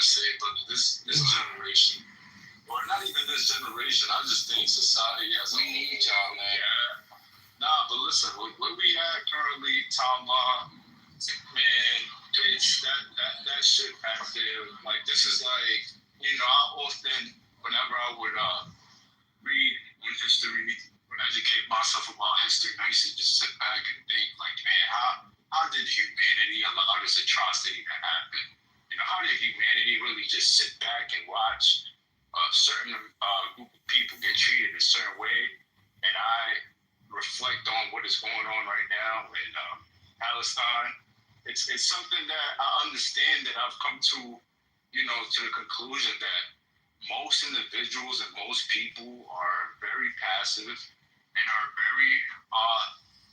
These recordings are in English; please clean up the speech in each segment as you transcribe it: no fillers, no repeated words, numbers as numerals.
to say, but this generation, or not even this generation, I just think society as a whole, man. Yeah. Nah, but listen, what we have currently, Tom, man, it's that shit back there. Like, this is like, I often, whenever I would read in history, would educate myself about history, I used to just sit back and think, like, man, how did humanity allow this atrocity to happen? How did humanity really just sit back and watch a certain group of people get treated a certain way? And I reflect on what is going on right now in Palestine. It's something that I understand, that I've come to, to the conclusion that most individuals and most people are very passive and are very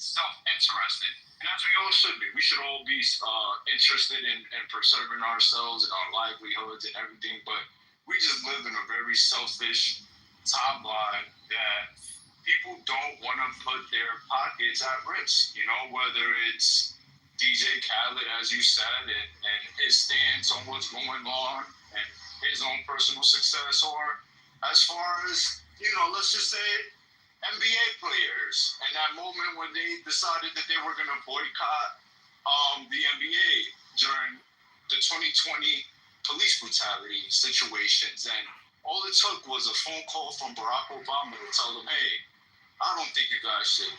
self-interested. And as we all should be. We should all be interested in preserving ourselves and our livelihoods and everything, but we just live in a very selfish timeline that people don't want to put their pockets at risk, whether it's DJ Khaled, as you said, and his stance on what's going on and his own personal success, or as far as, let's just say NBA players and that moment when they decided that they were going to boycott the NBA during the 2020 police brutality situations. And all it took was a phone call from Barack Obama to tell them, hey, I don't think you guys should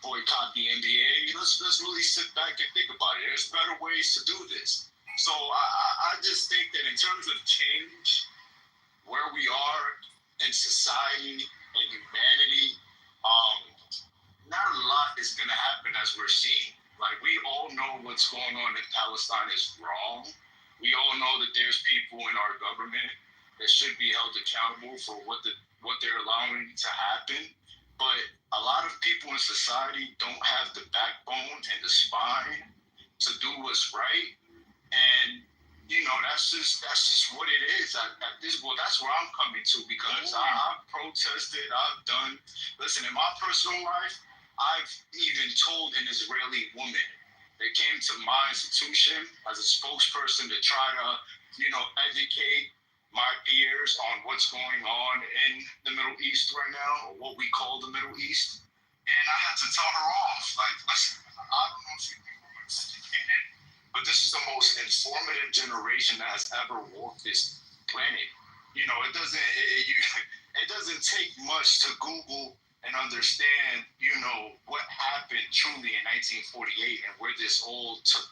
boycott the NBA. Let's really sit back and think about it. There's better ways to do this. So I just think that in terms of change, where we are in society and humanity, not a lot is going to happen as we're seeing. Like, we all know what's going on in Palestine is wrong. We all know that there's people in our government that should be held accountable for what they're allowing to happen. But a lot of people in society don't have the backbone and the spine to do what's right. And that's just what it is. That's where I'm coming to, because I've protested. Listen, in my personal life, I've even told an Israeli woman that came to my institution as a spokesperson to try to, educate my peers on what's going on in the Middle East right now, or what we call the Middle East. And I had to tell her off. Like, listen, I don't know if you people are educated, but this is the most informative generation that has ever walked this planet. It doesn't take much to Google and understand, what happened truly in 1948 and where this all took,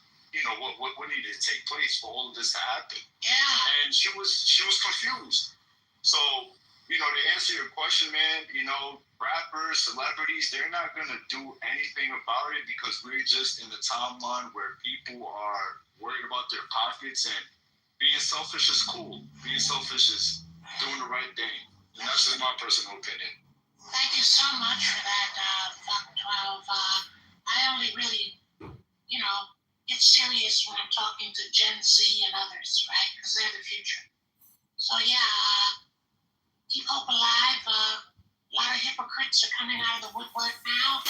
what needed to take place for all of this to happen. Yeah. And she was confused. So, to answer your question, man, rappers, celebrities, they're not going to do anything about it, because we're just in the timeline where people are worried about their pockets, and being selfish is cool. Being selfish is doing the right thing. And that's just my personal opinion. Thank you so much for that, Fuck 12. I only really, get serious when I'm talking to Gen Z and others, right? Because they're the future. So, keep hope alive. A lot of hypocrites are coming out of the woodwork now.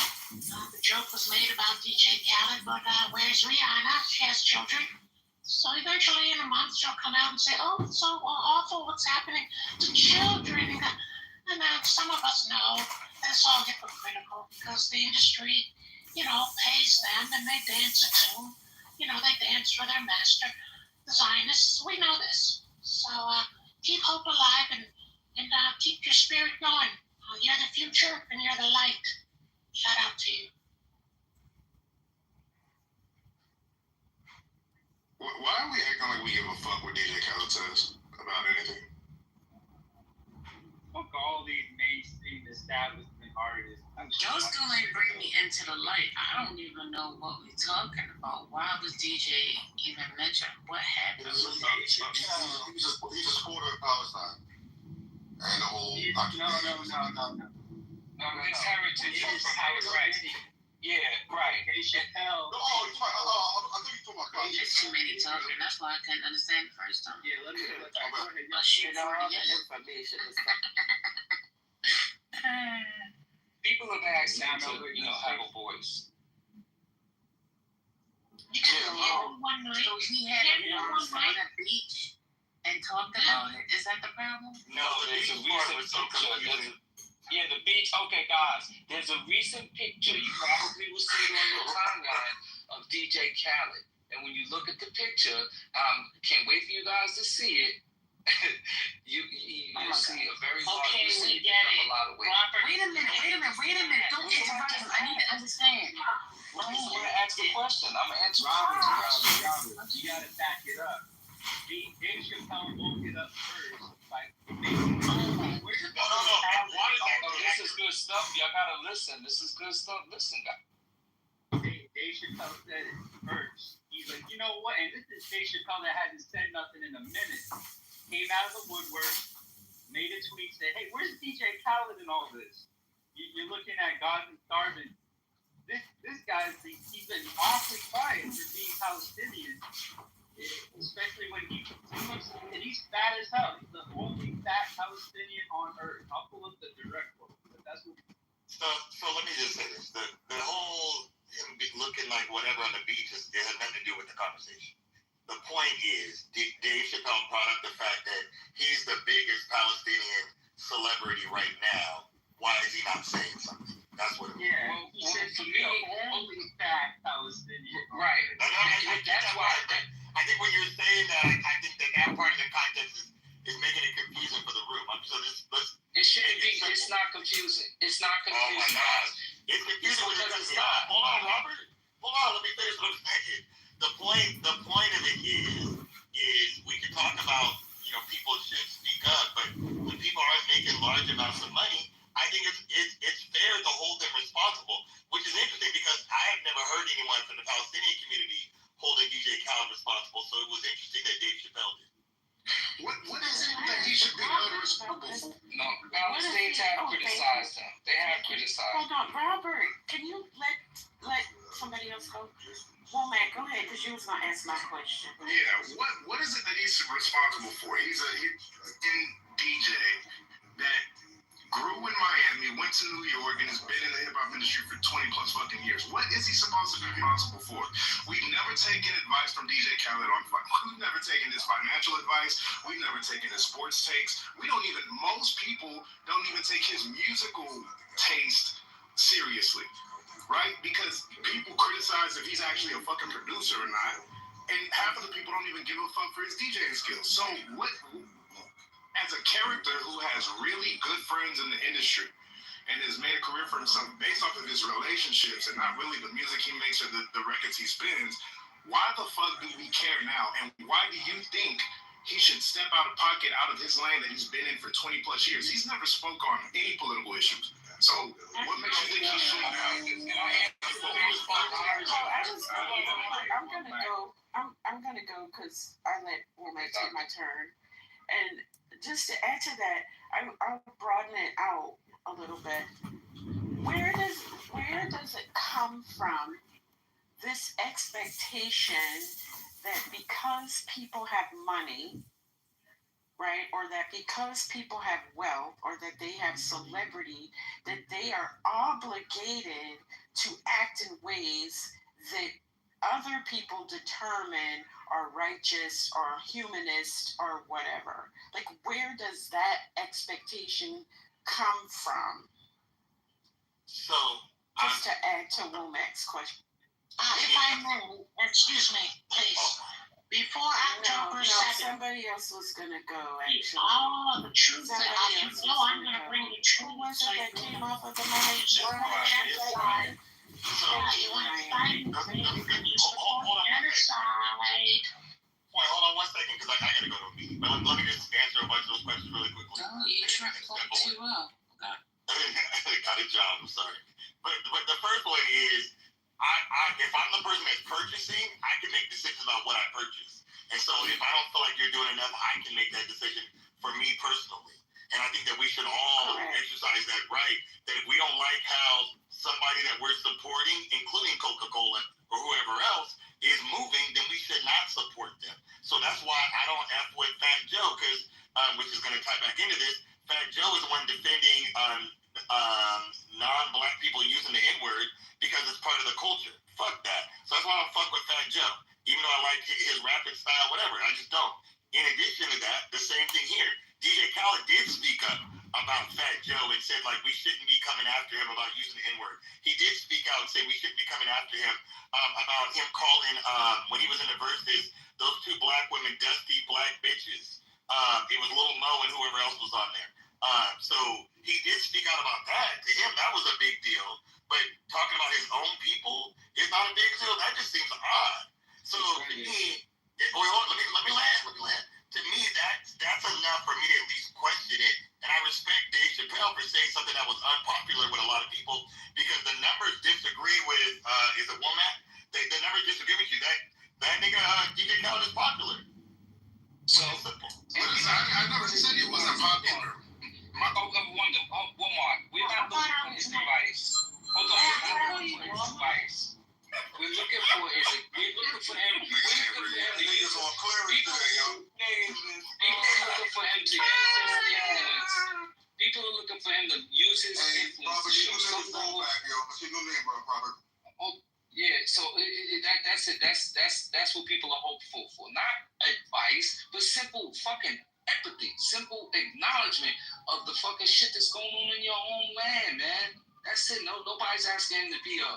The joke was made about DJ Khaled, but where's Rihanna? She has children. So eventually in a month, she'll come out and say, oh, it's so awful what's happening to children. And some of us know that it's all hypocritical, because the industry, pays them and they dance a tune. They dance for their master, the Zionists. We know this. So keep hope alive and keep your spirit going. You're the future and you're the light. Shout out to you. Why are we acting like we give a fuck what DJ Khaled says about anything? Fuck all these mainstream establishment artists. Y'all still ain't bring me into the light. I don't even know what we're talking about. Why was DJ even mentioned? What happened? He's a supporter of Palestine. And the whole No. His heritage is from Palestine. Yeah, right. I think you're talking about Kanye. There's too many talking. That's why I couldn't understand the first time. Yeah, let me go ahead. I'll shoot for it again. Information is People have asked him to, have a voice. You can hear one one night. So he had Came here one on night. the beach and talked about it. Is that the problem? No, there's a recent picture. Yeah, the beach. Okay, guys. There's a recent picture you probably will see it on your timeline of DJ Khaled. And when you look at the picture, can't wait for you guys to see it. You'll see a very large. Okay, You see we it pick get up it. a lot of weight. Robert, wait a minute. Don't interrupt us. I need to understand. I'm just gonna ask the question. I'm gonna answer the question. Robert, you gotta back it up. Dave Chappelle woke it up first by making This is good stuff. Y'all gotta listen. This is good stuff. Listen, guys. Dave Chappelle said it first. He's like, you know what? And this is Dave Chappelle that hasn't said nothing in a minute. Came out of the woodwork, made a tweet, said, hey, where's DJ Khaled in all this? You're looking at God and starving. This guy's, he's been awfully quiet for being Palestinian, especially when he looks, and he's fat as hell. He's the only fat Palestinian on earth. I'll pull up the direct quote, but that's what. So let me just say this: the whole him looking like whatever on the beach it has nothing to do with the conversation. The point is, Dave Chappelle brought up the fact that he's the biggest Palestinian celebrity right now. Why is he not saying something? That's what it was. Yeah, he said to me, only fat Palestinian. Right. That's why I think when you're saying that, I think that part of the context is making it confusing for the room. So let's It shouldn't be. It's not confusing. It's not oh my confusing. gosh. It's confusing because it's not. Hold on, Robert. Hold on, let me finish what I'm saying. The point of it is we can talk about, people should speak up, but when people aren't making large amounts of money, I think it's fair to hold them responsible, which is interesting because I have never heard anyone from the Palestinian community holding DJ Khaled responsible, so it was interesting that Dave Chappelle did. What is it that he should be held responsible for? No, Palestinians have criticized him. They have criticized. Hold on, Robert. Can you let somebody else go? Womack, go ahead, because you was gonna ask my question. Yeah, what is it that he's responsible for? He's a DJ that grew in Miami, went to New York, and has been in the hip hop industry for 20 plus fucking years. What is he supposed to be responsible for? We've never taken advice from DJ Khaled on fight. We've never taken his financial advice. We've never taken his sports takes. Most people don't even take his musical taste seriously, right? Because people criticize if he's actually a fucking producer or not. And half of the people don't even give a fuck for his DJing skills. So as a character who has really good friends in the industry and has made a career for himself based off of his relationships and not really the music he makes or the records he spins, why the fuck do we care now? And why do you think he should step out of pocket, out of his lane that he's been in for 20 plus years? He's never spoke on any political issues. So what makes you think he should now? I'm gonna go because I let Womack take my turn. And just to add to that, I'll broaden it out a little bit. Where does it come from, this expectation that because people have money, right, or that because people have wealth, or that they have celebrity, that they are obligated to act in ways that other people determine are righteous or humanist or whatever? Like, where does that expectation come from? So, Just to add to Womack's question. If I may, excuse me, please. Before October 2nd. Somebody else was gonna go, actually. Oh, the truth. I'm going to bring the truth. Who was it that came off of the mic? You want to fight genocide. hold on 1 second, because I gotta go to a meeting. But let me just answer a bunch of those questions really quickly. Don't you try to fuck too up. Got a job, I'm sorry. But the first one is, if I'm the person that's purchasing, I can make decisions about what I purchase. And so if I don't feel like you're doing enough, I can make that decision for me personally. And I think that we should all exercise that right, that if we don't like how somebody that we're supporting, including Coca-Cola or whoever else, is moving, then we should not support them. So that's why I don't F with Fat Joe, because which is going to tie back into this. Fat Joe is the one defending non-black people using the N-word because it's part of the culture. Fuck that. So that's why I don't fuck with Fat Joe. Even though I like his rapping style, whatever. I just don't. In addition to that, the same thing here. DJ Khaled did speak up about Fat Joe and said, like, we shouldn't be coming after him about using the N-word. He did speak out and say we shouldn't be coming after him about him calling, when he was in the verses, those two black women dusty black bitches. It was Lil Mo and whoever else was on there. So he did speak out about that. To him, that was a big deal. But talking about his own people is not a big deal. That just seems odd. So to me, let me land. To me, that's enough for me to at least question it. And I respect Dave Chappelle for saying something that was unpopular with a lot of people because the numbers disagree with is it Womack? The numbers disagree with you. That nigga DJ Khaled is popular. So I never said it wasn't popular. Walmart, we're not looking for his device. Hold on, we're not looking for his device. We're looking for him. Niggas on clearance today, yo. People are looking for him to use his influence to show support. What's your new name, bro, Robert? Yeah, so that's it. That's what people are hopeful for. Not advice, but simple fucking empathy, simple acknowledgement of the fucking shit that's going on in your own land, man. That's it. Nobody's asking him to be an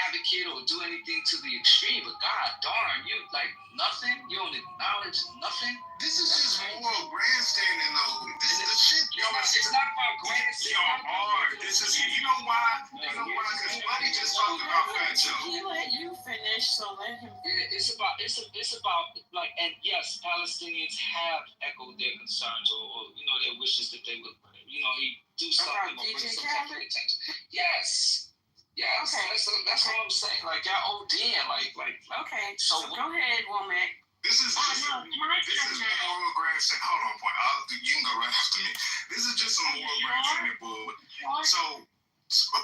advocate or do anything to the extreme. But God darn, you like nothing. You don't acknowledge nothing. This is just moral grandstanding, though. This is the shit, yo. It's not about grandstanding. This is, you know why? Because Buddy just talked about Fat Joe. He let you finish, so let him. Yeah, it's about like, and yes, Palestinians have echoed their concerns or their wishes that they would, he do something or bring some type of attention. Yes. Okay. That's what I'm saying. Like y'all ODing, like. Okay. So go ahead, Womack. This is moral grandstanding. Hold on, point. You can go right after me. This is just some moral grandstanding bull. So,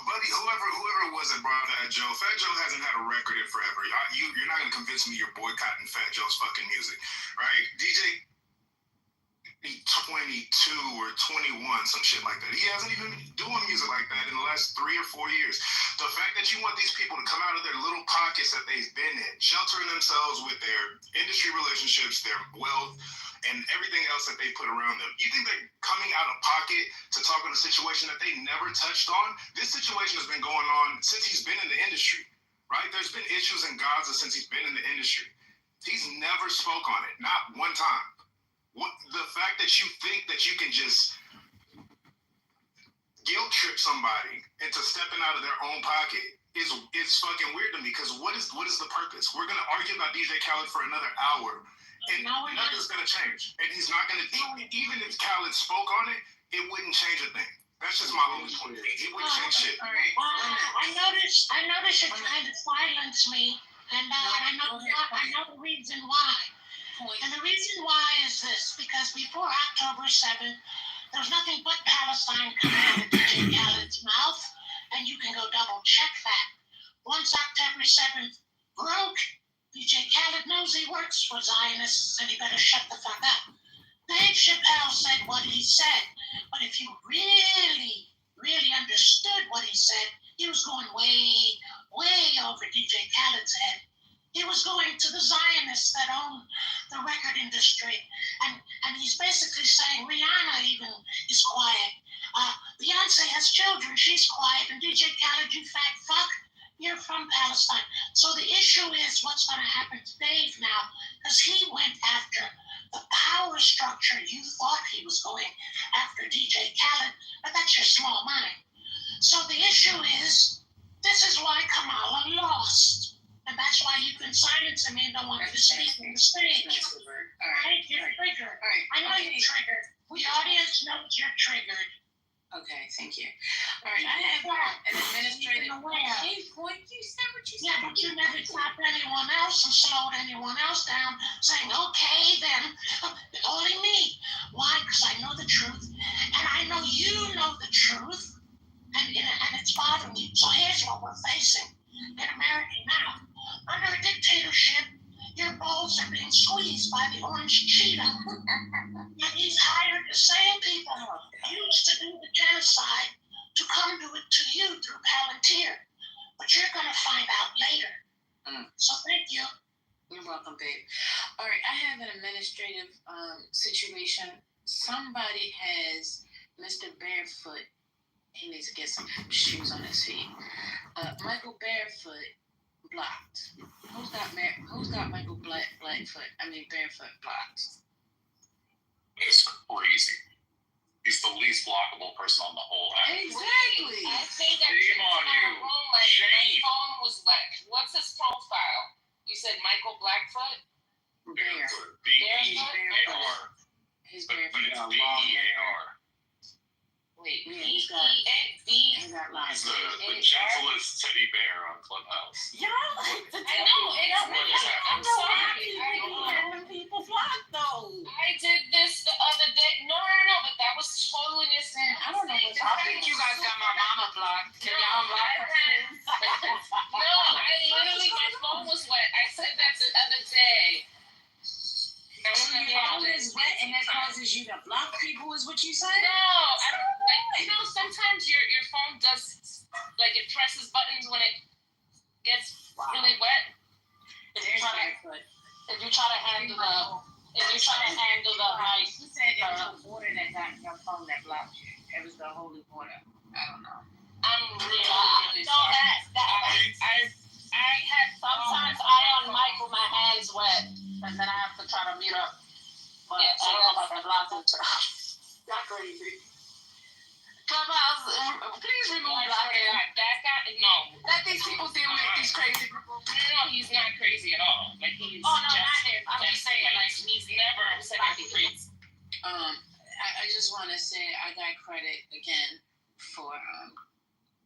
Buddy, whoever it was that brought Fat Joe hasn't had a record in forever. You're not gonna convince me you're boycotting Fat Joe's fucking music, right? DJ 22 or 21, some shit like that. He hasn't even been doing music like that in the last 3 or 4 years. The fact that you want these people to come out of their little pockets that they've been in, sheltering themselves with their industry relationships, their wealth, and everything else that they put around them. You think they're coming out of pocket to talk on a situation that they never touched on? This situation has been going on since he's been in the industry, right? There's been issues in Gaza since he's been in the industry. He's never spoke on it, not one time. The fact that you think that you can just guilt trip somebody into stepping out of their own pocket is fucking weird to me. Because what is the purpose? We're gonna argue about DJ Khaled for another hour, and nothing's gonna change. And he's not gonna. Even if Khaled spoke on it, it wouldn't change a thing. That's just my only point. It wouldn't change shit. I noticed you're trying to silence me, and I know the reason why. And the reason why is this, because before October 7th, there was nothing but Palestine coming out of DJ Khaled's mouth, and you can go double check that. Once October 7th broke, DJ Khaled knows he works for Zionists, and he better shut the fuck up. Dave Chappelle said what he said, but if you really, really understood what he said, he was going way, way over DJ Khaled's head. He was going to the Zionists that own the record industry. And he's basically saying Rihanna even is quiet. Beyonce has children, she's quiet. And DJ Khaled, you fat fuck, you're from Palestine. So the issue is what's going to happen to Dave now, because he went after the power structure. You thought he was going after DJ Khaled, but that's your small mind. So the issue is, this is why Kamala lost. And that's why you've been silencing me and don't want me to speak on the stage. All right, you're triggered. I know you're triggered. The audience knows you're triggered. Okay, thank you. All right, I have an administrative. Hey, boy, you said what you said. Yeah, but you never clapped anyone else and slowed anyone else down, saying, okay, then, only me. Why? Because I know the truth, and I know you know the truth, and it's bothering you. So here's what we're facing in America now. Under a dictatorship, your balls are being squeezed by the orange cheetah. And he's hired the same people who used to do the genocide to come do it to you through Palantir. But you're going to find out later. So thank you. You're welcome, babe. All right, I have an administrative situation. Somebody has Mr. Barefoot. He needs to get some shoes on his feet. Michael Barefoot blocked. Who's got Michael Barefoot blocked? It's crazy. He's the least blockable person on the whole app. Exactly. I think I Shame checked on my you. room, like, my Shame. phone was wet. What's his profile? You said Michael Blackfoot? Barefoot. Barefoot? B-E-A-R. His But Barefoot it's got long hair. B-E-A-R. Wait, Yeah, he's got- B-E-A-V? He got long He's hair. the gentlest teddy bear on Clubhouse. Y'all like the I know, it's What me. is that? I'm sorry. having people block though. I did this the other day. No, but that was totally innocent. I don't know what's I happening. think you guys got my mama blocked. Can y'all block her? No, I literally, my phone was wet. I said that the other day. I So wouldn't your have phone is wet and that causes you to block people is what you say? No, I don't like. Sometimes your phone does like it presses buttons when it gets really wet. If you try to handle the He said it was the water that got your phone that blocked you. It was the holy water. I don't know. I'm really sorry. I had sometimes I unmic with my hands wet and then I have to try to mute up. But I don't know about the blocking. Y'all crazy. Clubhouse, please remove blocking. That guy, no. Let these people deal with these crazy people. No, he's not crazy at all. Like he's Oh, no, not him. I'm just saying, like, he's never said anything crazy. I just want to say I got credit again for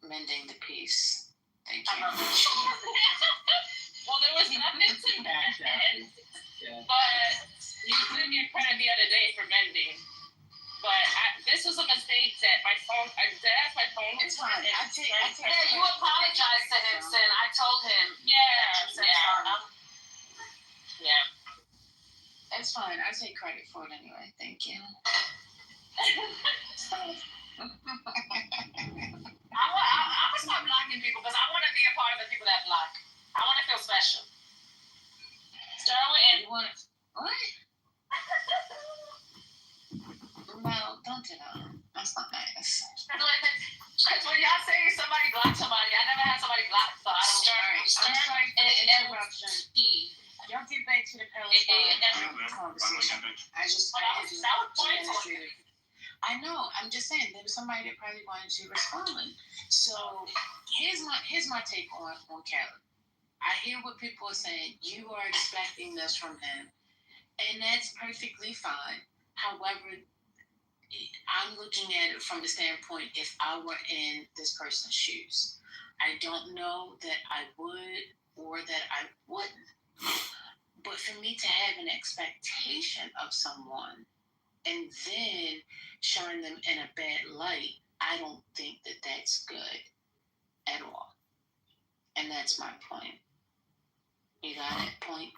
mending the piece. Thank you. Well, there was nothing to that. Yeah. But you did get credit the other day for mending. But this was a mistake that my phone, I did ask my phone. It's fine. I take Yeah, you apologized to him, Sin. I told him. Yeah. It's fine. I take credit for it anyway. Thank you. I'm gonna stop blocking people because I want to be a part of the people that block. I want to feel special. Start with You want what? No, don't do that. That's not nice. Because when y'all say somebody blocked somebody, I never had somebody blocked, so I don't I'm sorry for the interruption. Y'all get back to the conversation. I just administrative. I know. I'm just saying there was somebody that probably wanted to respond. So here's my take on Caleb. I hear what people are saying. You are expecting this from him, and that's perfectly fine. However, I'm looking at it from the standpoint if I were in this person's shoes. I don't know that I would or that I wouldn't. But for me to have an expectation of someone and then showing them in a bad light, I don't think that that's good at all. And that's my point. You got it? Point?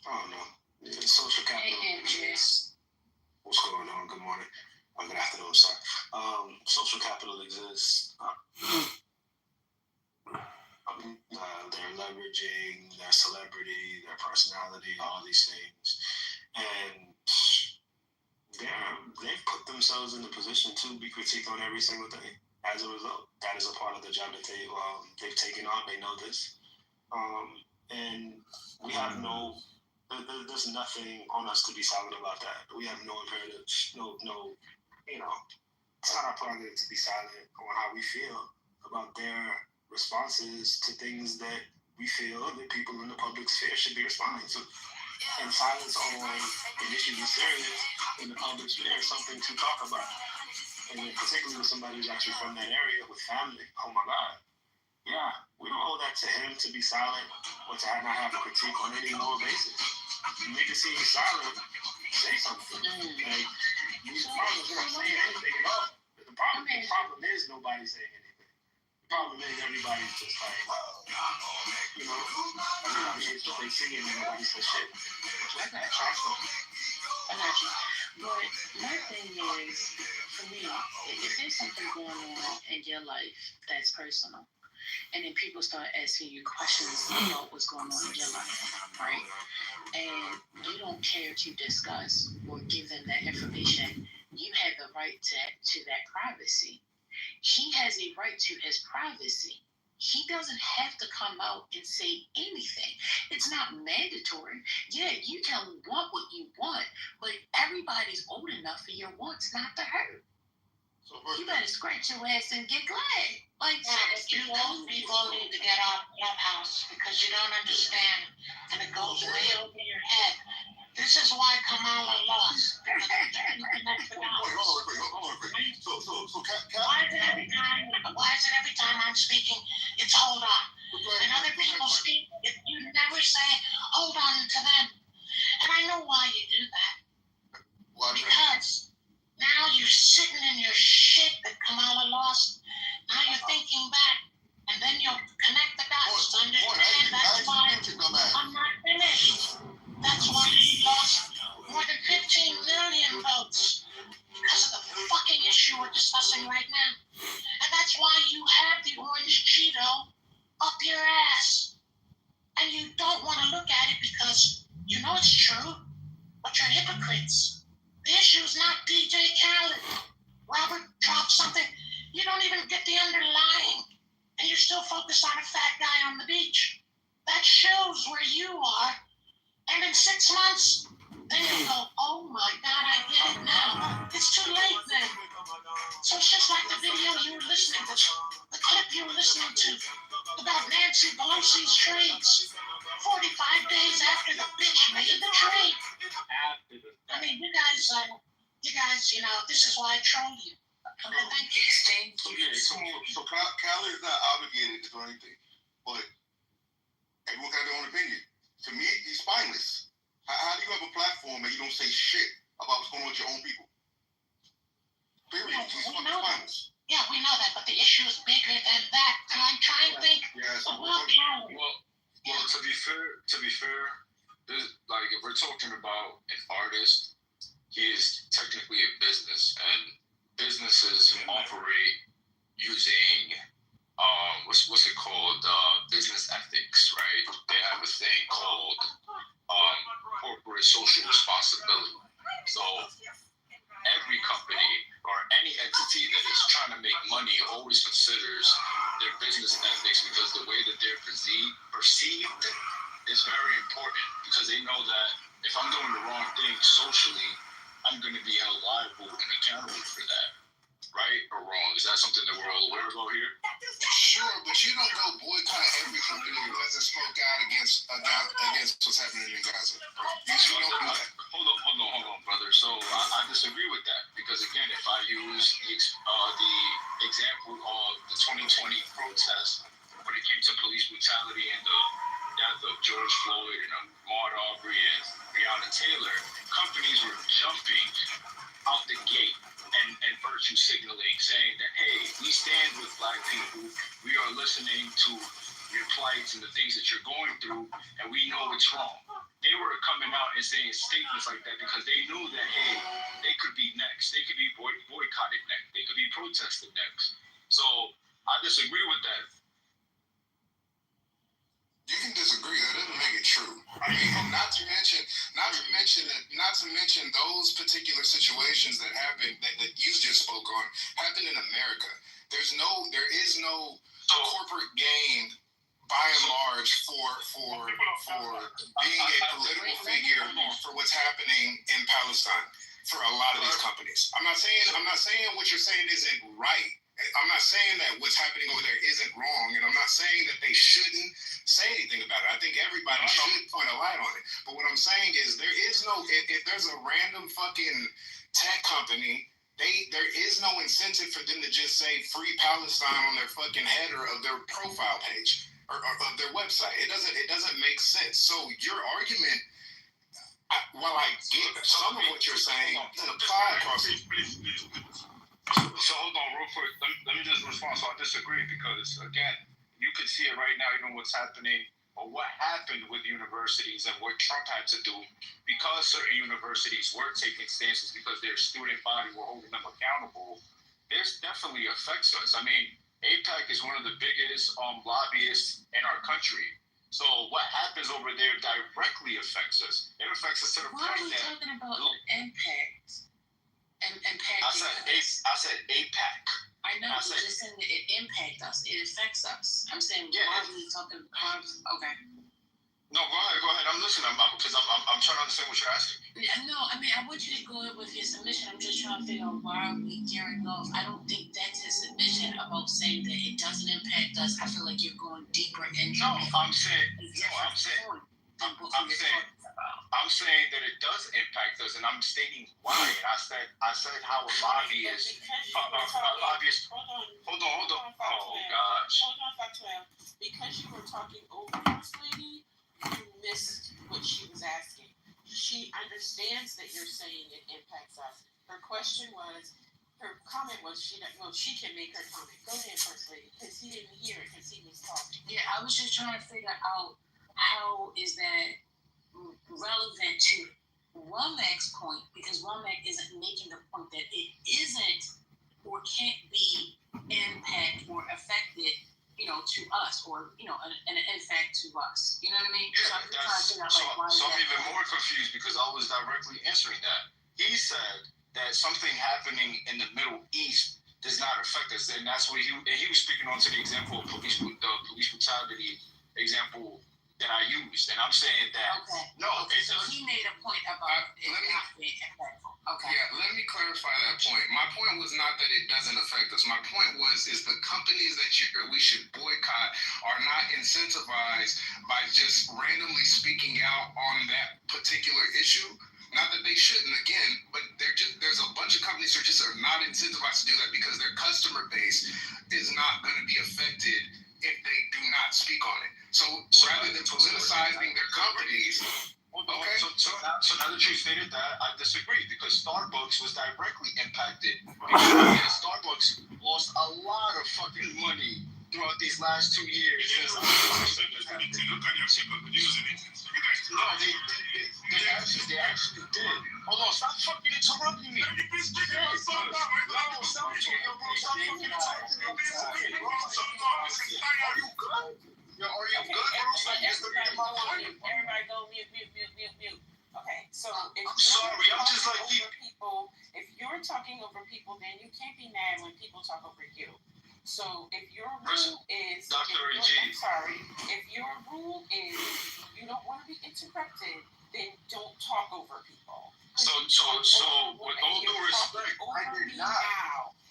I don't know. Yeah, social capital. Hey, Andrews. What's going on? Good morning. Good afternoon, sorry. Social capital exists. They're leveraging their celebrity, their personality, all these things. And they've put themselves in the position to be critiqued on every single thing. As a result, that is a part of the job that they've taken on. They know this. And we have there's nothing on us to be silent about that. We have no imperative, it's not our prerogative to be silent on how we feel about their responses to things that we feel that people in the public sphere should be responding to. And silence on an issue that's serious in the public sphere is something to talk about. And particularly with somebody who's actually from that area with family. Oh my God. Yeah, we don't owe that to him to be silent or to not have a critique on any moral basis. You need to see him silent, say something. Like, you're not saying anything at all. The problem is nobody's saying anything. The problem is everybody's just like, everybody hates what they see and nobody says shit. I got you. But my thing is, for me, if there's something going on in your life that's personal, and then people start asking you questions about what's going on in your life, right? And you don't care to discuss or give them that information. You have the right to that privacy. He has a right to his privacy. He doesn't have to come out and say anything. It's not mandatory. Yeah, you can want what you want, but everybody's old enough for your wants not to hurt. So You better scratch your ass and get glad. Like, people need to get off Clubhouse because you don't understand, and it goes way over your head. This is why Kamala lost. Hold on, quick. So, Why is it every time I'm speaking, it's hold on? And other people speak, you never say hold on to them. And I know why you do that. Because now you're sitting in your shit that Kamala lost. Now you're thinking back, and then you'll connect the dots to understand that's why I'm not finished. That's why he lost more than 15 million votes because of the fucking issue we're discussing right now. And that's why you have the orange Cheeto up your ass. And you don't want to look at it because you know it's true, but you're hypocrites. The issue is not DJ Khaled. Robert dropped something. You don't even get the underlying. And you're still focused on a fat guy on the beach. That shows where you are. And in 6 months, then you'll go, oh my God, I get it now. It's too late then. So it's just like the video you were listening to, the clip you were listening to about Nancy Pelosi's trades. 45 days after the bitch made the trade. I mean, you guys, this is why I troll you. Okay, thank you. So Khaled is not obligated to do anything, but everyone got their own opinion. To me, he's spineless. How do you have a platform and you don't say shit about what's going on with your own people? Period. He's fucking spineless. Yeah, we know that, but the issue is bigger than that. And I'm trying to think about Khaled. Well, to be fair, like if we're talking about an artist, he is technically a business, and businesses operate using what's it called? Business ethics, right? They have a thing called corporate social responsibility. So every company or any entity that is trying to make money always considers their business ethics, because the way that they're perceived is very important, because they know that if I'm doing the wrong thing socially, I'm going to be held liable and accountable for that. Right or wrong? Is that something that we're all aware about here? Sure, but you don't go boycott every company that doesn't spoke out against what's happening in Gaza. You don't do that. Hold on, brother. So I disagree with that, because again, if I use the example of the 2020 protest when it came to police brutality and the death of George Floyd and Ahmaud Arbery and Breonna Taylor, companies were jumping out the gate and virtue signaling, saying that, hey, we stand with Black people, we are listening to your plights and the things that you're going through, and we know it's wrong. They were coming out and saying statements like that because they knew that, hey, they could be next. They could be boycotted next. They could be protested next. So I disagree with that. You can disagree. That doesn't make it true. I mean, not to mention those particular situations that happened that you just spoke on happened in America. There is no corporate gain by and large for being a political figure for what's happening in Palestine for a lot of these companies. I'm not saying what you're saying isn't right. I'm not saying that what's happening over there isn't wrong, and I'm not saying that they shouldn't say anything about it. I think everybody should point a light on it. But what I'm saying is if there's a random fucking tech company, there is no incentive for them to just say free Palestine on their fucking header of their profile page or of their website. It doesn't make sense. So your argument, while I get some of what you're saying, can apply across the So hold on real quick. Let me just respond. So I disagree, because again, you can see it right now, even what's happening or what happened with universities and what Trump had to do, because certain universities were taking stances because their student body were holding them accountable. This definitely affects us. I mean, AIPAC is one of the biggest lobbyists in our country. So what happens over there directly affects us. It affects us to the Why are point we that talking about impact? Impact. I said AIPAC. I know, but just saying that it impacts us. It affects us. I'm saying, Yeah, why are we talking about? Okay. No, go ahead. I'm listening. Because I'm trying to understand what you're asking. No, I mean, I want you to go with your submission. I'm just trying to figure out why are we gearing off. I don't think that's his submission about saying that it doesn't impact us. I feel like you're going deeper into I'm saying that it does impact us, and I'm stating why. And I said how a lobbyist. Hold on. Oh gosh. Hold on, Factuel. Because you were talking over this lady, you missed what she was asking. She understands that you're saying it impacts us. Her comment was she can make her comment. Go ahead, First Lady, because he didn't hear it because he was talking. Yeah, I was just trying to figure out how is that relevant to Womack's point, because Womack isn't making the point that it isn't or can't be impact or affected, to us, or an impact to us. You know what I mean? Yeah, so I'm even more confused because I was directly answering that. He said that something happening in the Middle East does not affect us, and that's what he was speaking on to the example of the police brutality example that I used, and I'm saying that so he made a point about it not being impactful. Okay. Yeah, let me clarify that point. My point was not that it doesn't affect us. My point is the companies that we should boycott are not incentivized by just randomly speaking out on that particular issue. Not that they shouldn't, again, but there's a bunch of companies who are not incentivized to do that because their customer base is not going to be affected if they do not speak on it. So rather than politicizing their companies. Okay. So now that you stated that, I disagree because Starbucks was directly impacted. Because Starbucks lost a lot of fucking money throughout these last 2 years. No, they actually did. Hold on, stop fucking interrupting me. Are you good? Everybody go mute. Okay, so if you're talking over people, then you can't be mad when people talk over you. So if your rule is, if your rule is you don't want to be interrupted, then don't talk over people. So with all due respect, I did not.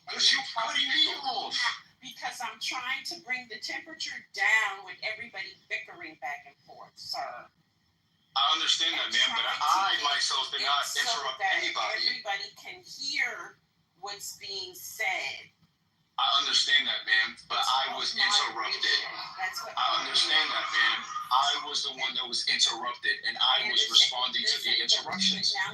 Because you cutting me off. Because I'm trying to bring the temperature down with everybody bickering back and forth, sir. I understand that, man, but I myself did not interrupt anybody. Everybody can hear what's being said. I understand that, man, but I was interrupted. I understand that, man. I was the one that was interrupted, and I was responding to the interruptions. Now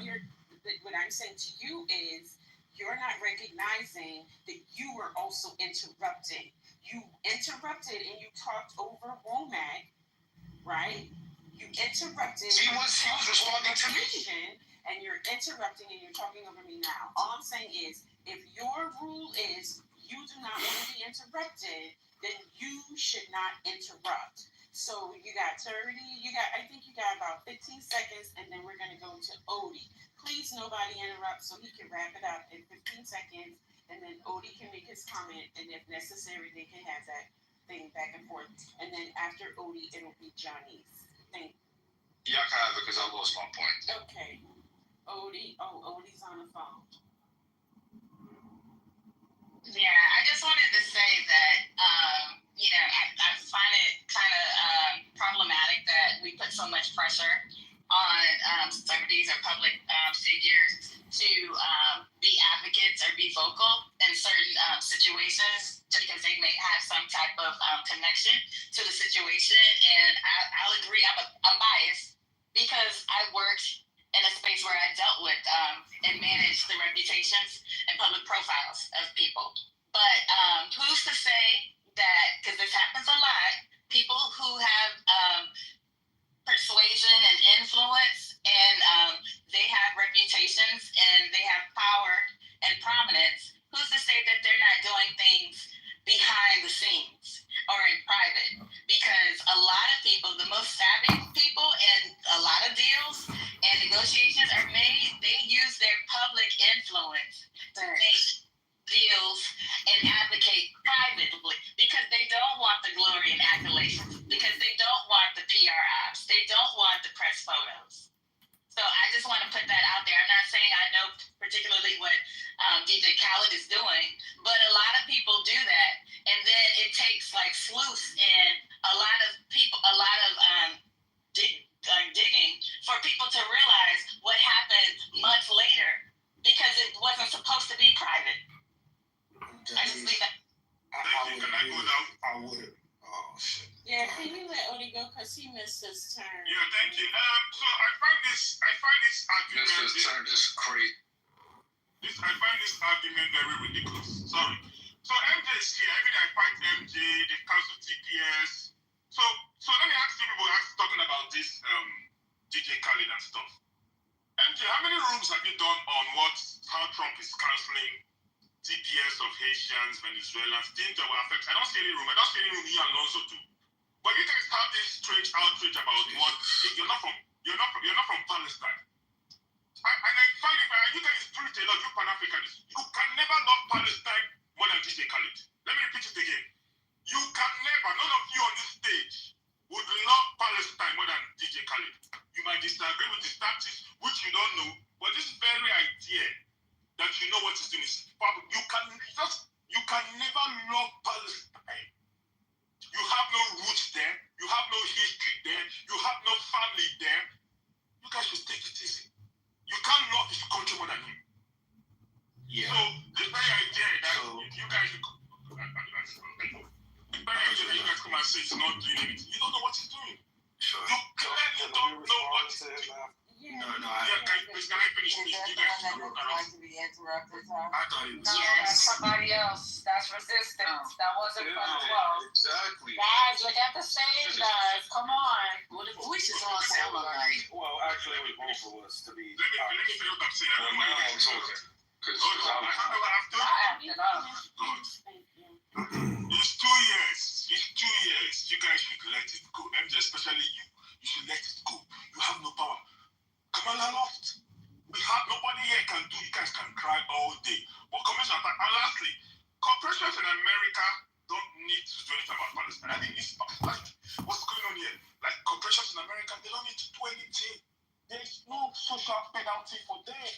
what I'm saying to you is, you're not recognizing that you were also interrupting. You interrupted and you talked over Womack, right? You interrupted. He was responding to me. And you're interrupting and you're talking over me now. All I'm saying is, if your rule is you do not want to be interrupted, then you should not interrupt. So you got 30, I think you got about 15 seconds, and then we're going to go to Odie. Please, nobody interrupt so he can wrap it up in 15 seconds, and then Odie can make his comment, and if necessary, they can have that thing back and forth. And then after Odie, it'll be Johnny's. Thank you. Yeah, I can have it because I lost my point. Okay. Odie's on the phone. Yeah, I just wanted to say that, I find it kind of problematic that we put so much pressure on celebrities or public figures to be advocates or be vocal in certain situations just because they may have some type of connection to the situation. And I'll agree, I'm biased because I worked in a space where I dealt with and managed the reputations and public profiles of people. But who's to say that, because this happens a lot, people who have persuasion and influence and they have reputations and they have power and prominence, who's to say that they're not doing things behind the relations because they don't want the PR ops. They don't want the press photos. So I just want to put that out there. I'm not saying I know particularly what DJ Khaled is doing, but a lot of people do that, and then it takes like sleuths and a lot of people, a lot of digging for people to realize what happened months later because it wasn't supposed to be private. I just think that. I would. Oh shit. Yeah, can you let Odie go because he missed his turn? Yeah, thank you. So I find this argument. Mr. Turn is crazy. I find this argument very ridiculous. Sorry. So MJ is here. Every day I fight MJ. They cancel TPS. So let me ask you people talking about this DJ Khaled and stuff. MJ, how many rooms have you done on how Trump is canceling TPS of Haitians, Venezuelans, things that will affect? I don't see any room. I don't see any room here and Lonzo too. But you guys have this strange outrage about what you're not from Palestine. And I find it, you guys preach a lot, you Pan-Africanists. You can never love Palestine more than DJ Khaled. Let me repeat it again. You can never, none of you on this stage would love Palestine more than DJ Khaled. You might disagree with his tactics, which you don't know, but this very idea that you know what he's doing is you can never love Palestine. You have no roots there. You have no history there. You have no family there. You guys should take it easy. You can't love this country more than him. Yeah. So this very idea that you guys should come and say he's not doing anything. You don't know what he's doing. Sure. You clearly don't know what he's doing. Yeah. No, Can I finish this? You guys should go around. to be interrupted, huh? I thought it was. No, that's somebody else. That's resistance. That wasn't from 12. Exactly. Guys, look at the stage, guys. Come on. Well, the voices all sound alike. Well, actually, it was both of us to be. Let me finish what I'm saying. I don't Well, know now I'm talking. Because I don't know what I've done. I acted up. It's 2 years. It's 2 years. You guys should let it go. MJ, especially you. You should let it go. You have no power. Kamala lost. We have nobody here can do. You guys can cry all day. But commission attack. And lastly, corporations in America don't need to do anything about Palestine. I think it's like what's going on here? Like corporations in America, they don't need to do anything. There's no social penalty for them.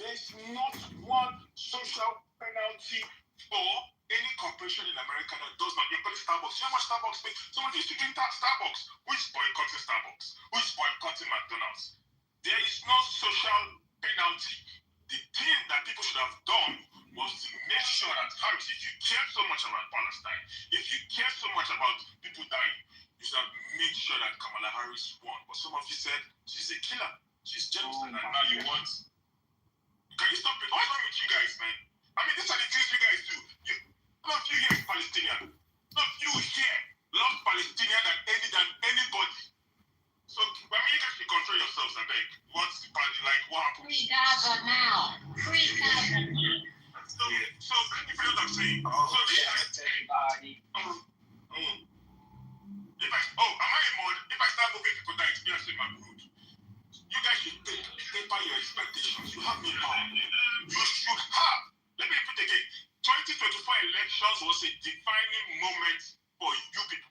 There's not one social penalty for any corporation in America that does not. You're calling Starbucks. You know how much Starbucks pays? Someone is speaking Starbucks. Who is boycotting Starbucks? Who is boycotting McDonald's? There is no social penalty. The thing that people should have done was to make sure that Harris, if you care so much about Palestine, if you care so much about people dying, you should have made sure that Kamala Harris won. But some of you said she's a killer. She's genocide, and now you want. Can you stop it? What's wrong with you guys, man? I mean, these are the things you guys do. None of you here is Palestinian. None of you here love Palestinian than anybody. So, I mean, you guys should control yourselves, I beg. What's the party like? What happened? Free Gaza now. Free Gaza now. So if you know what I'm saying. Am I a mod? If I start moving people down, it's because I'm rude. You guys should temper your expectations. You have no power. You should have. Let me repeat again. 2024 elections was a defining moment for you people.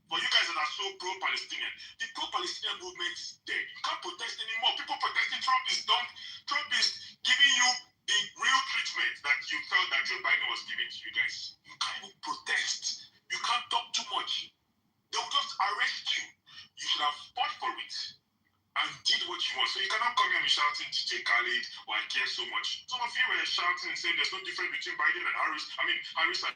For you guys that are so pro-Palestinian. The pro-Palestinian movement is dead. You can't protest anymore. People protesting Trump is done. Trump is giving you the real treatment that you felt that Joe Biden was giving to you guys. You can't even protest. You can't talk too much. They'll just arrest you. You should have fought for it and did what you want. So you cannot come here and be shouting DJ Khaled or I care so much. Some of you were shouting and saying there's no difference between Biden and Harris. I mean, Harris and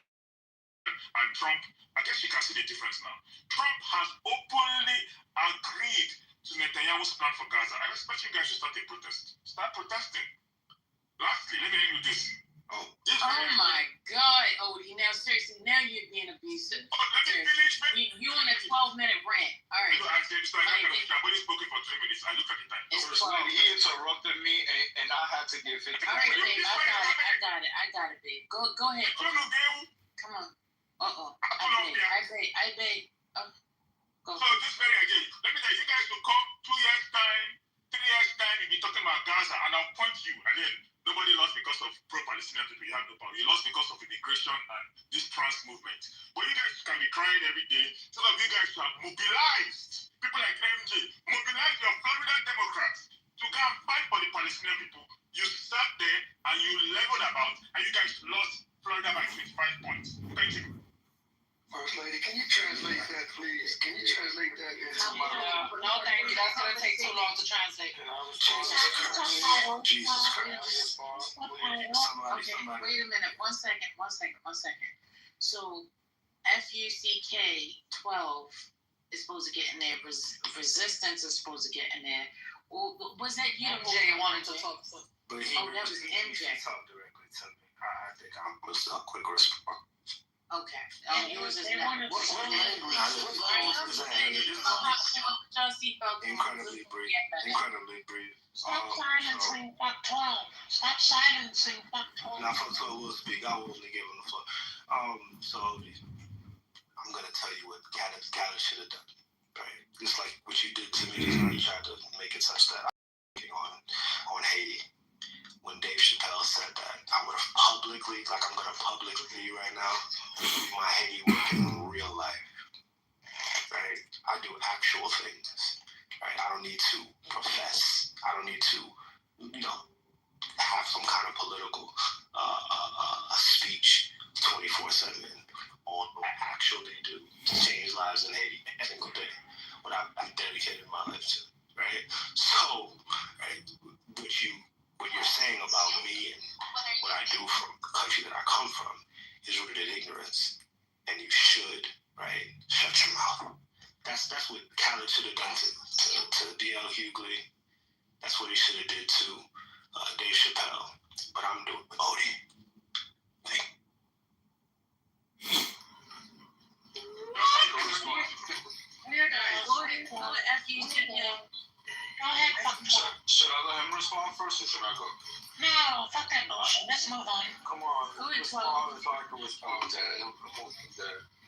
Trump. I guess you can see the difference now. Trump has openly agreed to Netanyahu's plan for Gaza. I expect you guys to start a protest. Start protesting. Lastly, let me end with this. Oh my God, Odie. Now, seriously, now you're being abusive. Let me finish. You on a 12-minute rant. All right. I've only spoken for 3 minutes. I look at the time. It's 12. He interrupted me, and I had to give 50. All right, babe. I got it, babe. Go ahead. Come on. I beg. Go. So this very again, let me tell you, you guys will come 2 years time, 3 years time, you'll be talking about Gaza, and I'll point you, and then nobody lost because of pro-Palestinian people. You have no power. You lost because of immigration and this trans movement. But you guys can be crying every day. Some of you guys have mobilized people like MJ, mobilize your Florida Democrats to go and fight for the Palestinian people. You sat there and you leveled about, and you guys lost Florida by 25 points. Thank you. First Lady, can you translate that, please? Can you translate that into my... No, thank you. That's gonna take too long to translate. Jesus Christ. Okay, wait a minute. One second. So, FUCK 12 is supposed to get in there. Resistance is supposed to get in there. Was that you? MJ wanted to talk to. But that was MJ. Talk directly to me. I think I'm a quick response. Okay. Yours is They not. wanted What language is that? Incredibly brief. Incredibly brief. Stop silencing fuck 12. Stop silencing fuck 12. Now, fuck 12 will speak. I will only give him the floor. So I'm gonna tell you what Khaled should have done. Right? Just like what you did to me, just how you tried to make it such that I'm on Haiti. When Dave Chappelle said that, I'm gonna publicly right now, my Haiti work in real life. Right? I do actual things. Right? I don't need to profess. I don't need to, have some kind of political speech 24/7 on what I actually do to change lives in Haiti every single day. What I've dedicated my life to. Right? So, right, what you're saying about me and what I do from the country that I come from is rooted in ignorance. And you should, right, shut your mouth. That's what Khaled should have done to D.L. Hughley. That's what he should have did to Dave Chappelle. But I'm doing Odie. Thank you. Go ahead, fuck 12. Should I let him respond first or should I go? No, fuck that bullshit. Let's move on. Come on, Go ahead, respond if I can respond.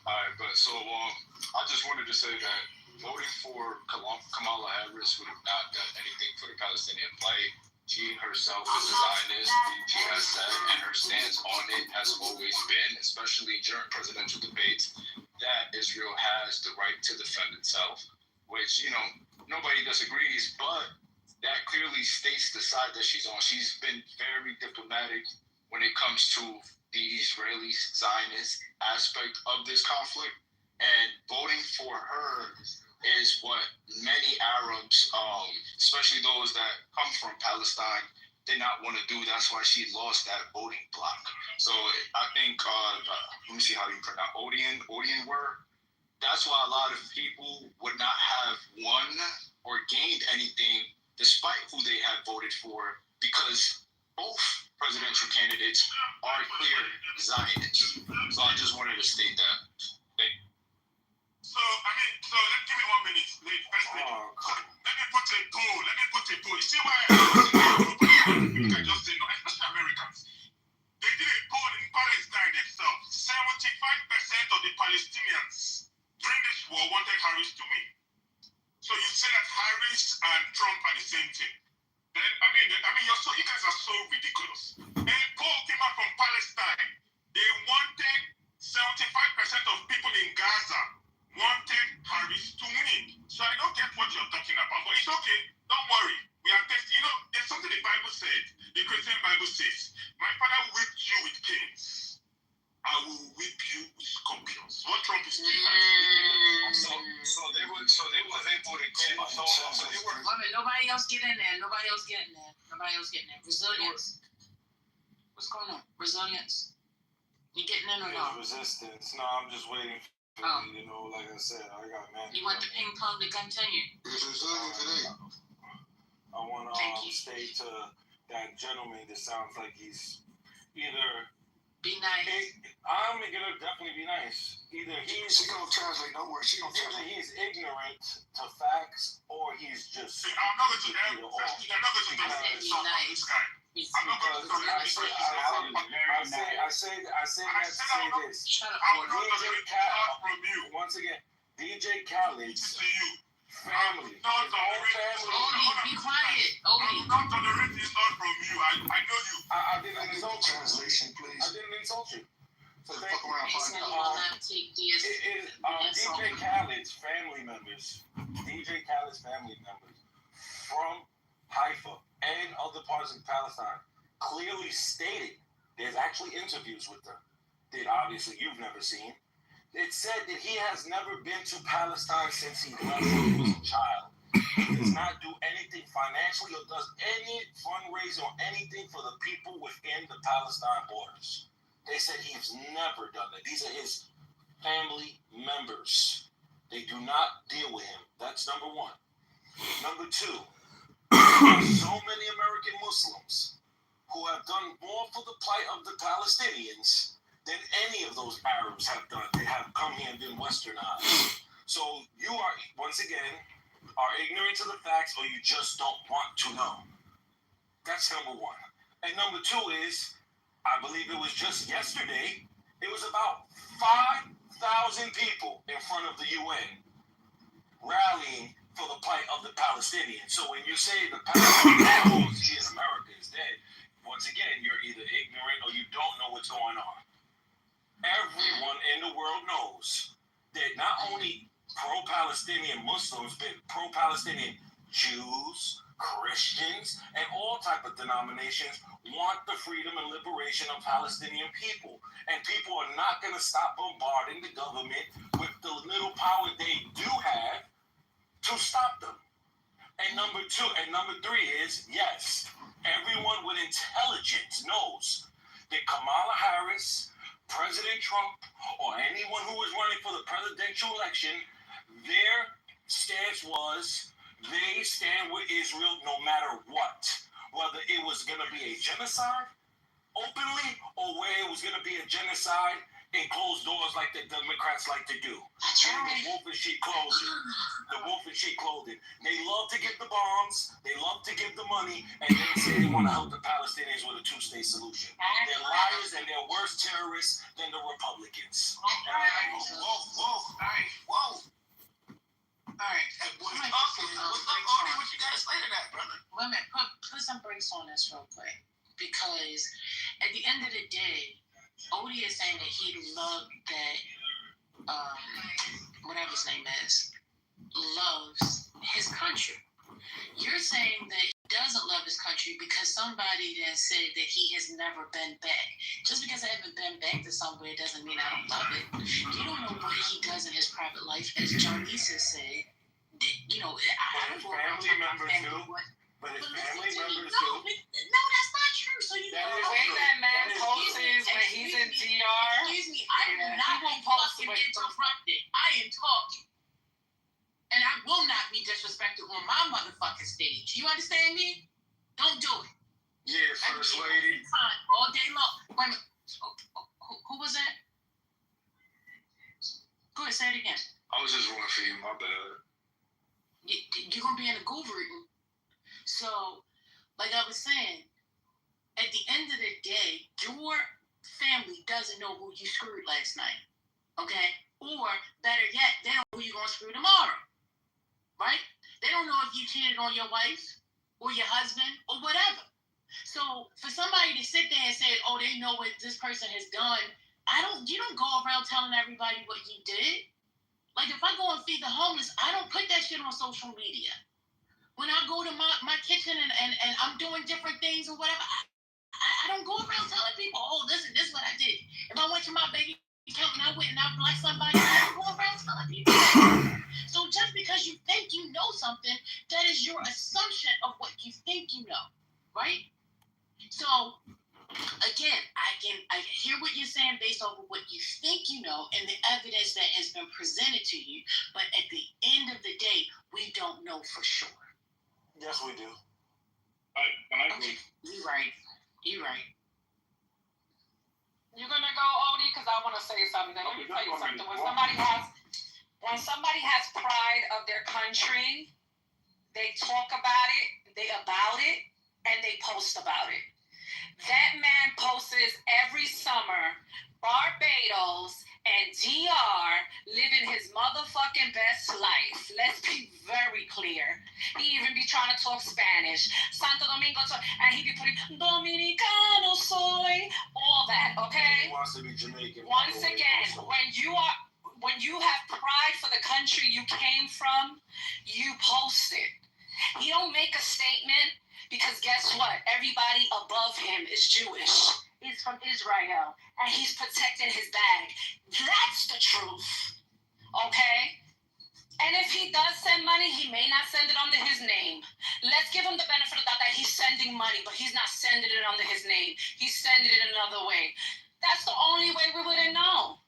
Alright, but so I just wanted to say that voting for Kamala Harris would have not done anything for the Palestinian plight. She herself is a Zionist. She has said, and her stance on it has always been, especially during presidential debates, that Israel has the right to defend itself, which, nobody disagrees, but that clearly states the side that she's on. She's been very diplomatic when it comes to the Israeli Zionist aspect of this conflict, and voting for her is what many Arabs, especially those that come from Palestine, did not want to do. That's why she lost that voting block. So I think, let me see how you pronounce Odian word. That's why a lot of people would not have won or gained anything despite who they had voted for, because both presidential candidates are clear Zionists. So I just wanted to state that. So let's give me 1 minute. First lady. Let me put a poll. You see why I just say no, especially Americans. They did a poll in Palestine themselves. 75% of the Palestinians during this war wanted Harris to win. So you say that Harris and Trump are the same thing. Then you guys are so ridiculous. A poll came out from Palestine. They wanted 75% of people in Gaza wanted Harris to win. So I don't get what you're talking about, but it's okay. Don't worry. We are testing. There's something the Bible said. The Christian Bible says, "My father whipped you with pains. I will whip you with scorpions." What Trump is doing. So they were able to get. So they were. Nobody else get in there. Resilience. What's going on? Resilience. You getting in or not? Resistance. No, I'm just waiting. Like I said, I got man. You want the ping pong to continue? It's resilient today. I want to stay to that gentleman that sounds like he's either. Be nice. I'm gonna definitely be nice. Either She gonna translate. Don't worry. She gonna either translate. he's ignorant to facts or he's just. I'm not going to end. I'm not going to Be nice. I'm not going to I say that to say this. Shut up. DJ Khaled. Once again, DJ Khaled's family. His own family. Odie, be quiet. Odie. Don't tolerate this not from you. I know you. I didn't insult you. Translation, please. I didn't insult you. So fuck around and find out. DJ Khaled's family members from Haifa and other parts of Palestine clearly stated, there's actually interviews with them that obviously you've never seen. It said that he has never been to Palestine since he left when he was a child. He does not do anything financially or does any fundraising or anything for the people within the Palestine borders. They said he's never done that. These are his family members. They do not deal with him. That's number one. Number two, so many American Muslims who have done more for the plight of the Palestinians than any of those Arabs have done. They have come here and been westernized. So you are, once again, are ignorant to the facts or you just don't want to know. That's number one. And number two is, I believe it was just yesterday, it was about 5,000 people in front of the UN rallying for the plight of the Palestinians. So when you say the Palestinians, America is dead, once again, you're either ignorant or you don't know what's going on. Everyone in the world knows that not only pro-Palestinian Muslims, but pro-Palestinian Jews, Christians, and all type of denominations want the freedom and liberation of Palestinian people. And people are not going to stop bombarding the government with the little power they do have to stop them. And number three is, yes, everyone with intelligence knows that Kamala Harris, President Trump, or anyone who was running for the presidential election, their stance was they stand with Israel no matter what. Whether it was going to be a genocide openly or where it was going to be a genocide in closed doors like the Democrats like to do. The wolf in sheep clothing. They love to give the bombs, they love to give the money, and they say they want to help the Palestinians with a two-state solution. They're liars and they're worse terrorists than the Republicans. Whoa. All right. What you gotta say to that, brother? Wait a minute, put some brakes on this real quick. Because at the end of the day, Odie is saying that he loved that, whatever his name is, loves his country. You're saying that he doesn't love his country because somebody then said that he has never been back. Just because I haven't been back to somewhere doesn't mean I don't love it. You don't know what he does in his private life, as John Issa said. You know, I don't go around telling my family what. But his family members No, that's not true. So you The know. way that man posts is when he's in DR. Excuse me, I will not be fucking interrupted. I am talking. And I will not be disrespected on my motherfucking stage. You understand me? Don't do it. Yeah, First Lady. All day long. Wait a minute. Who was that? Go ahead, say it again. I was just running for you, my bad. You're going to be in a Goover. So, like I was saying, at the end of the day, your family doesn't know who you screwed last night. Okay? Or, better yet, they don't know who you're going to screw tomorrow. Right? They don't know if you cheated on your wife or your husband or whatever. So, for somebody to sit there and say, oh, they know what this person has done, you don't go around telling everybody what you did. Like, if I go and feed the homeless, I don't put that shit on social media. When I go to my kitchen and I'm doing different things or whatever, I don't go around telling people, oh, this is what I did. If I went to my bank account and I went and I blessed somebody, I don't go around telling people. So just because you think you know something, that is your assumption of what you think you know, right? So, again, I hear what you're saying based off of what you think you know and the evidence that has been presented to you, but at the end of the day, we don't know for sure. Yes, we do. I agree. You're right. You're gonna go, Odie, because I want to say something. Let me tell you something. When somebody has pride of their country, they talk about it, and they post about it. That man posts every summer, Barbados and DR living his motherfucking best life. Let's be very clear. He even be trying to talk Spanish. Santo Domingo, and he be putting Dominicano soy, all all that, okay? He wants to be Jamaican. Once again, when you have pride for the country you came from, you post it. He don't make a statement because guess what? Everybody above him is Jewish. He's from Israel and he's protecting his bag. That's the truth, okay? And if he does send money, he may not send it under his name. Let's give him the benefit of the doubt that he's sending money, but he's not sending it under his name. He's sending it another way. That's the only way we wouldn't know.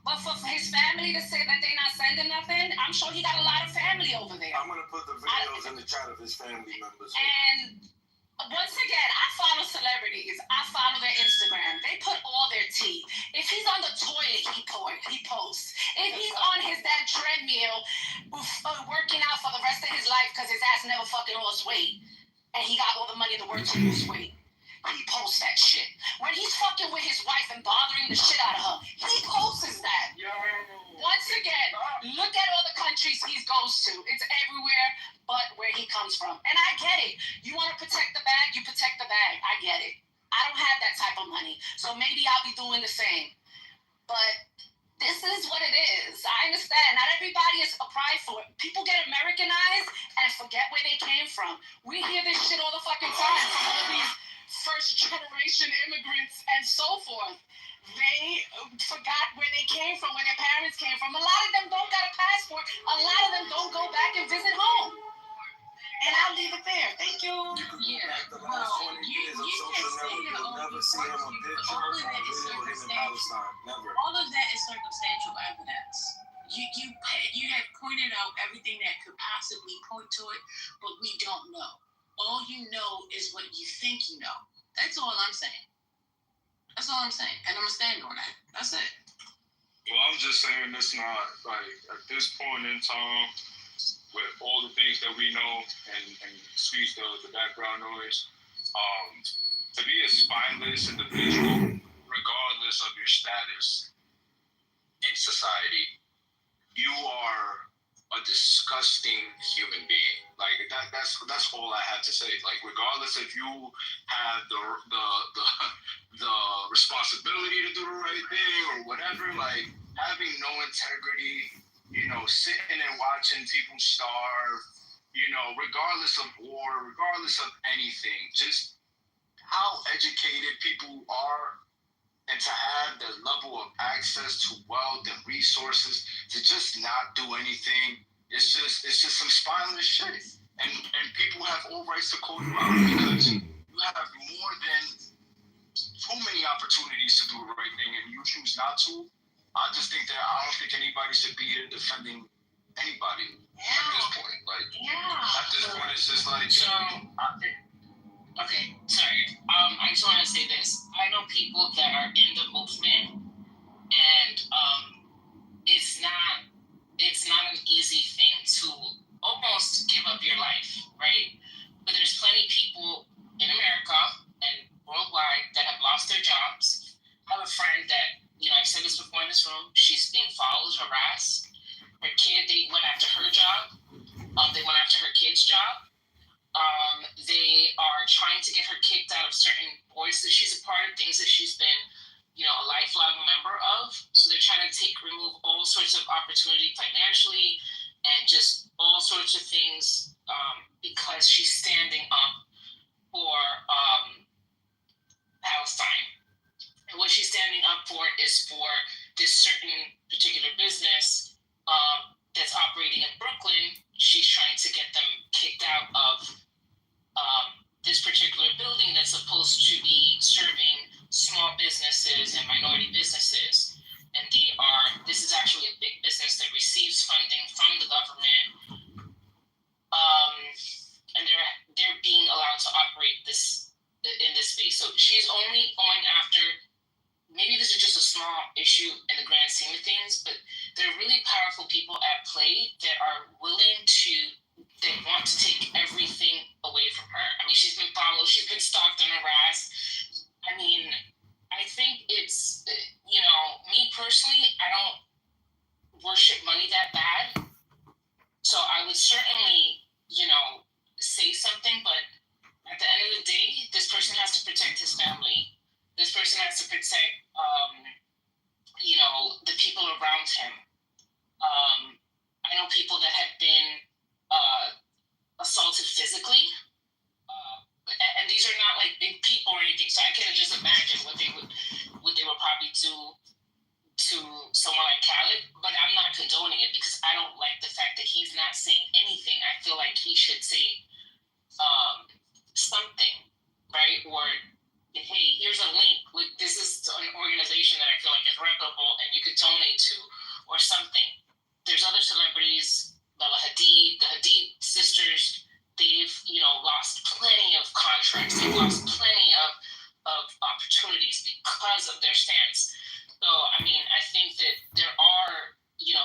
But for his family to say that they're not sending nothing, I'm sure he got a lot of family over there. I'm going to put the videos in the chat of his family members. And once again, I follow celebrities. I follow their Instagram. They put all their tea. If he's on the toilet, he posts. If he's on his damn treadmill, working out for the rest of his life because his ass never fucking lost weight, and he got all the money in the world to lose weight, he posts that shit. When he's fucking with his wife and bothering the shit out of her, he posts that. Once again, look at all the countries he goes to. It's everywhere but where he comes from. And I get it. You want to protect the bag, you protect the bag. I get it. I don't have that type of money. So maybe I'll be doing the same. But this is what it is. I understand. Not everybody is applied for it. People get Americanized and forget where they came from. We hear this shit all the fucking time from all these first generation immigrants and so forth. They forgot where they came from, where their parents came from. A lot of them don't got a passport. A lot of them don't go back and visit home. And I'll leave it there. Thank you. Yeah. The last 20 years of social network, you'll never see him a picture or a video of him in Palestine. Never. All of that is circumstantial evidence. You have pointed out everything that could possibly point to it, but we don't know. All you know is what you think you know. That's all I'm saying. That's all I'm saying. And I'm going to stand on that. That's it. Well, I'm just saying it's not, like, at this point in time, with all the things that we know, and excuse the background noise, to be a spineless individual, regardless of your status in society, you are a disgusting human being. Like that's all I have to say. Like regardless if you have the responsibility to do the right thing or whatever, like having no integrity, sitting and watching people starve, regardless of war, regardless of anything, just how educated people are, and to have the level of access to wealth and resources to just not do anything, it's just some spineless shit. And people have all rights to call you out because you have more than too many opportunities to do the right thing and you choose not to. I just think that I don't think anybody should be here defending anybody at this point. Like, at this point, it's just like... Okay, sorry. I just want to say this. I know people that are in the movement, and it's not an easy thing to almost give up your life, right? But there's plenty of people in America and worldwide that have lost their jobs. I have a friend that, I've said this before in this room, she's being followed, harassed. Her kid, they went after her job. They went after her kid's job. They are trying to get her kicked out of certain boards that she's a part of, things that she's been, a lifelong member of. So they're trying to remove all sorts of opportunity financially and just all sorts of things because she's standing up for Palestine. And what she's standing up for is for this certain particular business that's operating in Brooklyn. She's trying to get them kicked out of this particular building that's supposed to be serving small businesses and minority businesses. And this is actually a big business that receives funding from the government. And they're being allowed to operate in this space. So she's only going after, maybe this is just a small issue in the grand scheme of things, but there are really powerful people at play that are willing to, they want to take everything away from her. I mean, she's been followed, she's been stalked and harassed. I mean, I think it's, me personally, I don't worship money that bad. So I would certainly, say something, but at the end of the day, this person has to protect his family. This person has to protect had been assaulted physically. And these are not like big people or anything, so I can just imagine what they would probably do to someone like Khaled. But I'm not condoning it because I don't like the fact that he's not saying anything. I feel like he should say something, right? Or hey, here's a link. This is an organization that I feel like is reputable and you could donate to, or something. There's other celebrities, the Hadid sisters. They've, lost plenty of contracts. They've lost plenty of opportunities because of their stance. So, I mean, I think that there are,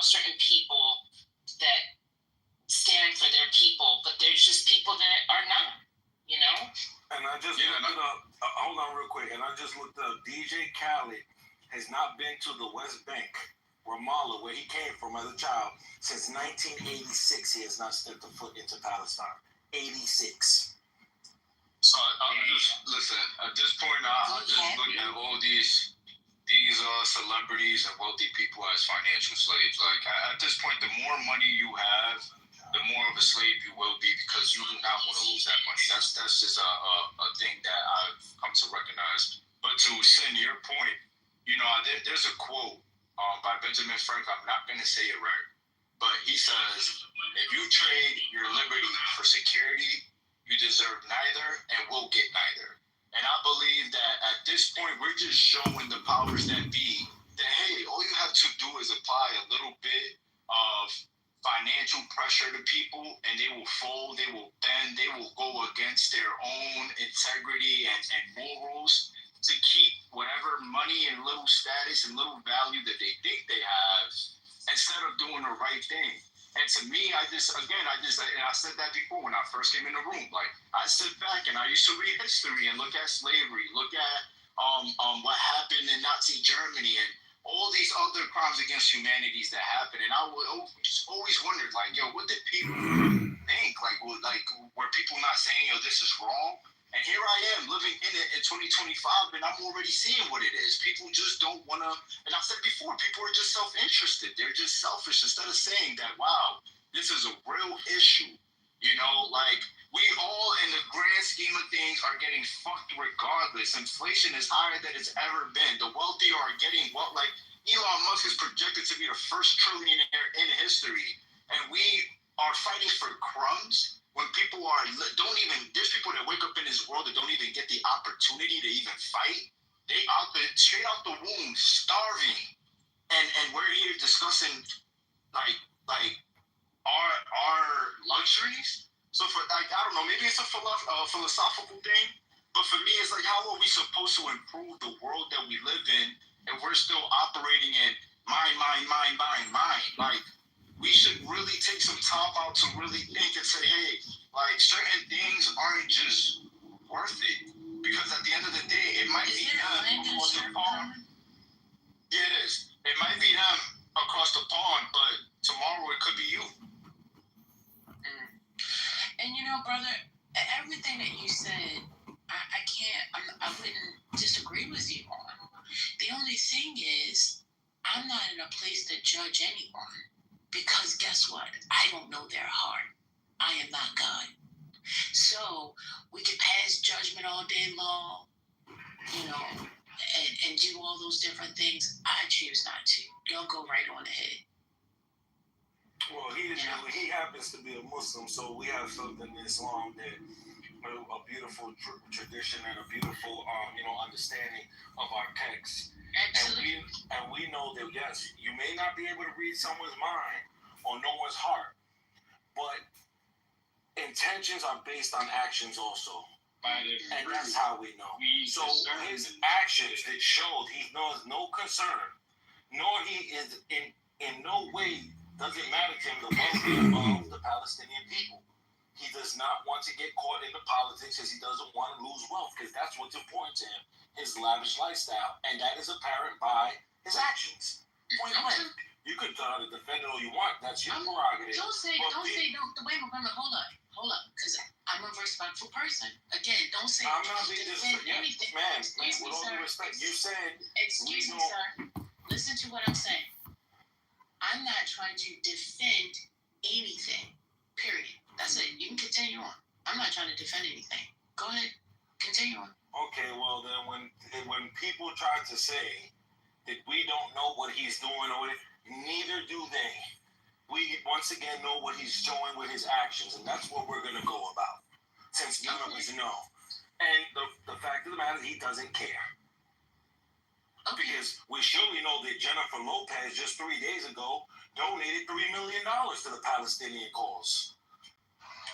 certain people that stand for their people, but there's just people that are not, And I just looked up, hold on real quick, and I just looked up, DJ Khaled has not been to the West Bank, Ramallah, where he came from as a child, since 1986. He has not stepped a foot into Palestine. 86. So listen. At this point, I'm just looking at all these celebrities and wealthy people as financial slaves. Like at this point, the more money you have, the more of a slave you will be because you do not want to lose that money. That's just a thing that I've come to recognize. But to Sin, your point, there's a quote by Benjamin Franklin. I'm not going to say it right, but he says, if you trade your liberty for security, you deserve neither and will get neither. And I believe that at this point, we're just showing the powers that be that, hey, all you have to do is apply a little bit of financial pressure to people and they will fold, they will bend, they will go against their own integrity and morals to keep whatever money and little status and little value that they think they have instead of doing the right thing. And to me, I said that before when I first came in the room. Like, I sit back and I used to read history and look at slavery, look at what happened in Nazi Germany and all these other crimes against humanities that happened. And I would always wondered, like, yo, what did people think? Like, were people not saying, yo, this is wrong? And here I am living in it in 2025, and I'm already seeing what it is. People just don't want to, and I said before, people are just self-interested. They're just selfish instead of saying that, wow, this is a real issue. Like we all in the grand scheme of things are getting fucked regardless. Inflation is higher than it's ever been. The wealthy are getting like Elon Musk is projected to be the first trillionaire in history. And we are fighting for crumbs. When people there's people that wake up in this world that don't even get the opportunity to even fight. They straight out the womb, starving. And we're here discussing like our luxuries. So for I don't know, maybe it's a philosophical thing, but for me, it's like, how are we supposed to improve the world that we live in if we're still operating in mine? Like, we should really take some time out to really think and say, hey, like, certain things aren't just worth it. Because at the end of the day, it might be them across the pond. Yeah, it is. It might be them across the pond, but tomorrow it could be you. And brother, everything that you said, I wouldn't disagree with you on. The only thing is, I'm not in a place to judge anyone. Because guess what? I don't know their heart. I am not God. So we can pass judgment all day long, and do all those different things. I choose not to. Y'all go right on ahead. Well, he happens to be a Muslim, so we have something in Islam that a beautiful tradition and a beautiful understanding of our text. Absolutely. And we know that, yes, you may not be able to read someone's mind or no one's heart, but intentions are based on actions also. And that's how we know. So his actions that showed he knows no concern, nor he is in no way does it matter to him the welfare of the Palestinian people. He does not want to get caught in the politics because he doesn't want to lose wealth, because that's what's important to him, his lavish lifestyle. And that is apparent by his actions. Point blank. You could defend it all you want. That's your prerogative. Don't say, wait a minute, hold up, because I'm a respectful person. Again, don't say, I'm not being defend anything. Man, with all due respect, you said... Excuse me, sir. Listen to what I'm saying. I'm not trying to defend anything. Period. That's it. You can continue on. I'm not trying to defend anything. Go ahead. Continue on. Okay, well then when people try to say that we don't know what he's doing or neither do they. We once again know what he's showing with his actions, and that's what we're gonna go about. Since none of us know. And the fact of the matter is he doesn't care. Okay. Because we surely know that Jennifer Lopez just 3 days ago donated $3 million to the Palestinian cause.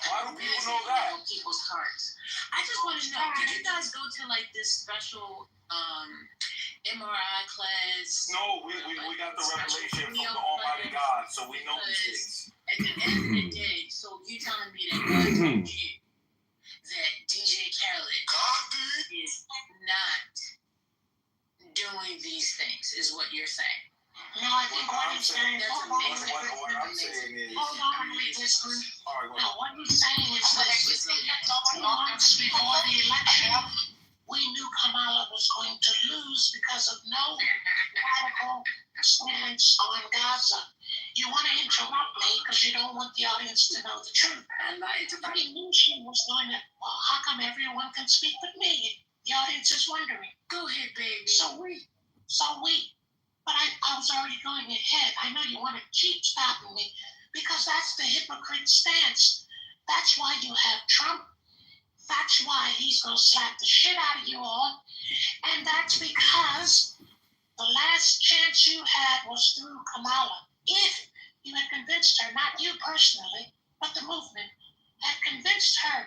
Why do people know that? People's hearts. I just want to know, did you guys go to like this special MRI class? No, we got the revelation from the Almighty God, so we know these things. At the end of the day, so you telling me that God told you that DJ Khaled is not doing these things, is what you're saying? No, I think what he's saying, What I'm saying is, hold on, wait, this one. all right, No, what he's saying is this: 2 months before the election, we knew Kamala was going to lose because of no radical stance on Gaza. You want to interrupt me because you don't want the audience to know the truth. I'm not We knew she was going to. Well, how come everyone can speak but me? The audience is wondering. Go ahead, baby. So we. But I was already going ahead. I know you want to keep stopping me because that's the hypocrite stance. That's why you have Trump. That's why he's going to slap the shit out of you all. And that's because the last chance you had was through Kamala. If you had convinced her, not you personally, but the movement, had convinced her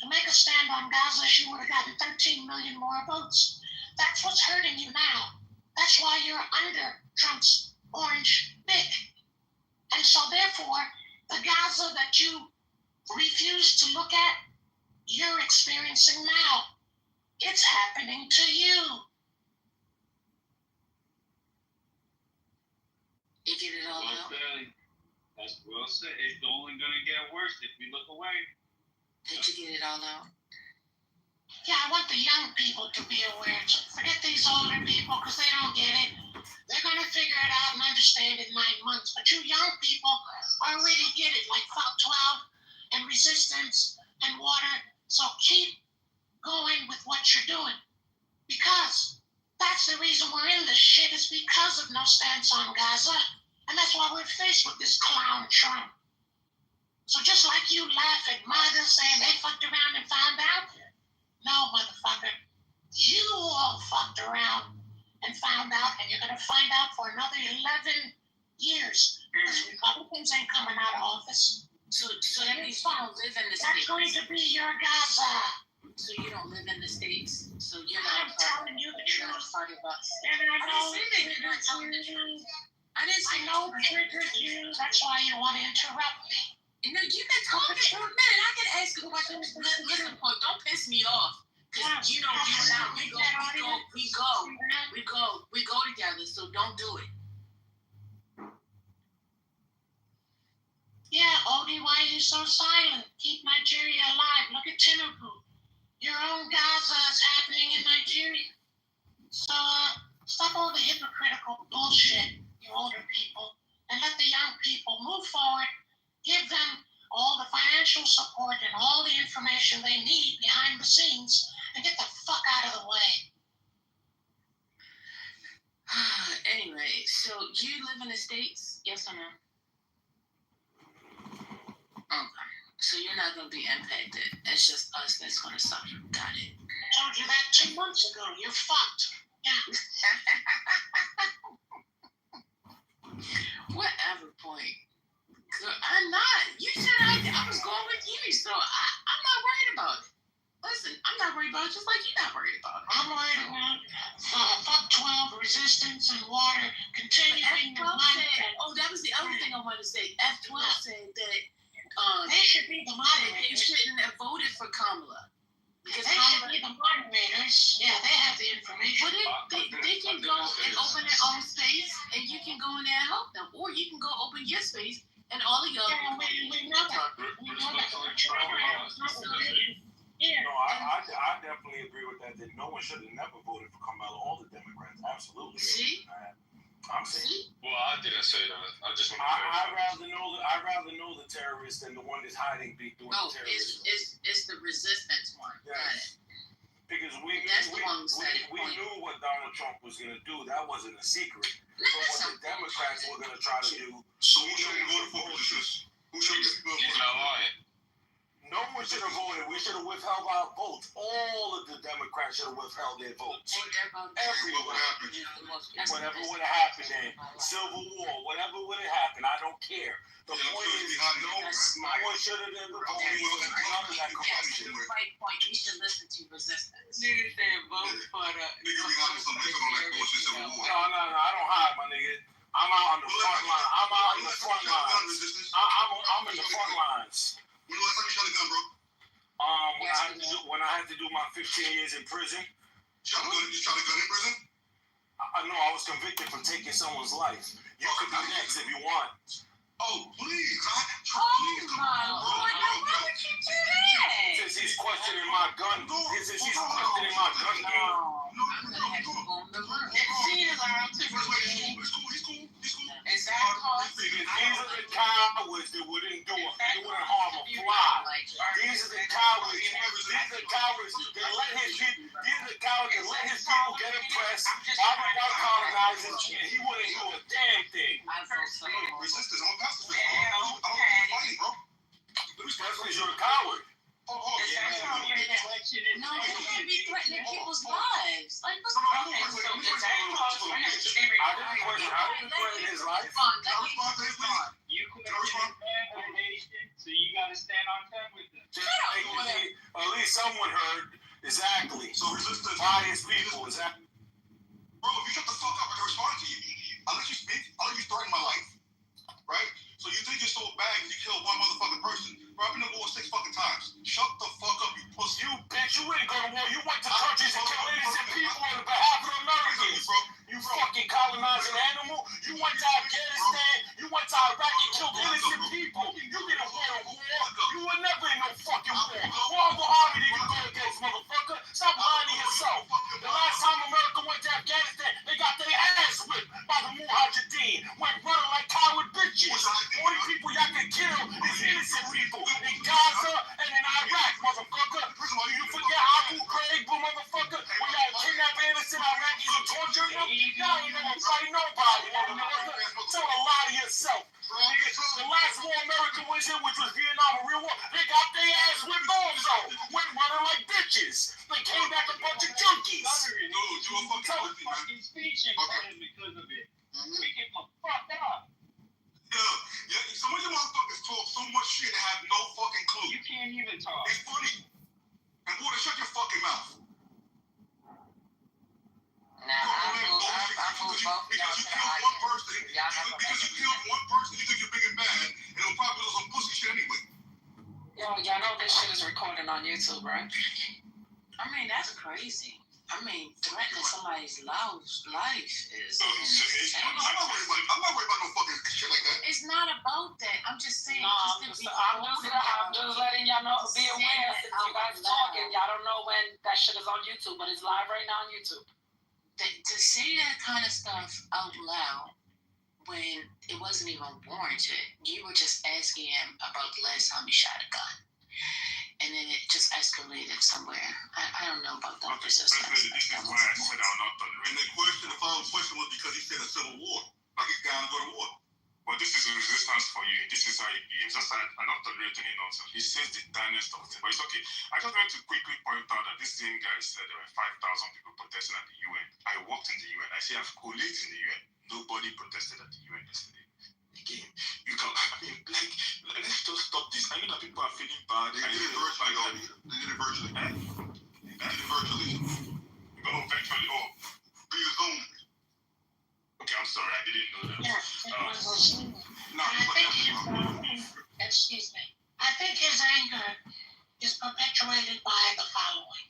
to make a stand on Gaza, she would have gotten 13 million more votes. That's what's hurting you now. That's why you're under Trump's orange bit. And so therefore, the Gaza that you refuse to look at, you're experiencing now. It's happening to you. You get it all out? That's well said. It's only going to get worse if we look away. Did you get it all out? Yeah, I want the young people to be aware. Forget these older people because they don't get it. They're going to figure it out and understand in 9 months. But you young people already get it, like Falk 12 and resistance and water. So keep going with what you're doing. Because that's the reason we're in this shit is because of no stance on Gaza. And that's why we're faced with this clown Trump. So just like you laugh at mothers saying they fucked around and found out, no, motherfucker, you all fucked around and found out, and you're going to find out for another 11 years because Republicans ain't coming out of office. So that means you don't live in the That's States. going to be your Gaza. So you don't live in the States. So you're I'm not telling you the you're not truth. part of us. And I know I didn't say that you're not telling the truth. I didn't say I know it triggered you. That's why you want to interrupt me. You know, you've been talking for a minute. I can ask you a question. Listen, Paul, don't piss me off. Because, you know, you and I, we go together, so don't do it. Yeah, Odie, why are you so silent? Keep Nigeria alive. Look at Tinubu. Your own Gaza is happening in Nigeria. So, stop all the hypocritical bullshit, you older people, and let the young people move forward. Give them all the financial support and all the information they need behind the scenes and get the fuck out of the way. Anyway, so you live in the States? Yes or no? Okay. So you're not going to be impacted. It's just us that's going to suffer. Got it. I told you that 2 months ago. You're fucked. Yeah. Whatever point. I'm not. You said I was going with you, so I'm not worried about it. Listen, I'm not worried about it, just like you're not worried about it. I'm worried about Falk 12, resistance, and water continuing to that was the other thing I wanted to say. F12 said that they should be the moderators. They shouldn't have voted for Kamala. Because they should be the moderators. Yeah, they have the information. Well, they can go and open their own space, and you can go in there and help them. Or you can go open your space, and all of y'all can we know that. We know that. Yeah. No, I definitely agree with that. That no one should have never voted for Kamala or the Democrats. Absolutely. See? I'm saying. Well, I didn't say that. I just want to I'd rather know the terrorist than the one that's hiding doing terrorism. It's the resistance one. Yes. Because we knew what Donald Trump was going to do. That wasn't a secret. So what the Democrats were going to try to do. So who should have voted for this? Who should have voted for? No one should have voted. We should have withheld our votes. All of the Democrats should have withheld their votes. Everyone. Whatever would have happened then. Civil War, whatever would have happened. I don't care. The point is, no one should have ever voted for none of that corruption. Right point. We should listen to resistance. Niggas saying vote for the. Nigga, we got some niggas on that bullshit Civil War. No, I don't hide, my nigga. I'm out on the front line. I'm out in the front lines. I'm in the front lines. When the last time you shot a gun, bro? When I had to do my 15 years in prison. You shot a gun in prison? No, I was convicted for taking someone's life. You could be next if you want. Oh, please. Oh my Lord, why would you do that? Since he's questioning my gun. Since he's questioning my gun game. No, I'm gonna have to go in the room. He's cool. Exactly. These are the cowards that wouldn't do it. They wouldn't harm a fly. These are the cowards. These are the cowards that let his people get impressed by the white colonizers, and he wouldn't do a damn thing. Resistance, I'm a pacifist. I don't want to fight, bro. That's because you're a coward. No, you can't be threatening people's lives. Like, what's I didn't threaten his life. You couldn't stand with the nation, so you gotta stand on time with them. At least someone heard. Exactly. So resistance. Biased people. Exactly. Bro, if you shut the fuck up, I can respond to you. I'll let you speak. I'll let you threaten my life. Right? So you think you're so bad because you killed one motherfucking person. Bro, I've been to war 6 fucking times. Shut the fuck up, you pussy. You bitch, you ain't go to war. You went to countries and killed innocent people on behalf of Americans. Bro. You fucking colonizing animal. You went to Afghanistan. You went to Iraq and killed innocent people. You didn't go to war. You were never in no fucking war. What other army did you go against, motherfucker? Stop lying to yourself. The last time America went to Afghanistan, they got their ass whipped by the Mujahideen. Went running like coward bitches. The only people y'all can kill is innocent people in Gaza and in Iraq, motherfucker. You forget Abu Ghraib, motherfucker, when y'all kidnap innocent Iraqis and torture them? Y'all ain't never fight nobody, motherfucker. Tell a lie to yourself. The last war America was in, which was Vietnam and Real War, they got their ass whipped also. Went running like bitches. They came back a bunch of junkies. Dude, you a fucking Speech because of it. We get fucked up. Yeah, some of you motherfuckers talk so much shit and have no fucking clue. You can't even talk. It's funny. And Water, shut your fucking mouth. Because you killed one person, you think you're big and bad, and it'll probably do some pussy shit anyway. Y'all know this shit is recorded on YouTube, right? I mean, that's crazy. I mean, threatening somebody's life is insane. I'm not worried about no fucking shit like that. It's not about that. I'm just saying. I'm just letting y'all know, be aware since you guys talking. Y'all don't know when that shit is on YouTube, but it's live right now on YouTube. To say that kind of stuff out loud when it wasn't even warranted, you were just asking him about the last time he shot a gun. And then it just escalated somewhere. I don't know about that resistance. And the following question was because he said a civil war. Like he's down to go to war. But this is a resistance for you. This is how he behaves. That's why I'm not tolerating any nonsense. He says the tiniest of things, but it's okay. I just want to quickly point out that this same guy said there were 5,000 people protesting at the UN. I worked in the UN. I say I have colleagues in the UN. Nobody protested at the UN yesterday. Again, you can, let's just stop this. I know that people are feeling bad. They did it virtually, though. They did it virtually. Oh, virtually. Oh, via Zoom. Okay, I'm sorry. I didn't know that. Excuse me. I think his anger is perpetuated by the following.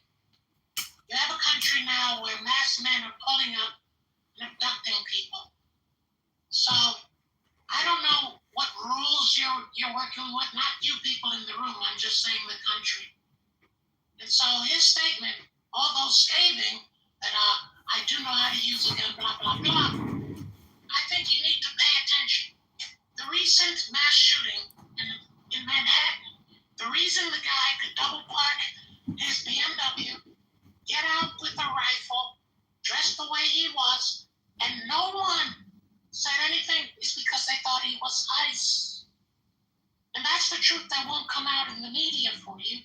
You have a country now where mass men are pulling up and abducting people. So I don't know what rules you're working with, not you people in the room, I'm just saying the country. And so his statement, although scathing, that I do know how to use a gun, blah, blah, blah, I think you need to pay recent mass shooting in Manhattan, the reason the guy could double park his BMW, get out with a rifle, dressed the way he was, and no one said anything is because they thought he was ICE. And that's the truth that won't come out in the media for you.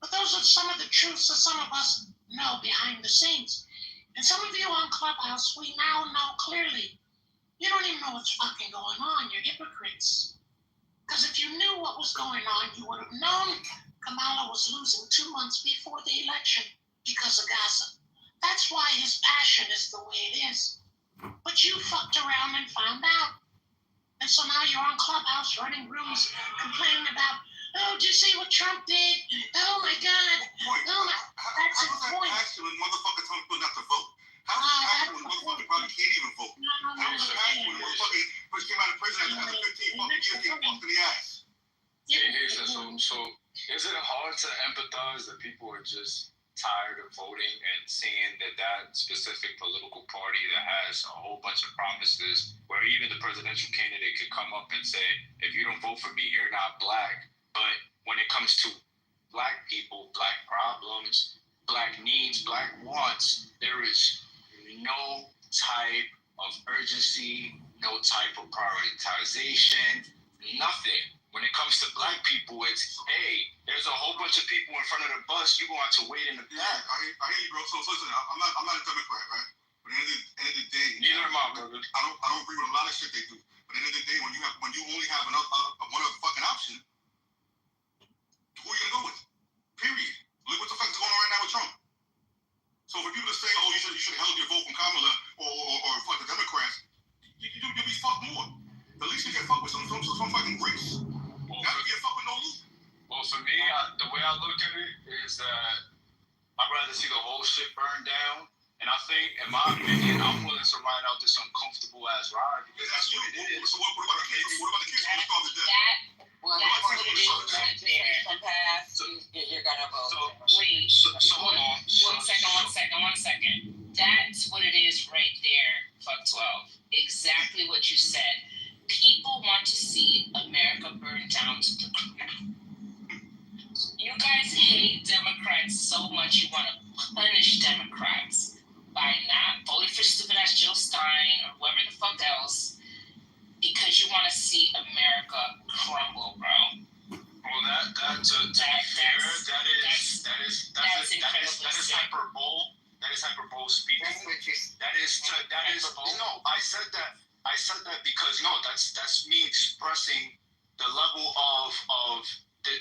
But those are some of the truths that some of us know behind the scenes. And some of you on Clubhouse, we now know clearly. You don't even know what's fucking going on. You're hypocrites. Because if you knew what was going on, you would have known Kamala was losing 2 months before the election because of Gaza. That's why his passion is the way it is. But you fucked around and found out. And so now you're on Clubhouse running rooms complaining about, oh, did you see what Trump did? Oh my God. Oh my, that's his point. How is that passion when motherfuckers tell people not to vote? How is that passion when motherfuckers probably can't even vote? How is that passion when motherfuckers first came out of prison after 15 fucking years get fucked in the ass? So is it hard to empathize that people are just tired of voting and seeing that specific political party that has a whole bunch of promises where even the presidential candidate could come up and say, if you don't vote for me, you're not black. But when it comes to black people, black problems, black needs, black wants, there is no type of urgency, no type of prioritization, nothing. When it comes to black people, it's, hey, there's a whole bunch of people in front of the bus. You're going to have to wait in the back. I hear you, bro. So listen, I'm not a Democrat, right? But at the end of the day, neither am I, brother. I don't agree with a lot of shit they do. But at the end of the day, when you only have one other fucking option, who are you gonna go with? Period. Look what the fuck is going on right now with Trump. So for people to say, oh, you should have held your vote from Kamala or fuck the Democrats, you'll be fucked more. At least you can fuck with some fucking Greece. Now you can't fuck with no loot. Well, for me, the way I look at it is that I'd rather see the whole shit burn down. And I think, in my opinion, I'm willing to ride out this uncomfortable ass ride because that's what it is. So what about the kids? What about the kids who starve to death? That's what it is right there. You're gonna vote. Wait, hold on. One second. That's what it is right there, fuck 12. Exactly what you said. People want to see America burn down to the ground. You guys hate Democrats so much you want to punish Democrats by not voting for stupid ass Jill Stein or whoever the fuck else because you want to see America crumble, bro. Well, that is hyperbole. That is hyperbole speaking. That is I said that because that's me expressing the level of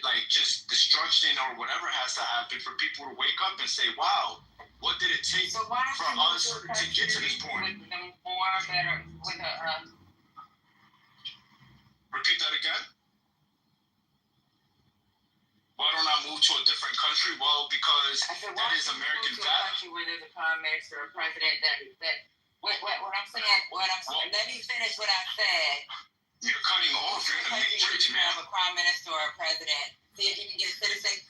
like just destruction or whatever has to happen for people to wake up and say, wow, what did it take for us to get to this point? Repeat that again. Why don't I move to a different country? Well, because that is American value. Where there's a prime minister or president what I'm saying, let me finish what I said. You're cutting off. You're in the matrix, man. Have a prime minister or a president. See if you can get citizen.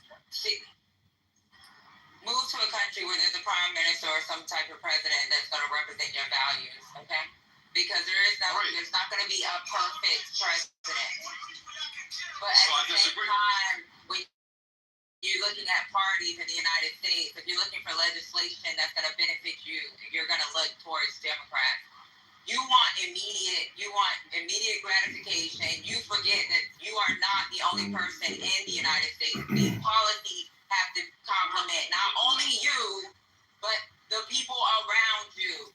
Move to a country where there's a prime minister or some type of president that's going to represent your values, okay? Because there's not going to be a perfect president. But at the same time, when you're looking at parties in the United States, if you're looking for legislation that's going to benefit you, you're going to look towards Democrats. You want immediate gratification. You forget that you are not the only person in the United States. These policies have to complement not only you, but the people around you.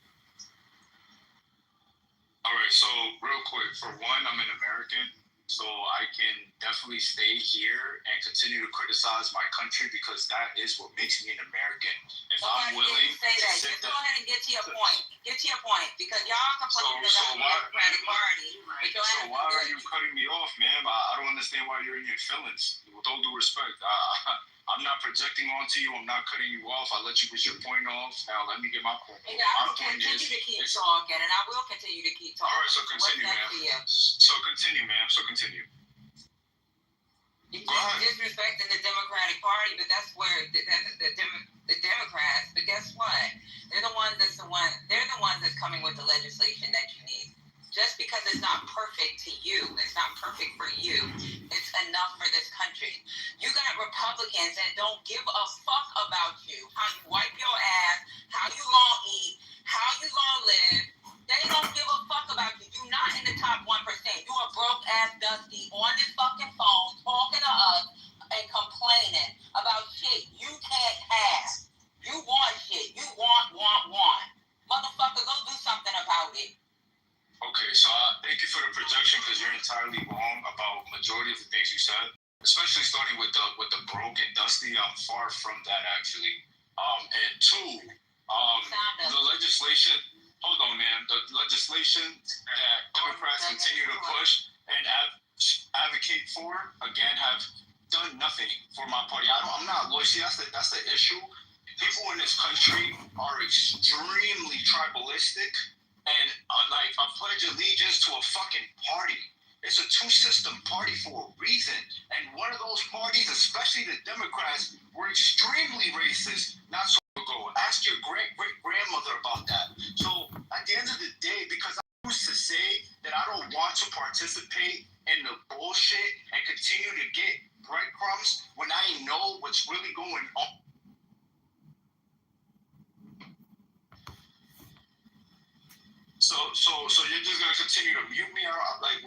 All right, so real quick, for one, I'm an American, so I can definitely stay here and continue to criticize my country because that is what makes me an American. If I'm willing to say that, just go ahead and get to your point. Get to your point, because y'all complaining about the Democratic Party. So why are you cutting me off, ma'am? I don't understand why you're in your feelings. With all due respect, I'm not projecting onto you. I'm not cutting you off. I let you get your point off. Now let me get my point. And I will continue to keep talking, and I will continue to keep talking. All right, so continue, ma'am. So continue, ma'am. So continue. You're disrespecting the Democratic Party, but that's where the Democrats. But guess what? They're the ones that's coming with the legislation that you need. just because it's not perfect to you, it's not perfect for you, it's enough for this country. You got Republicans that don't give a fuck about you, how you wipe your ass, how you gonna eat, how you gonna live. They don't give a fuck about you. You're not in the top 1%. You a broke ass Dusty on this fucking phone talking to us and complaining about shit you can't have. You want shit. You want. Motherfucker, go do something about it. Okay, so thank you for the projection because you're entirely wrong about majority of the things you said, especially starting with the broke and Dusty. I'm far from that actually. And two, the legislation. Hold on, man. The legislation that Democrats continue to push and advocate for again have done nothing for my party. I'm not loyal. See, that's the issue. People in this country are extremely tribalistic. And like I pledge allegiance to a fucking party. It's a two-system party for a reason. And one of those parties, especially the Democrats, were extremely racist not so long ago. Ask your great-great-grandmother about that. So at the end of the day, because I used to say that I don't want to participate in the bullshit and continue to get breadcrumbs when I know what's really going on. So you're just gonna continue to mute me, or like,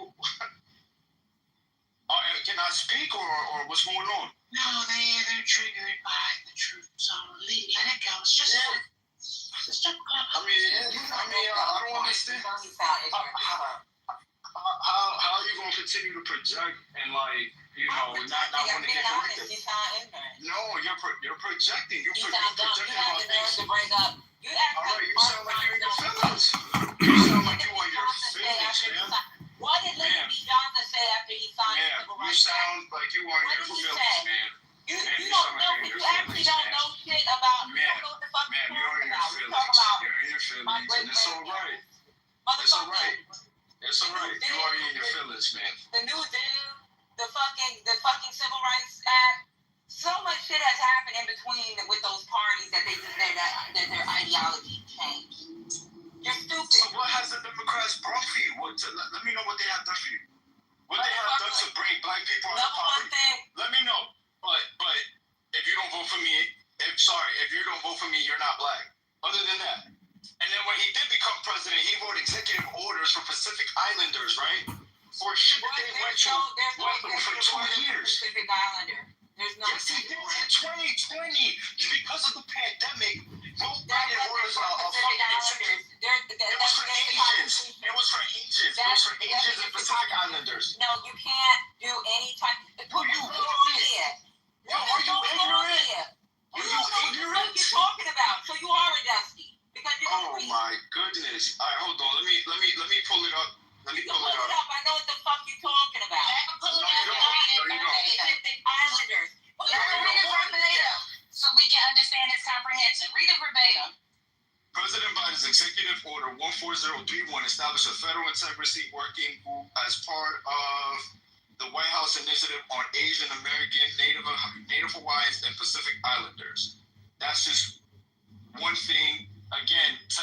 can I speak, or what's going on? No, they're triggered by the truth, so let it go. It's just a I don't understand. How are you gonna continue to project and like, not want to get corrected? No, you're projecting. You're projecting about things. You act All right, you sound like you're in your feelings. You sound like you are in your feelings, man. What did Lyndon B. Johnson say after he signed the Civil Rights Act? You sound like you are in your feelings, man. You don't know, you actually don't know shit about, you don't know what the fuck you're talking about. You're in your feelings, and it's all right. It's all right. It's all right. You are in your feelings, man. The fucking Civil Rights Act. So much shit has happened in between with those parties that that their ideology changed. You're stupid. So what has the Democrats brought for you? Let me know what they have done for you. What they have done to bring black people out of poverty? Let me know. But if you don't vote for me, if you don't vote for me, you're not black. Other than that. And then when he did become president, he wrote executive orders for Pacific Islanders, right? For shit that they went through for 2 years. Pacific Islander. Yes, he did in 2020. Because of the pandemic, no Biden orders are fucking executive. It was for Asians. It was for Asians and Pacific Islanders. No, you can't do any type. Are you ignorant? Yo, are you ignorant? You don't know what you're talking about. So you are a Dusty. Oh my goodness! All right, hold on. Let me pull it up. Let me pull it up. I know what the fuck you're talking about. No, you don't. Islanders. Read it verbatim so we can understand its comprehension. Read it verbatim. President Biden's Executive Order 14031 established a federal integrity working group as part of the White House Initiative on Asian American, Native Hawaiians, and Pacific Islanders. That's just one thing. Again, to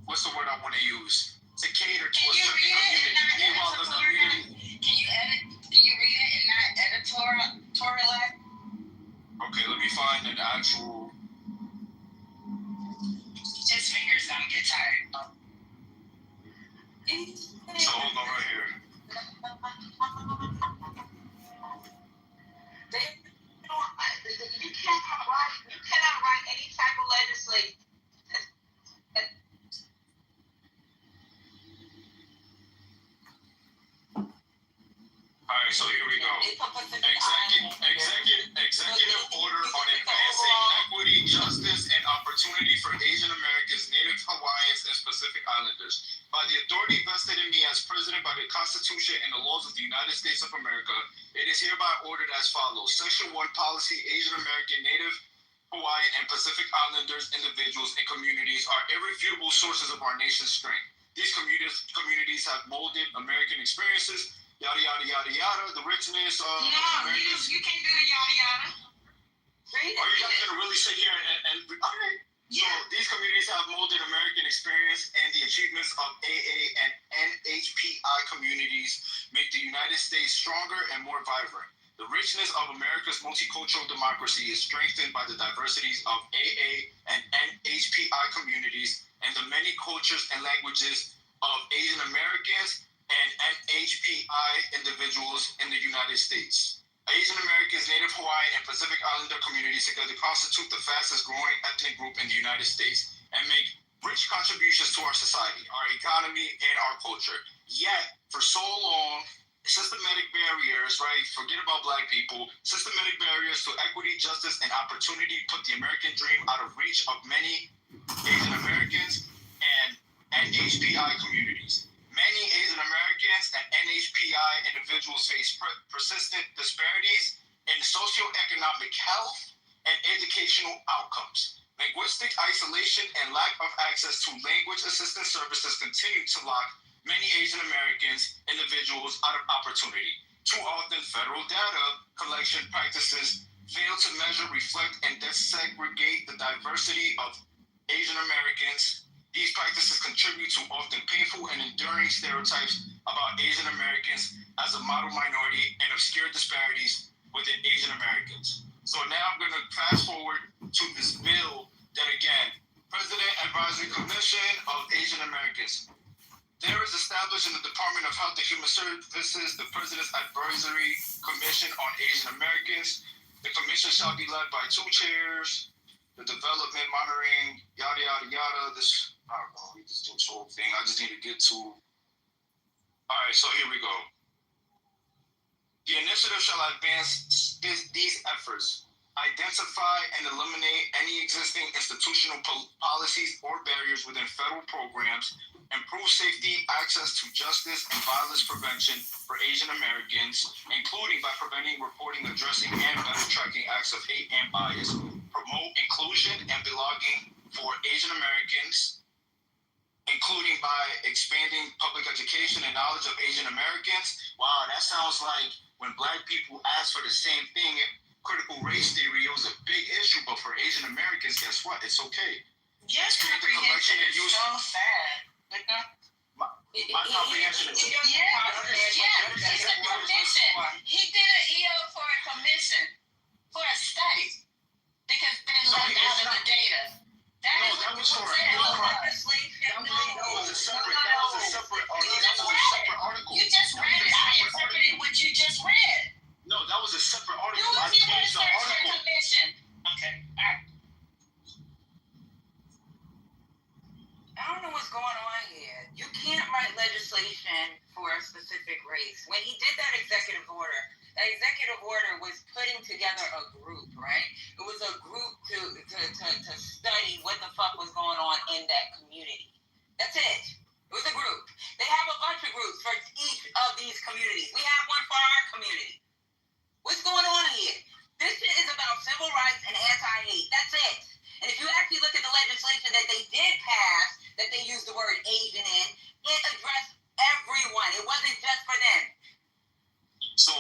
what's the word I want to use? To cater to a certain community. Meanwhile, the community. Can you read it and not editorialize? Okay, let me find an actual. His fingers gonna get tired. So hold on right here. You cannot write any type of legislation. Alright, so here we go. Executive order on advancing equity, justice, and opportunity for Asian Americans, Native Hawaiians, and Pacific Islanders. By the authority vested in me as president by the Constitution and the laws of the United States of America, it is hereby ordered as follows. Section 1 policy, Asian American, Native Hawaiian, and Pacific Islanders, individuals, and communities are irrefutable sources of our nation's strength. These communities have molded American experiences, yada, yada, yada, yada, the richness of Americans. You can't do the yada, yada. Are you guys going to really sit here and all right. So these communities have molded American experience, and the achievements of AA and NHPI communities make the United States stronger and more vibrant. The richness of America's multicultural democracy is strengthened by the diversities of AA and NHPI communities and the many cultures and languages of Asian Americans and NHPI individuals in the United States. Asian Americans, Native Hawaiian, and Pacific Islander communities together constitute the fastest growing ethnic group in the United States and make rich contributions to our society, our economy, and our culture. Yet, for so long, systematic barriers, right? Forget about Black people. Systematic barriers to equity, justice, and opportunity put the American dream out of reach of many Asian Americans and NHPI communities. Many Asian Americans and NHPI individuals face persistent disparities in socioeconomic health and educational outcomes. Linguistic isolation and lack of access to language assistance services continue to lock many Asian Americans individuals out of opportunity. Too often, federal data collection practices fail to measure, reflect, and desegregate the diversity of Asian Americans. These practices contribute to often painful and enduring stereotypes about Asian Americans as a model minority and obscure disparities within Asian Americans. So now I'm going to fast forward to this bill that, again, President Advisory Commission of Asian Americans. There is established in the Department of Health and Human Services the President's Advisory Commission on Asian Americans. The commission shall be led by 2 chairs. The development, monitoring, yada, yada, yada. This, I don't know, just do this whole thing. I just need to get to. All right, so here we go. The initiative shall advance these efforts, identify and eliminate any existing institutional policies or barriers within federal programs, improve safety, access to justice, and violence prevention for Asian Americans, including by preventing, reporting, addressing, and better tracking acts of hate and bias, promote inclusion and belonging for Asian Americans, including by expanding public education and knowledge of Asian Americans. Wow, that sounds like when Black people asked for the same thing, critical race theory, it was a big issue, but for Asian Americans, guess what? It's okay. Yes, comprehension is so sad. Like that. My comprehension is... Yeah, it's a commission. He did an EO for a commission, for a study, because they left out of the data. That was for legislation. That was a separate article. You just read it. I interpreted what you just read. No, that was a separate article. Do I your changed the research article. commission. Okay, all right. I don't know what's going on here. You can't write legislation for a specific race. When he did that executive order was putting together a group, right? It was a group to study what the fuck was going on in that community. That's it. It was a group. They have a bunch of groups for each of these communities. We have one for our community. What's going on here? This shit is about civil rights and anti-hate. That's it. And if you actually look at the legislation that they did pass, that they used the word Asian in, it addressed everyone. It wasn't just for them. So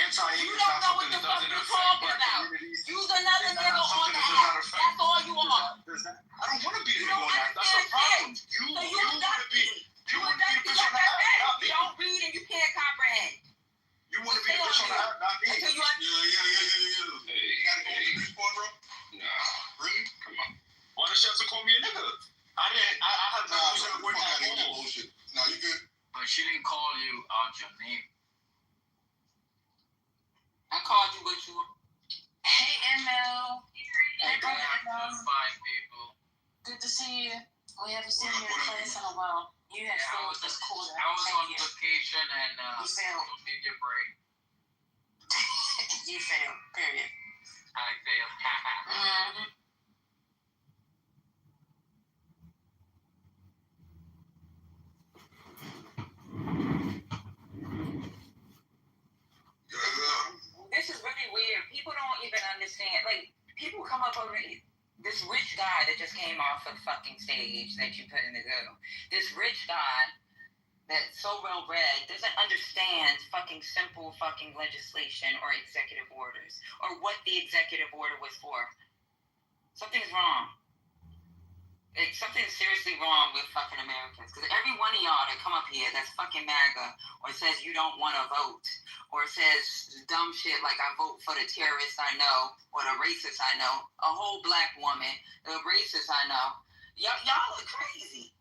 anti-hate is not something that doesn't affect Black communities. Use another nigga on the app. That's all you are. I don't want to be the nigga on that. That's a problem. You want to be the bitch on the app, not me. You don't read and you can't comprehend. You want to be the bitch on the app, not me. Until you Hey, you gotta go to this point, bro? Nah, Really? Come on. Why the chef to call me a nigga? I have no bullshit. No, you good. but she didn't call you out your name. I called you what you were. Hey, ML. Hey, brother ML. Five people. Good to see you. We haven't seen you in class in a while. You have I failed was this quarter. on Thank you. vacation and You failed. don't need your break. You failed. Period. I failed. Mm-hmm. This is really weird. People don't even understand. Like, people come up over this rich guy that just came off the fucking stage that you put in the go. This rich guy that's so well read doesn't understand fucking simple fucking legislation or executive orders or what the executive order was for. Something's wrong. something seriously wrong with fucking Americans. Because every one of y'all that come up here that's fucking MAGA or says you don't want to vote or says dumb shit like I vote for the terrorists I know or the racists I know, a whole black woman, the racists I know, y'all are crazy.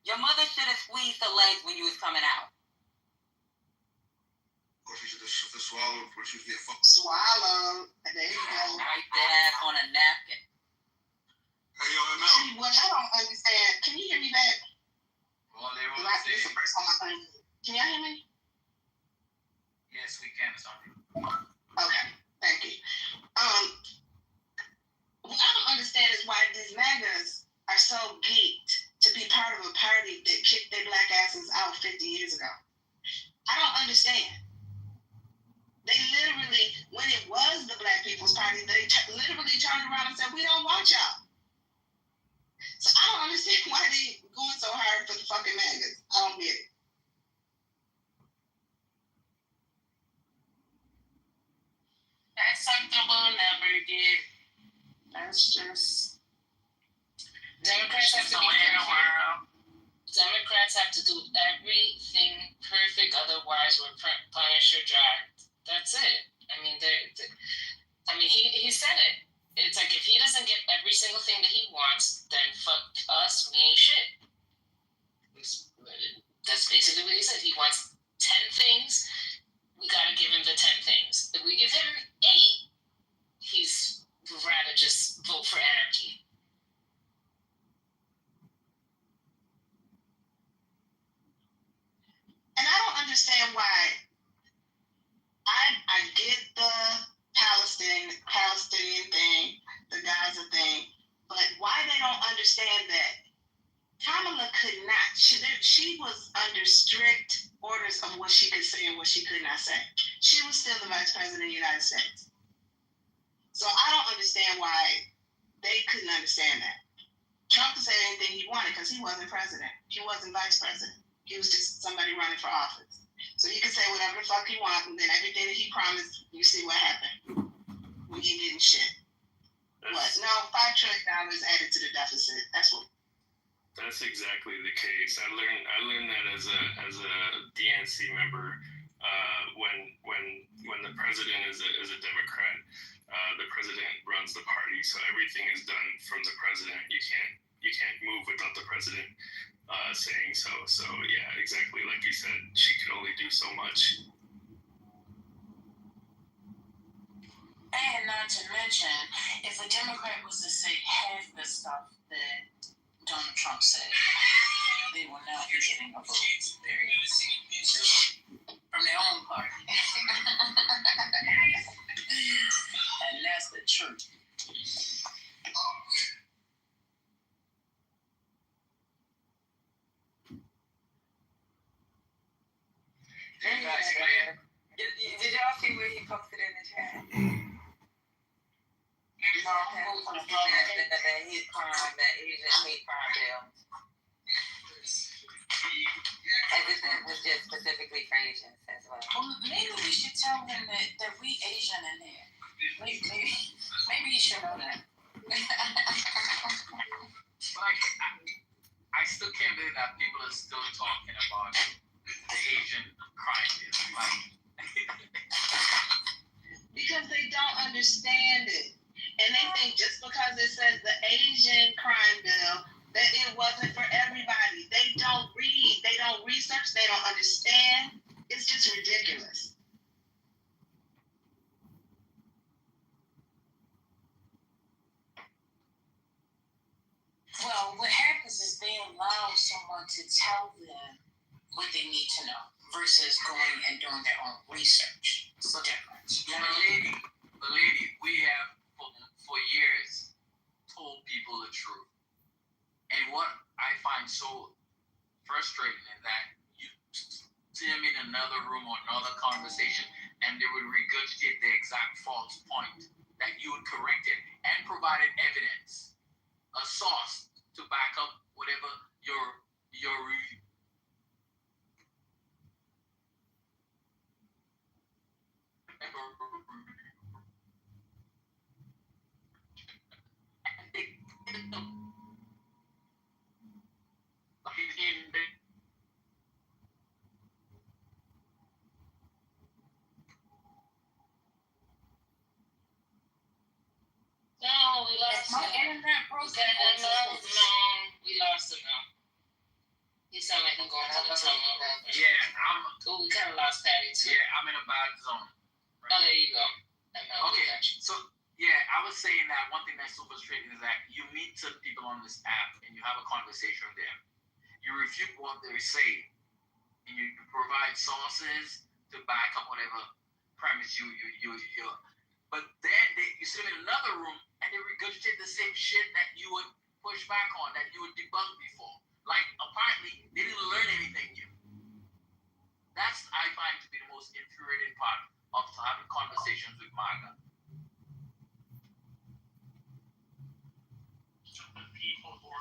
Your mother should have squeezed her legs when you was coming out. Or she should have swallowed before she was getting fucked. Swallow. There you go. Wipe that ass on a napkin. Hey, yo, no. See, what I don't understand, can you hear me back? Well, they were Like, this is the first time I'm hearing you. Can y'all hear me? yes, we can. Sorry. Okay, thank you. What I don't understand is why these MAGAs are so geeked to be part of a party that kicked their black asses out 50 years ago. I don't understand. They literally, when it was the Black People's Party, they literally turned around and said, we don't want y'all. So I don't understand why they going so hard for the fucking MAGAs. I don't get it. That's something we'll never get. That's just... Democrats have to be perfect. Democrats have to do everything perfect, otherwise we're punished or dragged. That's it. I mean, he said it. It's like if he doesn't get every single thing that he wants, then fuck us, we ain't shit. That's basically what he said. He wants 10 things, we gotta give him the 10 things. If we give him 8, he's rather just vote for anarchy. And I don't understand why. I get the Palestinian thing, the Gaza thing, but why they don't understand that Kamala could not. She was under strict orders of what she could say and what she could not say. She was still the vice president of the United States. So I don't understand why they couldn't understand that. Trump could say anything he wanted because he wasn't president. He wasn't vice president. He was just somebody running for office. So he could say whatever the fuck he wants, and then everything that he promised, you see what happened. We ain't getting shit. What? No, $5 trillion added to the deficit. That's exactly the case. I learned that as a DNC member. When the president is a Democrat, the president runs the party, so everything is done from the president. You can't move without the president saying so. So yeah, exactly like you said, she could only do so much. And not to mention, if a Democrat was to say half the stuff that Donald Trump said, they will not be getting a vote. Period. From their own party. And that's the truth. Did y'all see what he posted in the chat? That hate crime, that Asian hate crime bill. As if that was just specifically for Asians as well. Well, maybe we should tell him that we Asian in there. Maybe you should know that. I still can't believe that people are still talking about the Asian crime bill. Because they don't understand it. And they think just because it says the Asian crime bill, that it wasn't for everybody. They don't read, they don't research, they don't understand. It's just ridiculous. Well, what happens is they allow someone to tell them what they need to know versus going and doing their own research. It's the difference. The lady, we have for years told people the truth. And what I find so frustrating is that you see them in another room or another conversation and they would regurgitate the exact false point that you had corrected and provided evidence, a source to back up whatever your review. We lost him now. He sounded like he's going to the tunnel. Yeah, we kind of lost Patty too. Yeah, I'm in a bad zone. Right. Oh, there you go. Okay, so yeah, I was saying that one thing that's so frustrating is that you meet certain people on this app and you have a conversation with them. You refute what they say, and you provide sources to back up whatever premise you. But then you sit them in another room and they regurgitate the same shit that you would push back on, that you would debunk before. Like, apparently, they didn't learn anything new. That's, I find, to be the most infuriating part of having conversations with MAGA.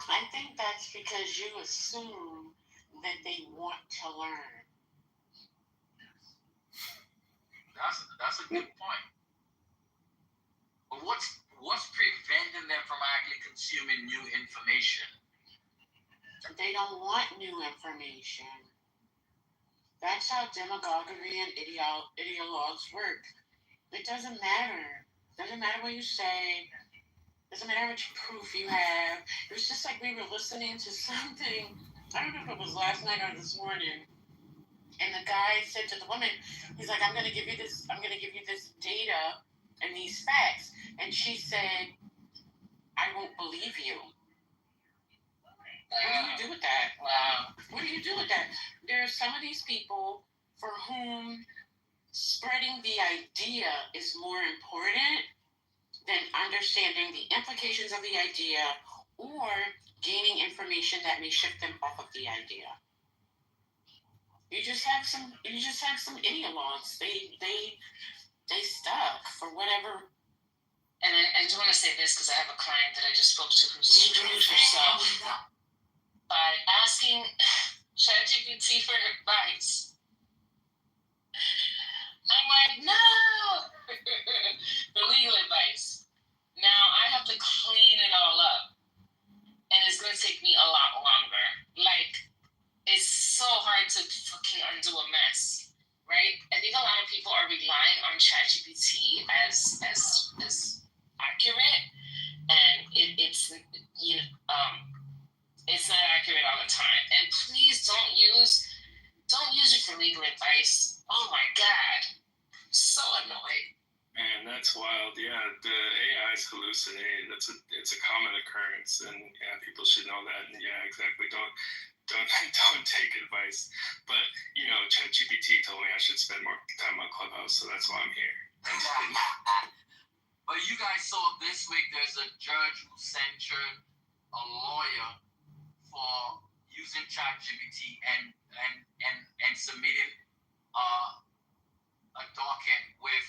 I think that's because you assume that they want to learn. That's a good point. But what's preventing them from actually consuming new information? They don't want new information. That's how demagoguery and ideologues work. It doesn't matter. Doesn't matter what you say. Doesn't matter what proof you have. It was just like we were listening to something. I don't know if it was last night or this morning. And the guy said to the woman, he's like, I'm gonna give you this data and these facts. And she said, I won't believe you. What do you do with that? Wow. What do you do with that? There are some of these people for whom spreading the idea is more important than understanding the implications of the idea or gaining information that may shift them off of the idea. You just have some ideologues. They stuck for whatever. And I just want to say this because I have a client that I just spoke to who screwed herself by asking ChatGPT for advice. I'm like, no! For legal advice. Now I have to clean it all up. And it's going to take me a lot longer. Like, it's so hard to fucking undo a mess. Right? I think a lot of people are relying on ChatGPT as accurate. And it's not accurate all the time. And please don't use it for legal advice. Oh my God. I'm so annoyed. Man, that's wild. Yeah, the AIs hallucinate. It's a common occurrence, and yeah, people should know that. And yeah, exactly. Don't take advice. But ChatGPT told me I should spend more time on Clubhouse, so that's why I'm here. But you guys saw this week there's a judge who censured a lawyer for using ChatGPT and submitting a docket with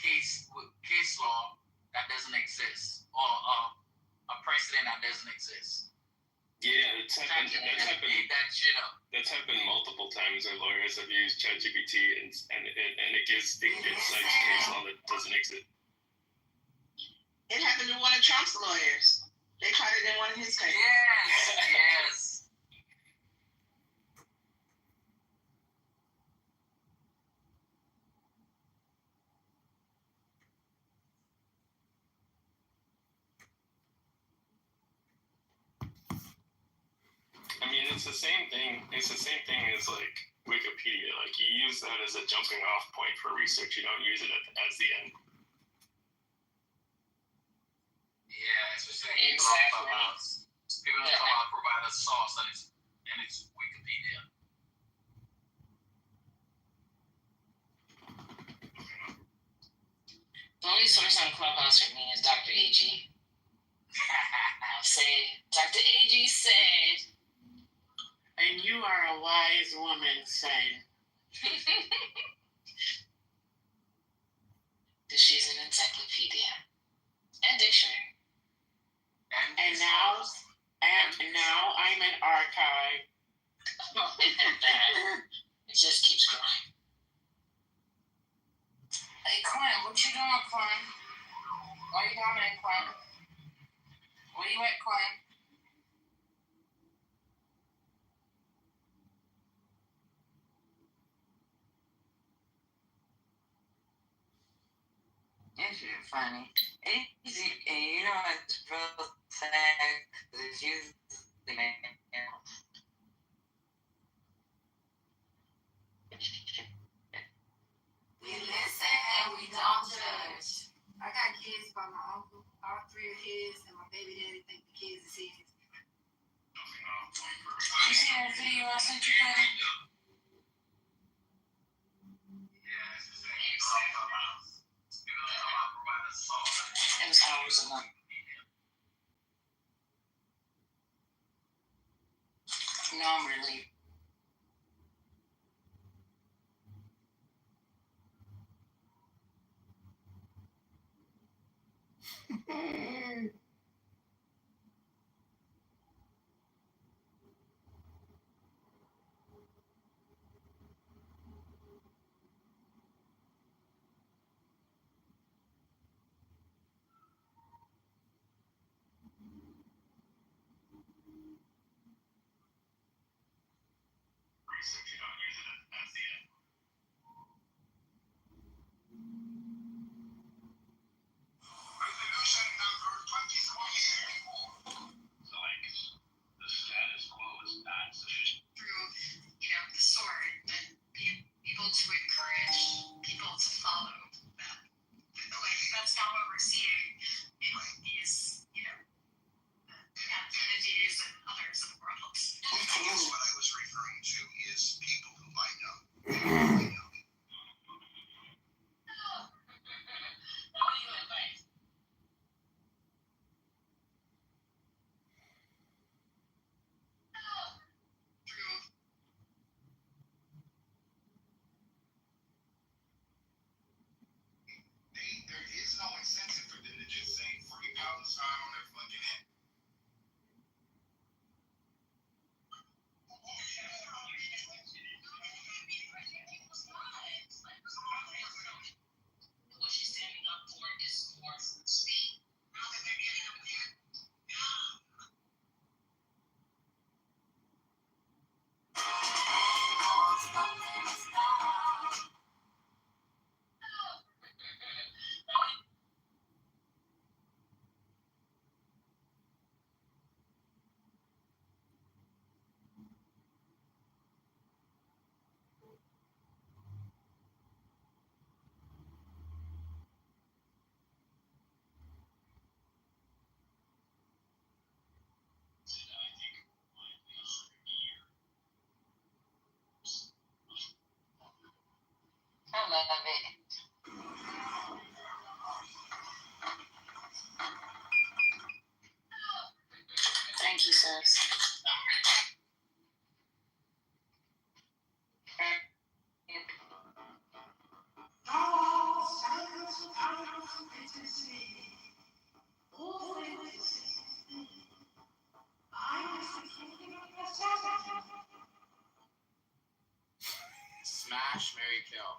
case law that doesn't exist or a precedent that doesn't exist. Yeah, that's happened multiple times where lawyers have used ChatGPT and it cites case law that doesn't exist. It happened to one of Trump's lawyers. They caught it in one of his cases. Yes. I mean, it's the same thing. It's the same thing as like Wikipedia. Like you use that as a jumping off point for research. You don't use it as the end. Yeah, it's just people don't come out provide a source and it's Wikipedia. The only source on Clubhouse for me is Dr. AG. I'll say, Dr. AG said. And you are a wise woman, saying. She's an encyclopedia. And dictionary. And now I'm an archive. It just keeps growing. Hey, Clem, what you doing, Clem? Why you down there, Clem? Where you at, Clem? It's funny. You know, it's real sex is usually male. We listen and we don't judge. I got kids by my uncle. All three of his and my baby daddy think the kids is his. You see that video I sent you, buddy? It was hours of nothing. No, I'm relieved. Resolution number 24. So, like, the status quo is not sufficient. Through, the sword, but people to encourage people to follow that. Like, that's not what we're seeing in these, entities and others in the world. I guess what I was referring to is people who I know. There is no incentive for them to just say free Palestine on their fucking head. What she's standing up for is more speed. I love it. Thank you, sis. Smash, Marry, Kill.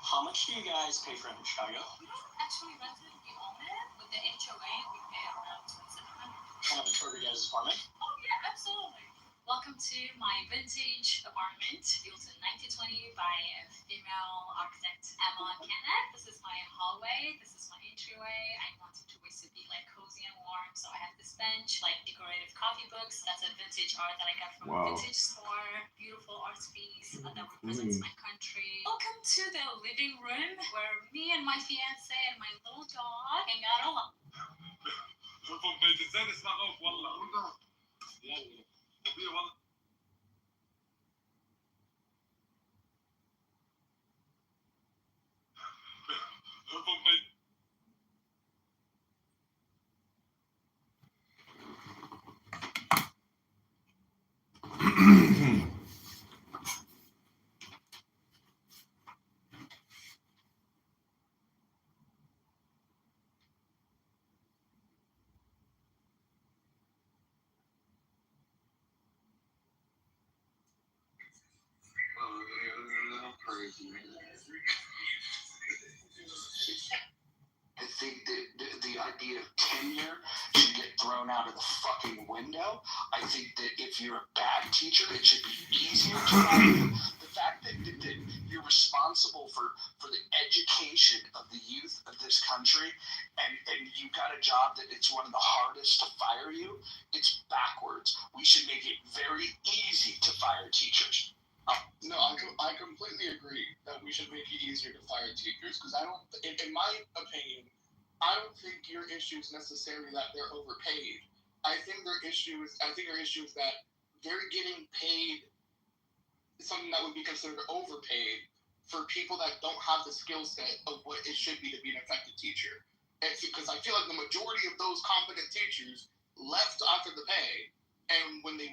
How much do you guys pay for it in Chicago? We don't actually rent it, we own it. With the HOA, we pay around $2,700. Can I have a tour of your guys' apartment? Oh yeah, absolutely. Welcome to my vintage apartment, built in 1920 by a female architect, Emma Kenneth. This is my hallway. This is my entryway. I wanted to always to be like cozy and warm, so I have this bench, like decorative coffee books. That's a vintage art that I got from a vintage store. Beautiful art piece that represents my country. Welcome to the living room where me and my fiance and my little dog hang out a lot. I think that the idea of tenure should get thrown out of the fucking window. I think that if you're a bad teacher, it should be easier to fire you. The fact that you're responsible for the education of the youth of this country, and you've got a job that it's one of the hardest to fire you, it's backwards. We should make it very easy to fire teachers. No, I completely agree that we should make it easier to fire teachers, because I don't, in my opinion, I don't think your issue is necessarily that they're overpaid. I think their issue is that they're getting paid something that would be considered overpaid for people that don't have the skill set of what it should be to be an effective teacher. It's because I feel like the majority of those competent teachers left after the pay, and when the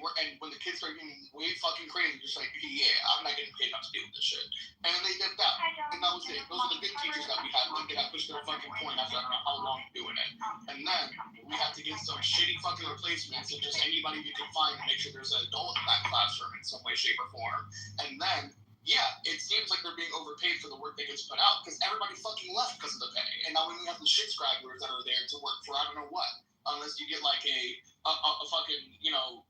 kids started getting way fucking crazy, just like, yeah, I'm not getting paid enough to deal with this shit. And then they dipped out. And that was it. Those are the good teachers that we had. They got pushed their fucking point after I don't know how long doing it. And then we had to get some shitty fucking replacements of just anybody we could find to make sure there's an adult in that classroom in some way, shape, or form. And then, yeah, it seems like they're being overpaid for the work that gets put out because everybody fucking left because of the pay. And now we have the shit scrabblers that are there to work for I don't know what. Unless you get like a fucking, you know,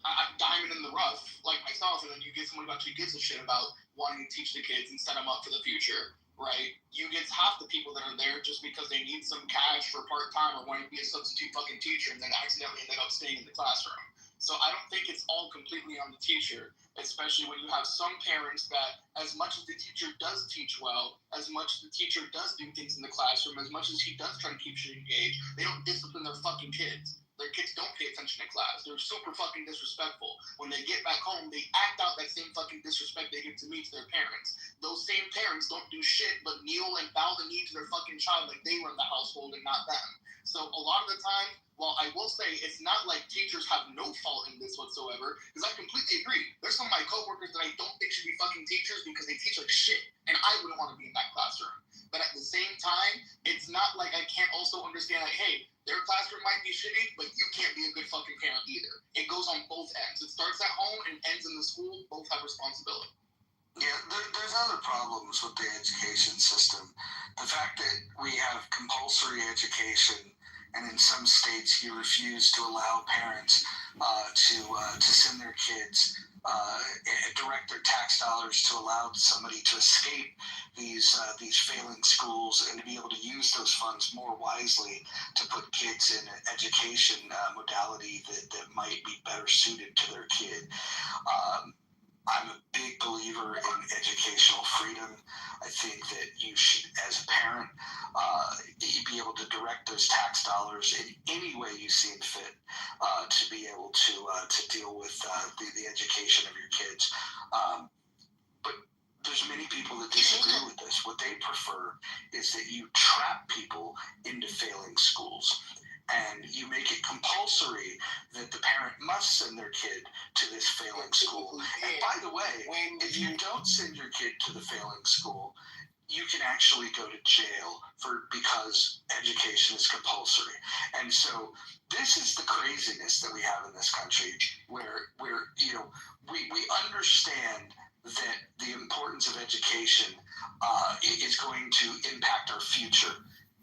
a diamond in the rough like myself, and then you get somebody who actually gives a shit about wanting to teach the kids and set them up for the future, right? You get half the people that are there just because they need some cash for part-time or want to be a substitute fucking teacher and then accidentally ended up staying in the classroom. So I don't think it's all completely on the teacher, especially when you have some parents that, as much as the teacher does teach well, as much as the teacher does do things in the classroom, as much as he does try to keep you engaged, they don't discipline their fucking kids. Their kids don't pay attention in class. They're super fucking disrespectful. When they get back home, they act out that same fucking disrespect they give to me to their parents. Those same parents don't do shit but kneel and bow the knee to their fucking child like they run the household and not them. So a lot of the time, well, I will say it's not like teachers have no fault in this whatsoever, because I completely agree. There's some of my coworkers that I don't think should be fucking teachers because they teach like shit, and I wouldn't want to be in that classroom. But at the same time, it's not like I can't also understand, like, hey, their classroom might be shitty, but you can't be a good fucking parent either. It goes on both ends. It starts at home and ends in the school. Both have responsibility. Yeah, there's other problems with the education system. The fact that we have compulsory education, and in some states you refuse to allow parents to send their kids, direct their tax dollars to allow somebody to escape these failing schools and to be able to use those funds more wisely to put kids in an education modality that might be better suited to their kid. I'm a big believer in educational freedom. I think that you should, as a parent, be able to direct those tax dollars in any way you see fit to be able to deal with the education of your kids. But there's many people that disagree with this. What they prefer is that you trap people into failing schools. And you make it compulsory that the parent must send their kid to this failing school. And by the way, if you don't send your kid to the failing school, you can actually go to jail because education is compulsory. And so this is the craziness that we have in this country, where you know we understand that the importance of education is going to impact our future,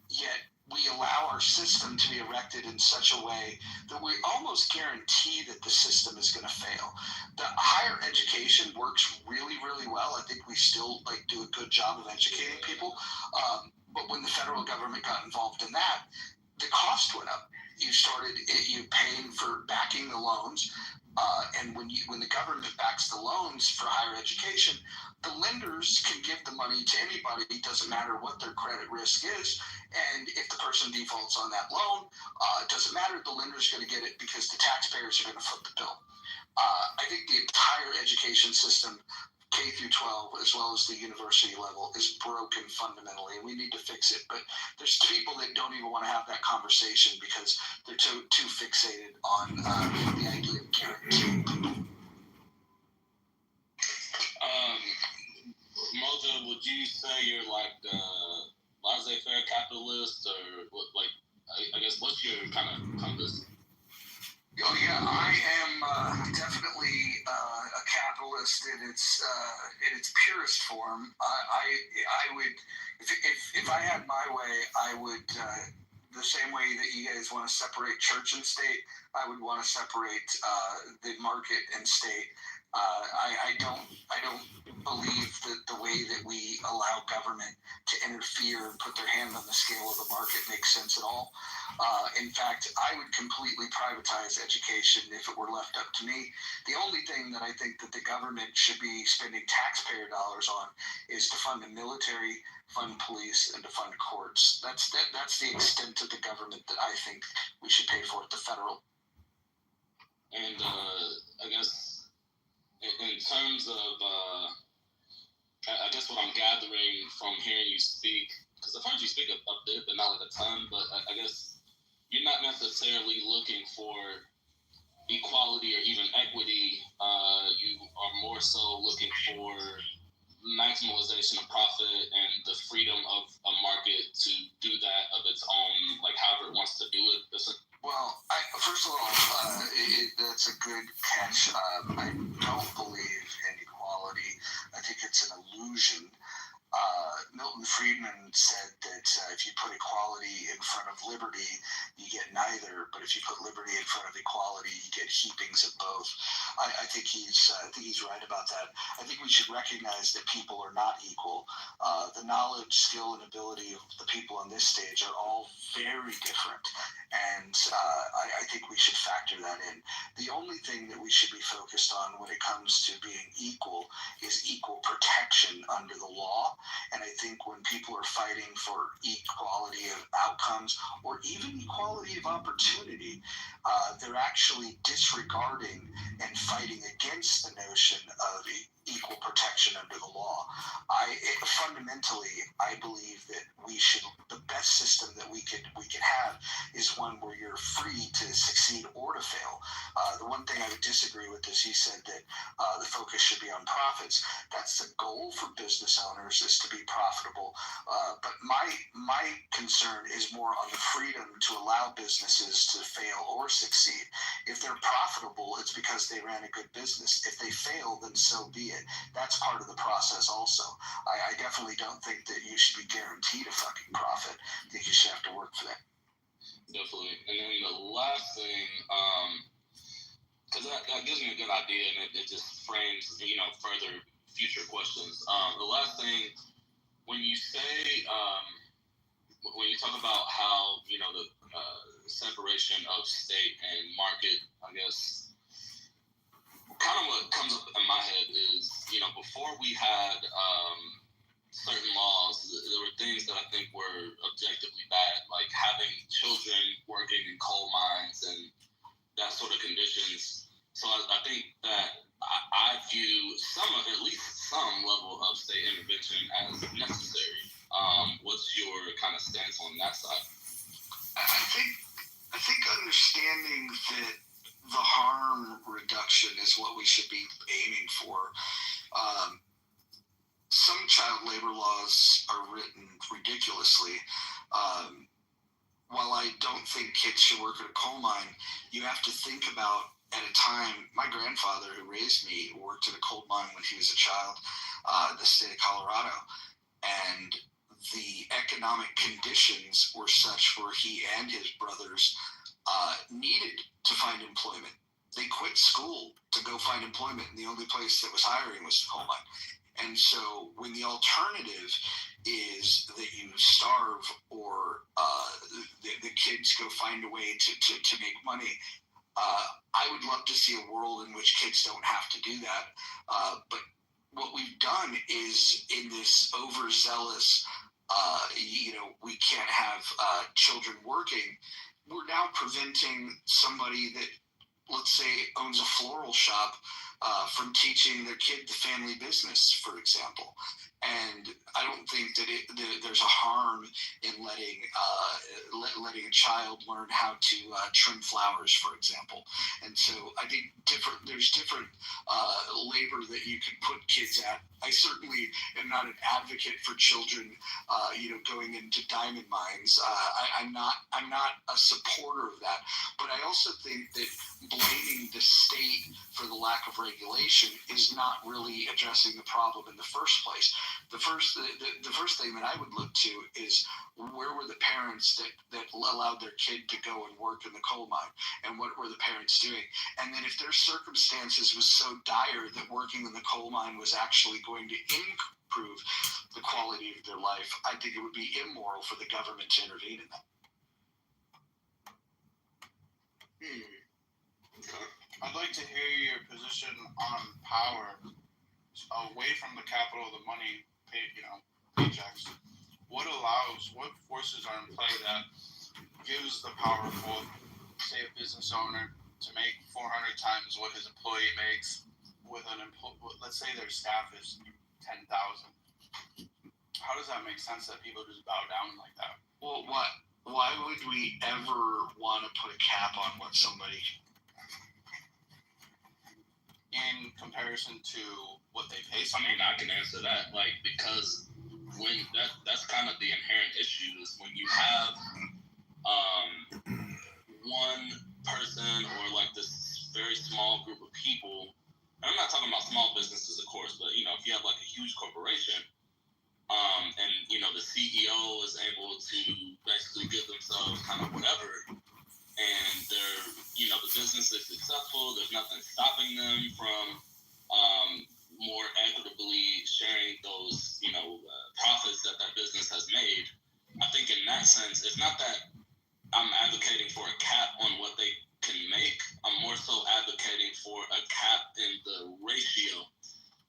yet we allow our system to be erected in such a way that we almost guarantee that the system is going to fail. The higher education works really, really well. I think we still do a good job of educating people. But when the federal government got involved in that, the cost went up. You paying for backing the loans. And when the government backs the loans for higher education, the lenders can give the money to anybody. It doesn't matter what their credit risk is. And if the person defaults on that loan, it doesn't matter. The lender's going to get it because the taxpayers are going to foot the bill. I think the entire education system, K through 12, as well as the university level, is broken fundamentally, and we need to fix it. But there's people that don't even want to have that conversation because they're too fixated on the idea of guaranteeing people. Mojo, would you say you're like the laissez-faire capitalist, or what? Like, I guess what's your kind of compass? Oh yeah, I am definitely a capitalist in its purest form. I would, if I had my way, I would the same way that you guys want to separate church and state, I would want to separate the market and state. I don't believe that the way that we allow government to interfere and put their hand on the scale of the market makes sense at all. In fact, I would completely privatize education if it were left up to me. The only thing that I think that the government should be spending taxpayer dollars on is to fund the military, fund police, and to fund courts. That's the extent of the government that I think we should pay for at the federal. And I guess in terms of, I guess what I'm gathering from hearing you speak, because I've heard you speak a bit, but not like a ton, but I guess you're not necessarily looking for equality or even equity. You are more so looking for maximalization of profit and the freedom of a market to do that of its own, like however it wants to do it. Well, first of all, that's a good catch. I don't believe in equality. I think it's an illusion. Milton Friedman said that if you put equality in front of liberty, you get neither. But if you put liberty in front of equality, you get heapings of both. I think he's right about that. I think we should recognize that people are not equal. The knowledge, skill, and ability of the people on this stage are all very different, and I think we should factor that in. The only thing that we should be focused on when it comes to being equal is equal protection under the law. And I think when people are fighting for equality of outcomes or even equality of opportunity, they're actually disregarding and fighting against the notion of equal protection under the law. Fundamentally, I believe that the best system that we could have is one where you're free to succeed or to fail. The one thing I would disagree with is he said that the focus should be on profits. That's the goal for business owners, is to be profitable. But my concern is more on the freedom to allow businesses to fail or succeed. If they're profitable, it's because they ran a good business. If they fail, then so be it. That's part of the process also. I definitely don't think that you should be guaranteed a fucking profit. I think you should have to work for that. Definitely. And then the last thing, because that gives me a good idea, and it just frames, further future questions. The last thing, when you say, when you talk about how, the separation of state and market, I guess, kind of what comes up in my head is, before we had certain laws, there were things that I think were objectively bad, like having children working in coal mines and that sort of conditions. So I think that I view at least some level of state intervention as necessary. What's your kind of stance on that side? I think understanding that the harm reduction is what we should be aiming for. Some child labor laws are written ridiculously. While I don't think kids should work at a coal mine, you have to think about, at a time, my grandfather who raised me worked at a coal mine when he was a child, the state of Colorado. And the economic conditions were such where he and his brothers needed to find employment. They quit school to go find employment, and the only place that was hiring was the coal mine. And so when the alternative is that you starve or the kids go find a way to make money, I would love to see a world in which kids don't have to do that. But what we've done is, in this overzealous, we can't have children working, we're now preventing somebody that, let's say, owns a floral shop from teaching their kid the family business, for example. And I don't think that there's a harm in letting a child learn how to trim flowers, for example. And so I think there's different labor that you can put kids at. I certainly am not an advocate for children, going into diamond mines. I'm not a supporter of that. But I also think that blaming the state for the lack of regulation is not really addressing the problem in the first place. the first thing that I would look to is where were the parents that allowed their kid to go and work in the coal mine, and what were the parents doing? And then if their circumstances was so dire that working in the coal mine was actually going to improve the quality of their life, I think it would be immoral for the government to intervene in that. I'd like to hear your position on power away from the capital, the money, paychecks. What forces are in play that gives the powerful, say, a business owner to make 400 times what his employee makes with let's say their staff is 10,000. How does that make sense that people just bow down like that? Well, why would we ever want to put a cap on what somebody, in comparison to what they pay? I mean, I can answer that, because when that's kind of the inherent issue is when you have one person or this very small group of people. I'm not talking about small businesses, of course, but if you have a huge corporation, and the CEO is able to basically give themselves kind of whatever, and they're the business is successful. There's nothing stopping them from more equitably sharing those profits that business has made. I think in that sense, it's not that I'm advocating for a cap on what they can make. I'm more so advocating for a cap in the ratio,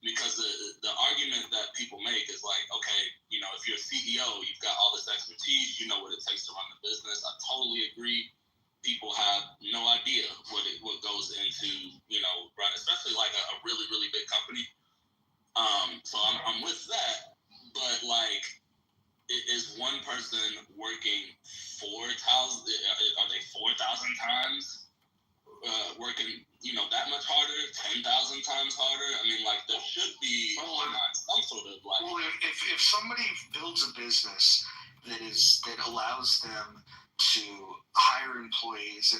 because the argument that people make is okay, if you're a CEO, you've got all this expertise, you know what it takes to run the business. I totally agree. People have no idea what goes into run, especially a really, really big company. So I'm with that, but is one person working 4,000? Are they 4,000 times working that much harder, 10,000 times harder? I mean, there should be some sort of Well, if somebody builds a business that allows them to hire employees,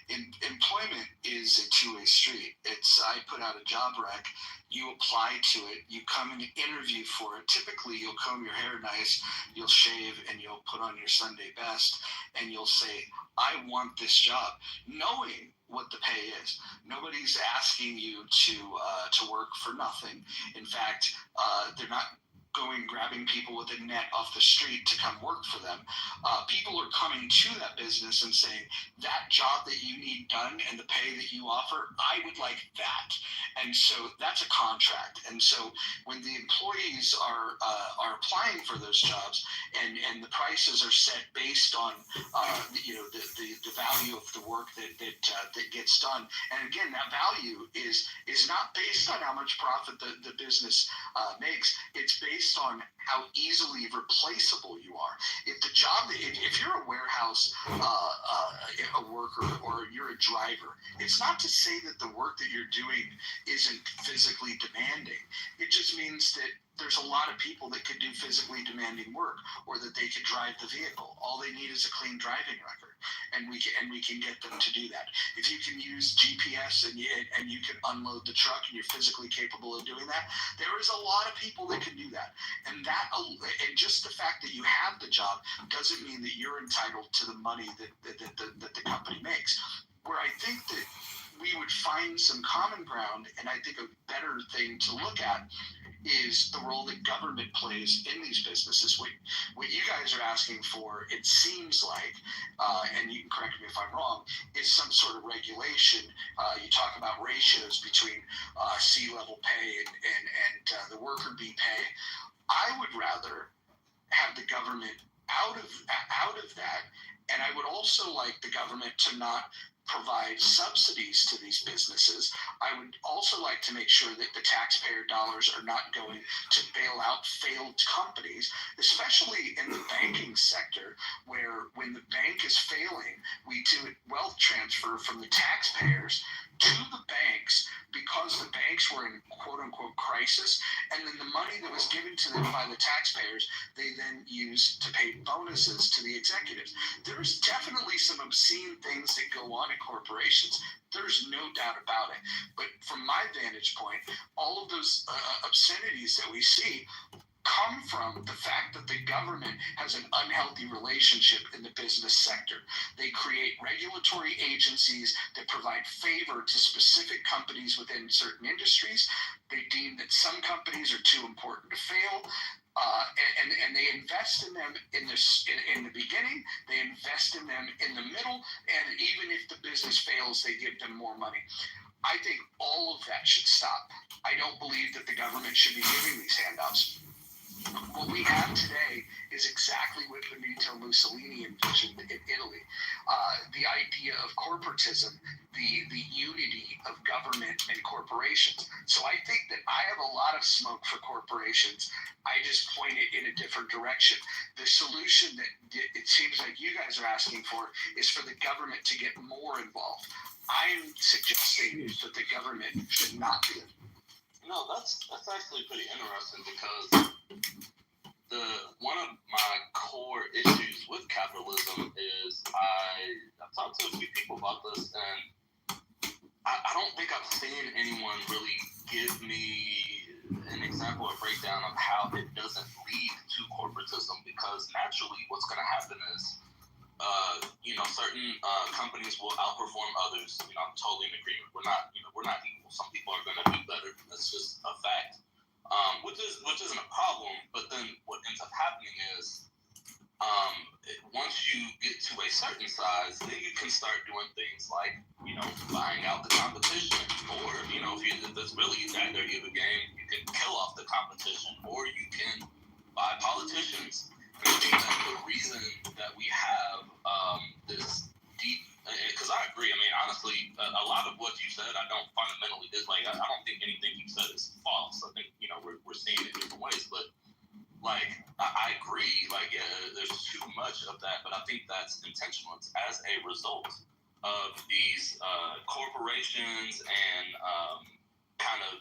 and employment is a two-way street. I put out a job rec, you apply to it, you come and interview for it. Typically, you'll comb your hair nice, you'll shave, and you'll put on your Sunday best, and you'll say, I want this job, knowing what the pay is. Nobody's asking you to work for nothing. In fact, they're not grabbing people with a net off the street to come work for them. People are coming to that business and saying, that job that you need done and the pay that you offer, I would like that. And so that's a contract. And so when the employees are applying for those jobs, and the prices are set based on the value of the work that gets done. And again, that value is not based on how much profit the business makes. It's based on how easily replaceable you are. If you're a warehouse a worker, or you're a driver, it's not to say that the work that you're doing isn't physically demanding. It just means that there's a lot of people that could do physically demanding work, or that they could drive the vehicle. All they need is a clean driving record, and we can get them to do that. If you can use GPS and you can unload the truck, and you're physically capable of doing that, there is a lot of people that can do that. And just the fact that you have the job doesn't mean that you're entitled to the money that the company makes. Where I think that we would find some common ground, and I think a better thing to look at, is the role that government plays in these businesses. What you guys are asking for, it seems like, and you can correct me if I'm wrong, is some sort of regulation. You talk about ratios between C-level pay and the worker bee pay. I would rather have the government out of that, and I would also like the government to not provide subsidies to these businesses. I would also like to make sure that the taxpayer dollars are not going to bail out failed companies, especially in the banking sector, where when the bank is failing, we do wealth transfer from the taxpayers to the banks, because the banks were in quote-unquote crisis, and then the money that was given to them by the taxpayers, they then used to pay bonuses to the executives. There's definitely some obscene things that go on in corporations. There's no doubt about it. But from my vantage point, all of those obscenities that we see come from the fact that the government has an unhealthy relationship in the business sector. They create regulatory agencies that provide favor to specific companies within certain industries. They deem that some companies are too important to fail. And they invest in them in the beginning, they invest in them in the middle, and even if the business fails, they give them more money. I think all of that should stop. I don't believe that the government should be giving these handouts. What we have today is exactly what Benito Mussolini envisioned in Italy. The idea of corporatism, the unity of government and corporations. So I think that I have a lot of smoke for corporations. I just point it in a different direction. The solution that it seems like you guys are asking for is for the government to get more involved. I'm suggesting that the government should not be. No, that's actually pretty interesting because one of my core issues with capitalism is I've talked to a few people about this, and I don't think I've seen anyone really give me an example or breakdown of how it doesn't lead to corporatism, because naturally what's going to happen is certain companies will outperform others. I'm totally in agreement. We're not equal. Some people are going to do better. That's just a fact, which isn't a problem. But then what ends up happening is once you get to a certain size, then you can start doing things like buying out the competition, or if it's really that dirty of a game, you can kill off the competition, or you can buy politicians. I think that the reason that we have this deep, because I agree. I mean, honestly, a lot of what you said, I don't fundamentally dislike. I don't think anything you said is false. I think we're seeing it different ways, but I agree. There's too much of that, but I think that's intentional. It's as a result of these corporations and kind of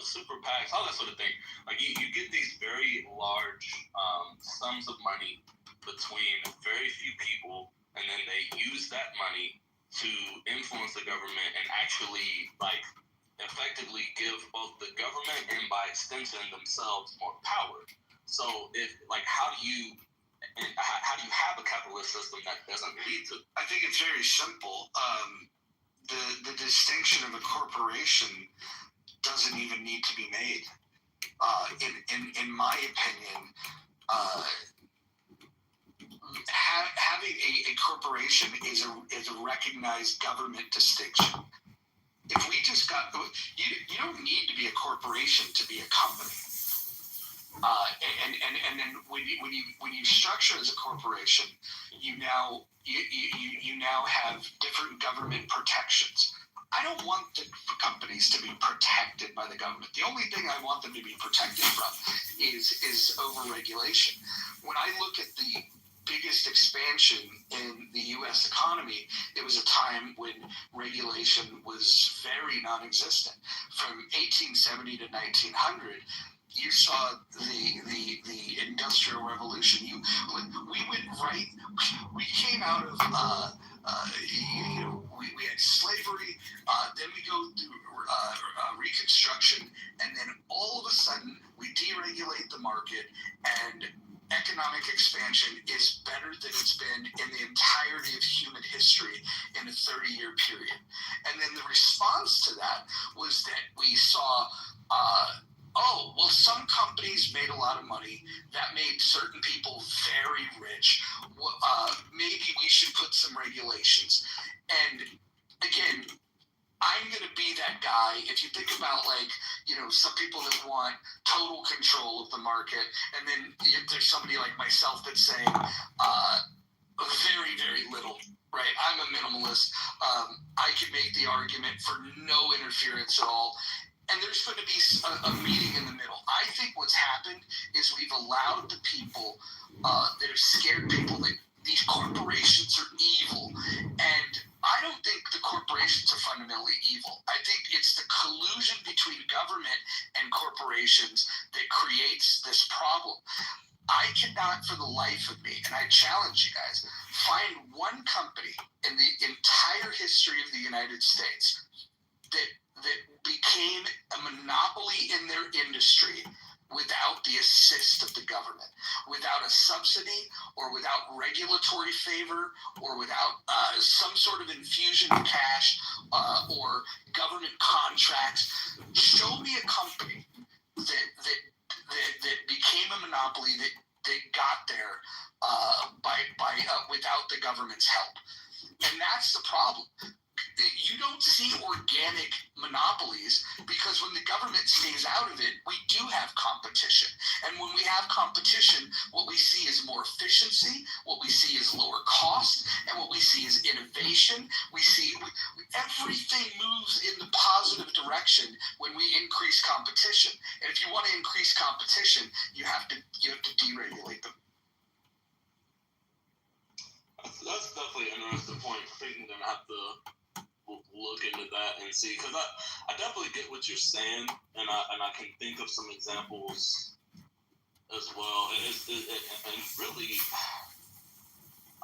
super PACs, all that sort of thing. You get these very large sums of money between very few people, and then they use that money to influence the government and actually effectively give both the government and by extension themselves more power. So how do you have a capitalist system that doesn't lead to? I think it's very simple. The distinction of a corporation doesn't even need to be made. In my opinion, having a corporation is a recognized government distinction. If we just got, you don't need to be a corporation to be a company. And then when you structure as a corporation, you now have different government protections. I don't want the companies to be protected by the government. The only thing I want them to be protected from is overregulation. When I look at the biggest expansion in the U.S. economy, it was a time when regulation was very non-existent. From 1870 to 1900, you saw the Industrial Revolution. We came out of we had slavery, then we go through Reconstruction, and then all of a sudden we deregulate the market, and economic expansion is better than it's been in the entirety of human history in a 30-year period. And then the response to that was that we saw some companies made a lot of money. That made certain people very rich. Maybe we should put some regulations. And again, I'm going to be that guy. If you think about some people that want total control of the market, and then there's somebody like myself that's saying very, very little, right? I'm a minimalist. I can make the argument for no interference at all. And there's going to be a meeting in the middle. I think what's happened is we've allowed the people that have scared people that these corporations are evil. And I don't think the corporations are fundamentally evil. I think it's the collusion between government and corporations that creates this problem. I cannot, for the life of me, and I challenge you guys, find one company in the entire history of the United States that became a monopoly in their industry without the assist of the government, without a subsidy or without regulatory favor or without some sort of infusion of cash or government contracts. Show me a company that became a monopoly that got there by without the government's help. And that's the problem. You don't see organic monopolies because when the government stays out of it, we do have competition. And when we have competition, what we see is more efficiency, what we see is lower cost, and what we see is innovation. We see everything moves in the positive direction when we increase competition. And if you want to increase competition, you have to deregulate them. That's definitely an interesting point. I think I'm gonna have to look into that and see, because I definitely get what you're saying, and I can think of some examples as well. And really,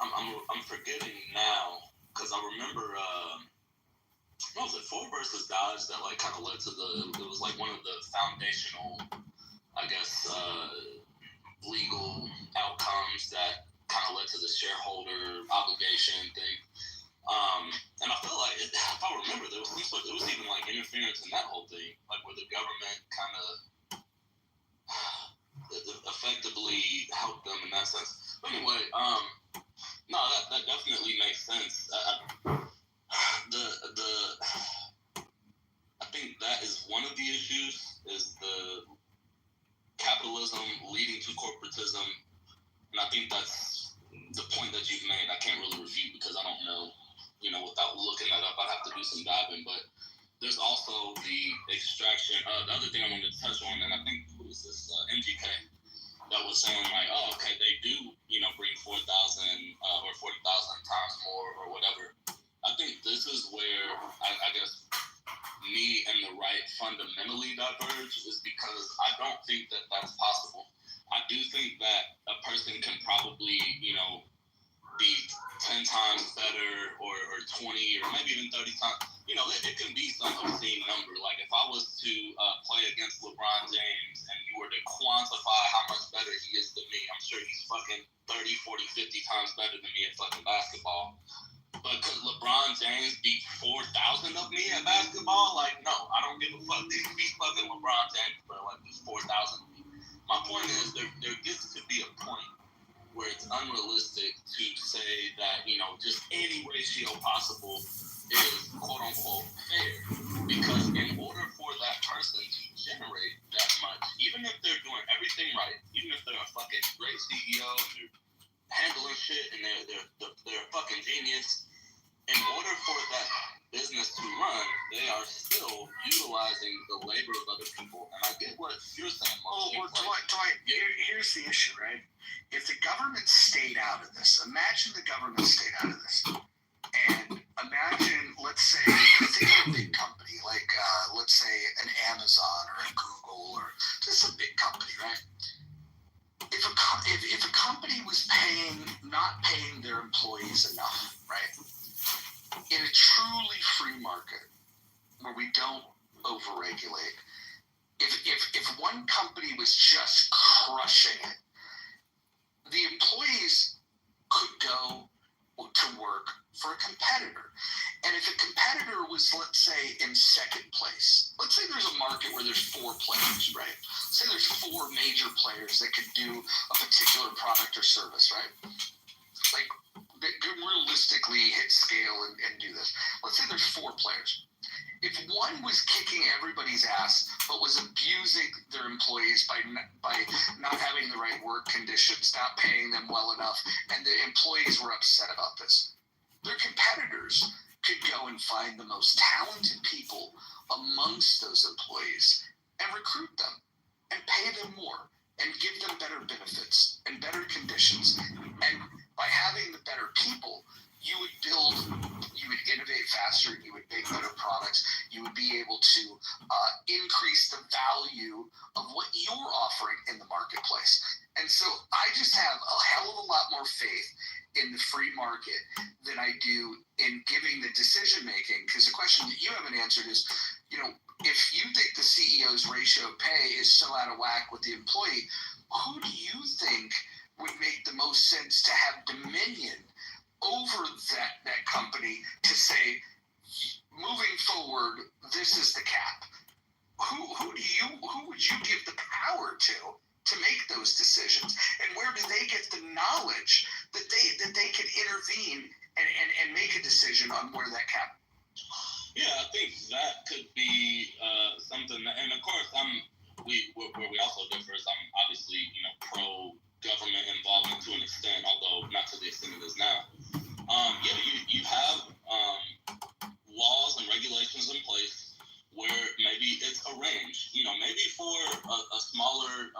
I'm forgetting now, because I remember what was it, Ford versus Dodge, that like kind of led to it was like one of the foundational, I guess, legal outcomes that kind of led to the shareholder obligation thing. And I feel like, if I remember, there was even like interference in that whole thing, like where the government kind of effectively helped them in that sense. But anyway, no, that definitely makes sense. I think that is one of the issues, is the capitalism leading to corporatism, and I think that's the point that you've made. I can't really refute because I don't know. Without looking that up, I'd have to do some diving. But there's also the extraction. The other thing I wanted to touch on, and I think who was this MGK that was saying like, oh, okay, they do, bring 4,000 or 40,000 times more or whatever. I think this is where I guess me and the right fundamentally diverge, is because I don't think that that's possible. I do think that a person can probably, be 10 times better or 20 or maybe even 30 times. It can be some obscene number. Like if I was to play against LeBron James and you were to quantify how much better he is than me, I'm sure he's fucking 30, 40, 50 times better than me at fucking basketball. But could LeBron James beat 4,000 of me at basketball? Like, no, I don't give a fuck. He's fucking LeBron James, but like there's 4,000 of me. My point is there gets to be a point where it's unrealistic to say that, just any ratio possible is quote-unquote fair. Because in order for that person to generate that much, even if they're doing everything right, even if they're a fucking great CEO and they're handling shit and they're a fucking genius, in order for that business to run, they are still utilizing the labor of other people. And I get what you're saying. Here's the issue, right? If the government stayed out of this, imagine the government stayed out of this. And imagine, let's say, think of a big company, like, let's say an Amazon or a Google or just a big company, right? If a company was not paying their employees enough, right? In a truly free market where we don't overregulate, if one company was just crushing it, the employees could go to work for a competitor. And if a competitor was, let's say, in second place, let's say there's a market where there's 4 players, right? Say there's 4 major players that could do a particular product or service, right? Like, that could realistically hit scale and do this. Let's say there's 4 players. If one was kicking everybody's ass, but was abusing their employees by not having the right work conditions, not paying them well enough, and the employees were upset about this, their competitors could go and find the most talented people amongst those employees and recruit them and pay them more and give them better benefits and better conditions. And by having the better people, you would innovate faster, you would make better products, you would be able to increase the value of what you're offering in the marketplace. And so I just have a hell of a lot more faith in the free market than I do in giving the decision making, because the question that you haven't answered is, if you think the CEO's ratio of pay is so out of whack with the employee, who do you think would make the most sense to have dominion over that company to say, moving forward, this is the cap? Who would you give the power to make those decisions? And where do they get the knowledge that they can intervene and make a decision on where that cap? Yeah, I think that could be something that, and of course, where we also differ is I'm obviously, pro government involvement to an extent, although not to the extent it is now. You have laws and regulations in place where maybe it's arranged. Maybe for a smaller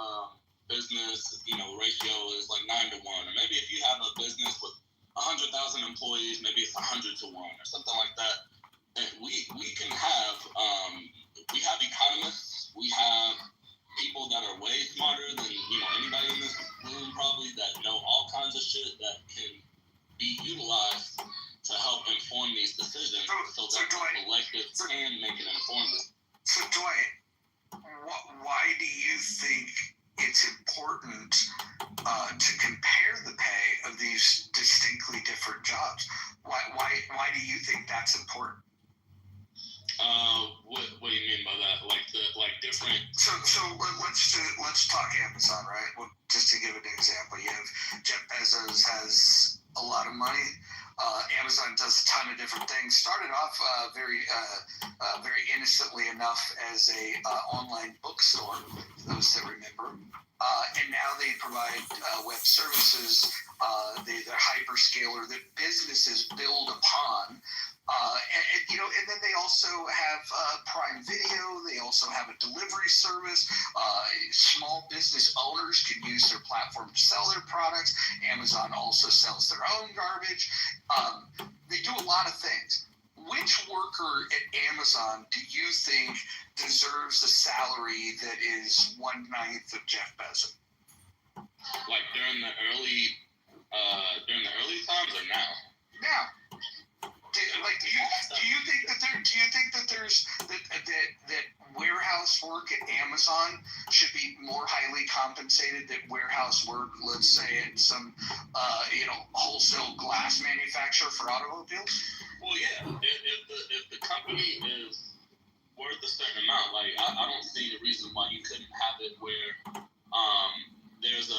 business, ratio is like 9 to 1, or maybe if you have a business with 100,000 employees, maybe it's 100 to 1 or something like that. And we can have we have economists, we have people that are way smarter than anybody in this room probably, that know all kinds of shit that can be utilized to help inform these decisions so that the collective can make an informed decision. So Dwight, why do you think it's important to compare the pay of these distinctly different jobs? Why do you think that's important? What do you mean by that? Like different? So let's talk Amazon, right? Well, just to give an example, you have Jeff Bezos has a lot of money. Amazon does a ton of different things. Started off very innocently enough as a online bookstore, for those that remember. And now they provide web services. They're hyperscaler that businesses build upon. And then they also have Prime Video. They also have a delivery service. Small business owners can use their platform to sell their products. Amazon also sells their own garbage. They do a lot of things. Which worker at Amazon do you think deserves a salary that is 1/9 of Jeff Bezos? Like during the early times or now? Now. Do you think that there's that warehouse work at Amazon should be more highly compensated than warehouse work, let's say, at some wholesale glass manufacturer for automobiles? Well, yeah. If the company is worth a certain amount, like I don't see the reason why you couldn't have it where there's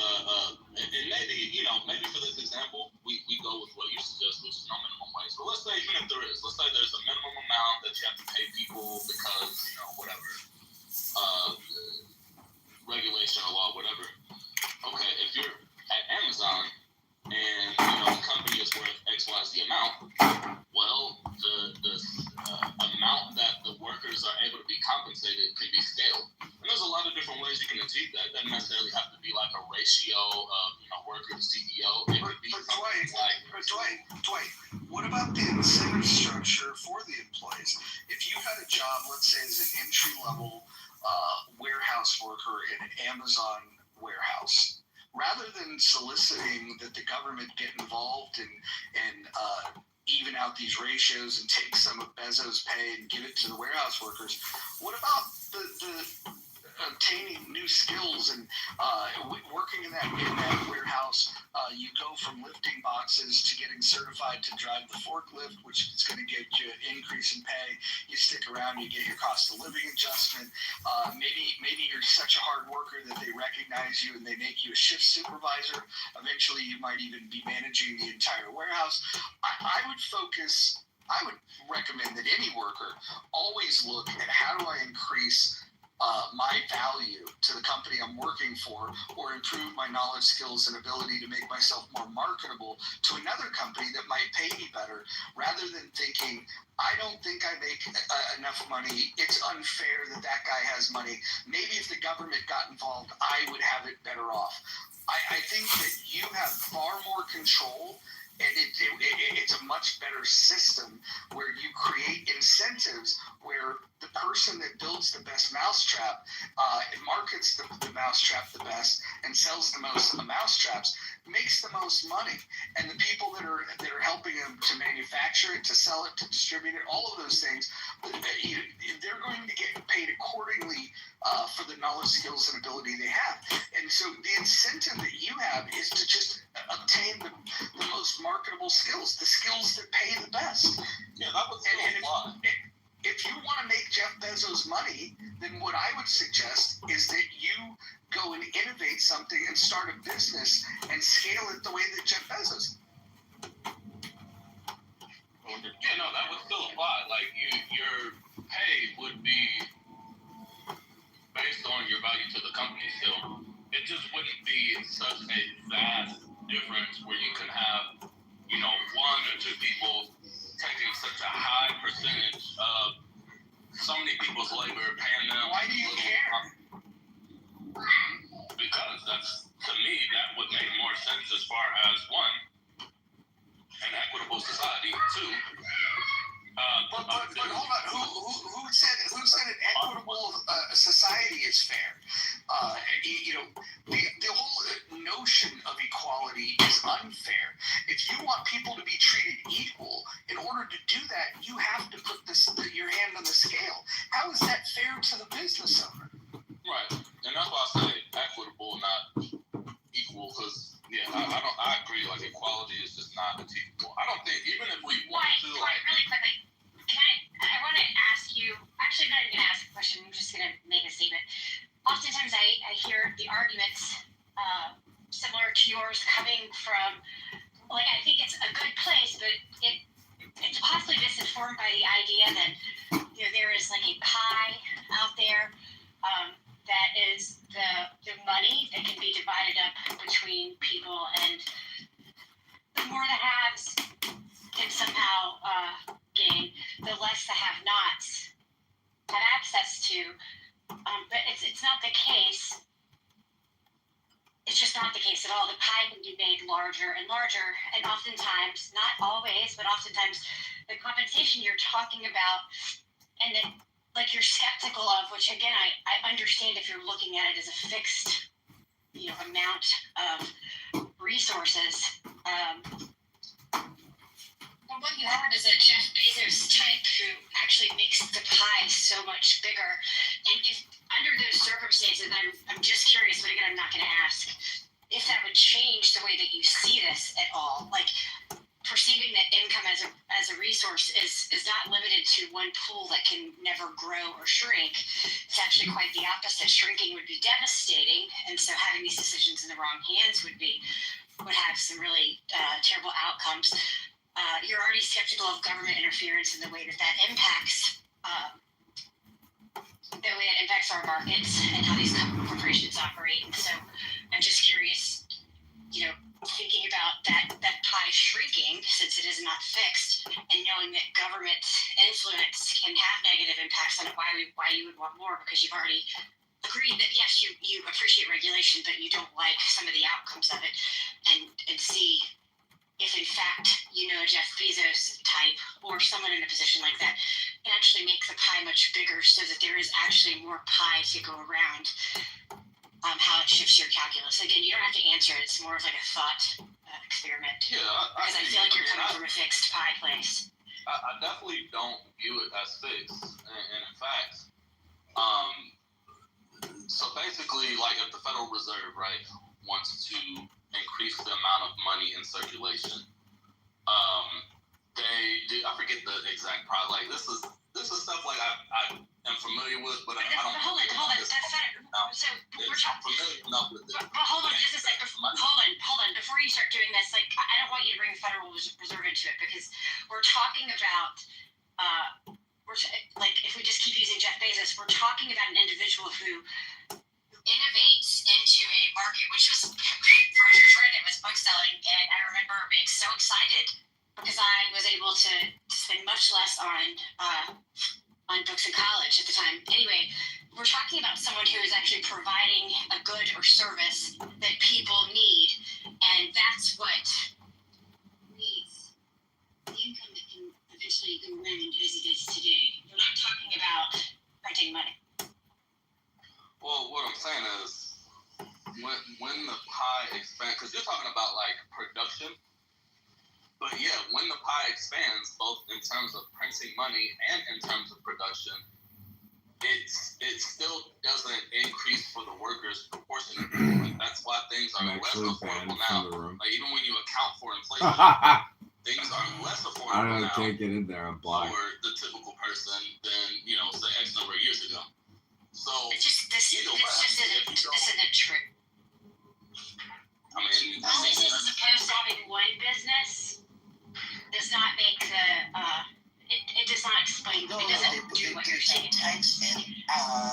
and maybe for this example, we go with what you suggest, which is no minimum wage. But let's say even if there is, let's say there's a minimum amount that you have to pay people because, whatever, regulation or law, whatever. Okay, if you're at Amazon and, the company is worth XYZ amount, well, the amount that the workers are able to be compensated can be scaled. And there's a lot of different ways you can achieve that. It doesn't necessarily have to be like a ratio of, worker to CEO. It could be Dwight, what about the incentive structure for the employees? If you had a job, let's say as an entry-level warehouse worker in an Amazon warehouse, rather than soliciting that the government get involved and even out these ratios and take some of Bezos' pay and give it to the warehouse workers, what about the obtaining new skills and working in that warehouse? You go from lifting boxes to getting certified to drive the forklift, which is going to get you an increase in pay. You stick around, you get your cost of living adjustment. Maybe you're such a hard worker that they recognize you and they make you a shift supervisor. Eventually, you might even be managing the entire warehouse. I would recommend that any worker always look at how do I increase my value to the company I'm working for, or improve my knowledge, skills, and ability to make myself more marketable to another company that might pay me better, rather than thinking, I don't think I make enough money, it's unfair that guy has money, maybe if the government got involved, I would have it better off. I think that you have far more control, and it's a much better system where you create incentives where the person that builds the best mousetrap and markets the mousetrap the best and sells the most mousetraps makes the most money. And the people that are helping him to manufacture it, to sell it, to distribute it, all of those things, they're going to get paid accordingly for the knowledge, skills, and ability they have. And so the incentive that you have is to just obtain the most marketable skills, the skills that pay the best. Yeah, that was so if you want to make Jeff Bezos money, then what I would suggest is that you go and innovate something and start a business and scale it the way that Jeff Bezos. Yeah, no, that would still apply. Like, your pay would be based on your value to the company still. It just wouldn't be such a vast difference where you can have, one or two people taking such a high percentage of so many people's labor, paying them. Why do you care? Because to me, that would make more sense as far as one, an equitable society, two. But hold on, who said an equitable society is fair? The whole notion of equality is unfair. If you want people to be treated equal, in order to do that, you have to put your hand on the scale. How is that fair to the business owner? Right, and that's why I say equitable, not equal, because I agree. Like, equality is just not achievable. I don't think, even if we want to. Really quickly, I want to ask you. Actually, I'm not even going to ask a question. I'm just going to make a statement. Oftentimes, I hear the arguments similar to yours coming from, like, I think it's a good place, but it's possibly misinformed by the idea that there is like a pie out there that is the money that can be divided up between people, and the more the haves can somehow gain, the less the have-nots have access to. But it's not the case. It's just not the case at all. The pie can be made larger and larger, and oftentimes, not always, but oftentimes, the compensation you're talking about, and that, like, you're skeptical of, which again, I understand if you're looking at it as a fixed, amount of resources. But what you have is a Jeff Bezos type who actually makes the pie so much bigger. And if under those circumstances, I'm just curious, but again, I'm not going to ask if that would change the way that you see this at all. Like, perceiving that income as a resource is not limited to one pool that can never grow or shrink. It's actually quite the opposite. Shrinking would be devastating, and so having these decisions in the wrong hands would have some really terrible outcomes. You're already skeptical of government interference in the way that impacts our markets and how these corporations operate. And so I'm just curious, thinking about that pie shrinking, since it is not fixed, and knowing that government influence can have negative impacts on it, why you would want more, because you've already agreed that yes, you appreciate regulation, but you don't like some of the outcomes of it, and see if in fact Jeff Bezos type or someone in a position like that can actually make the pie much bigger, so that there is actually more pie to go around. How it shifts your calculus. Again, you don't have to answer it. It's more of like a thought experiment. Yeah, because I feel like you're coming from a fixed pie place. I definitely don't view it as fixed, and in fact, so basically, like, if the Federal Reserve, right, wants to increase the amount of money in circulation, they do. I forget the exact price. Like, this is stuff like I am familiar with, but I don't. Hold on. That's not. So we're talking. Familiar enough with it. But hold on, just a second. Hold on. Before you start doing this, like, I don't want you to bring the Federal Reserve into it, because we're talking about. Like, if we just keep using Jeff Bezos, we're talking about an individual who innovates into a market, which was, for it was book selling, and I remember being so excited because I was able to spend much less on books in college at the time. Anyway, we're talking about someone who is actually providing a good or service that people need, and that's what needs the income that can eventually go around as it is today. We're not talking about talking about like production. But yeah, when the pie expands, both in terms of printing money and in terms of production, it still doesn't increase for the workers proportionately. Like, that's why things are less affordable now. Like, even when you account for inflation, things are less affordable now. Can't get in there. I'm blind. For the typical person than, say X number of years ago. So It's just this isn't true. I mean, Businesses as opposed to having one business does not make the it does not explain. It doesn't do what you're saying.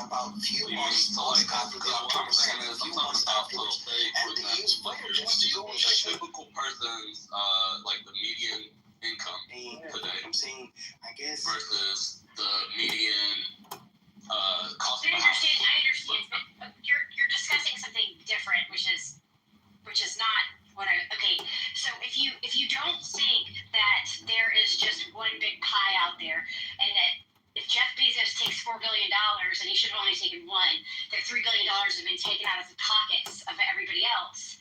About a few months after the October 7th, a few months afterwards, and they use flares just to go and the typical person's like the median income today. I'm saying, I guess, versus the median cost of I a house. understand. You're discussing something different, which is not what so if you don't think that there is just one big pie out there, and that if Jeff Bezos takes $4 billion and he should have only taken one, that $3 billion have been taken out of the pockets of everybody else,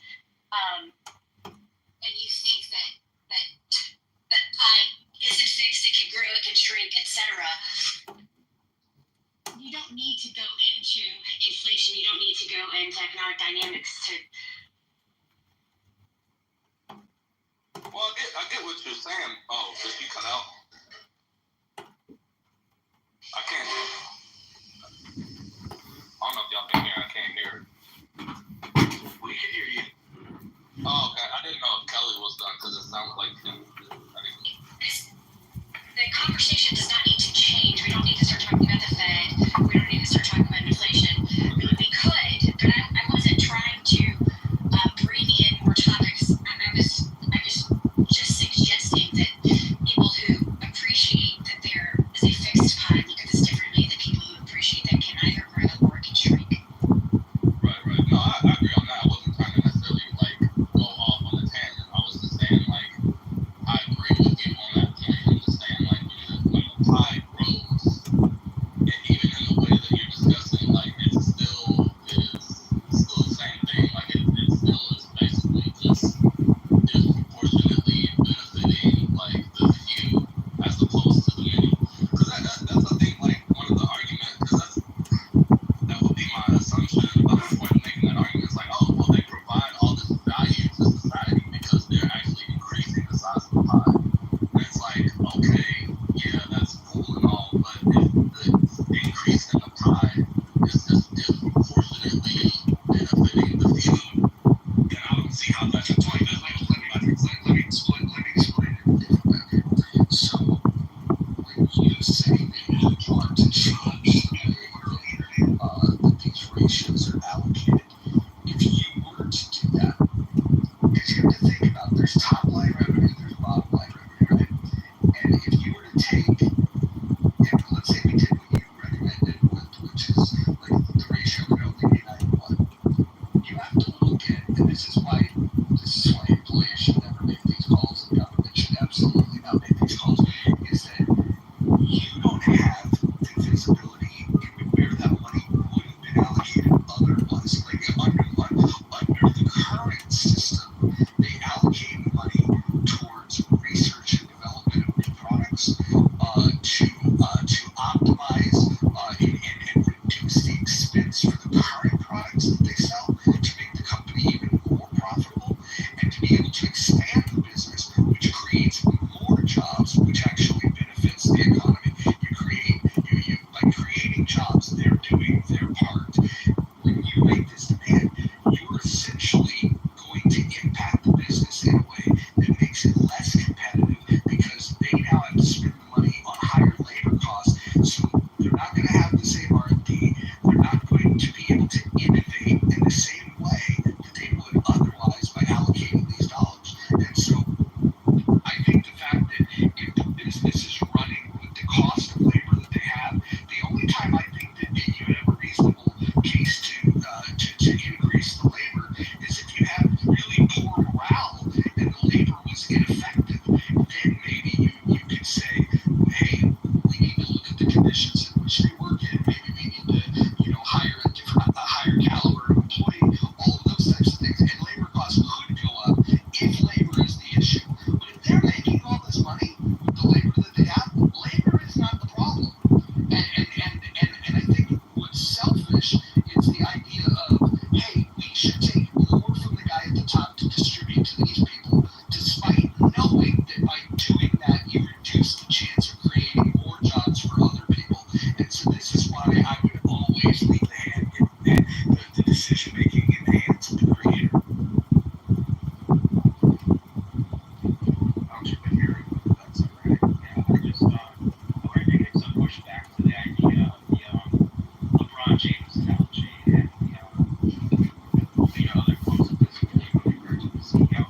and you think that pie isn't fixed, it can grow, it can shrink, etc. You don't need to go into inflation. You don't need to go into economic dynamics to. Well, I get what you're saying. Oh, did you cut out? I can't hear. I don't know if y'all can hear. I can't hear. We can hear you. Oh, okay. I didn't know if Kelly was done because it sounded like him. The conversation does not need to change. We don't need to start talking about the Fed. We don't need to start talking about inflation. We could, but I wasn't trying to bring in more topics. I was just suggesting that people who appreciate that there is a fixed pie look at this differently than people who appreciate that can either grow or can shrink. Right. No, I agree on that. I wasn't trying to necessarily go off on a tangent. I was just saying I agree with you on that point. I'm just saying when the pie grows, and even in the way that you're discussing, it still is the same thing. It still is basically just disproportionately benefiting the few as opposed to the many. Because that's the thing. One of the arguments, because that would be my assumption about the point of making that argument. It's they provide all this value to society because they're actually increasing the size of the pie. And it's okay, yeah, that's cool and all, but if the increase in the pie is just disproportionately benefiting the few, then I don't see how that's a point. Let me explain it. So, when you say that you want to change the way that these ratios are allocated, if you were to do that, because you have to think about there's top line revenue, there's bottom line revenue, right? And if you were to take, and let's say we did what you recommended, which is the ratio would only be 9:1, you have to look at, and this is why employers should never make these calls, and government should absolutely not make these calls, is that you don't have the visibility into where that money would have been allocated otherwise. Under the current system, they allocate money towards research and development of new products, to optimize and reduce the expense for the current products that they sell, to make the company even more profitable, and to be able to expand the business, which creates more jobs, which actually benefits the economy. By creating jobs, they're doing their part. When you make this demand, you're essentially going to impact the business in a way that makes it less competitive, because they now have to spend the money on higher labor costs, so they're not going to have the same R&D. They're not going to be able to innovate in the same way that they would otherwise by allocating these dollars. if labor is the issue. But if they're making all this money with the labor that they have, labor is not the problem. And I think what's selfish is the idea of, hey, we should take more from the guy at the top to distribute to these people, despite knowing that by doing that you reduce the chance of creating more jobs for other people. And so this is why I would always leave the decision making in the hands of the creator. I'll chip in here if that's all right. Yeah, I wanted to give some pushback to the idea of the LeBron James analogy and the other quotes of physically when referred to the CEO.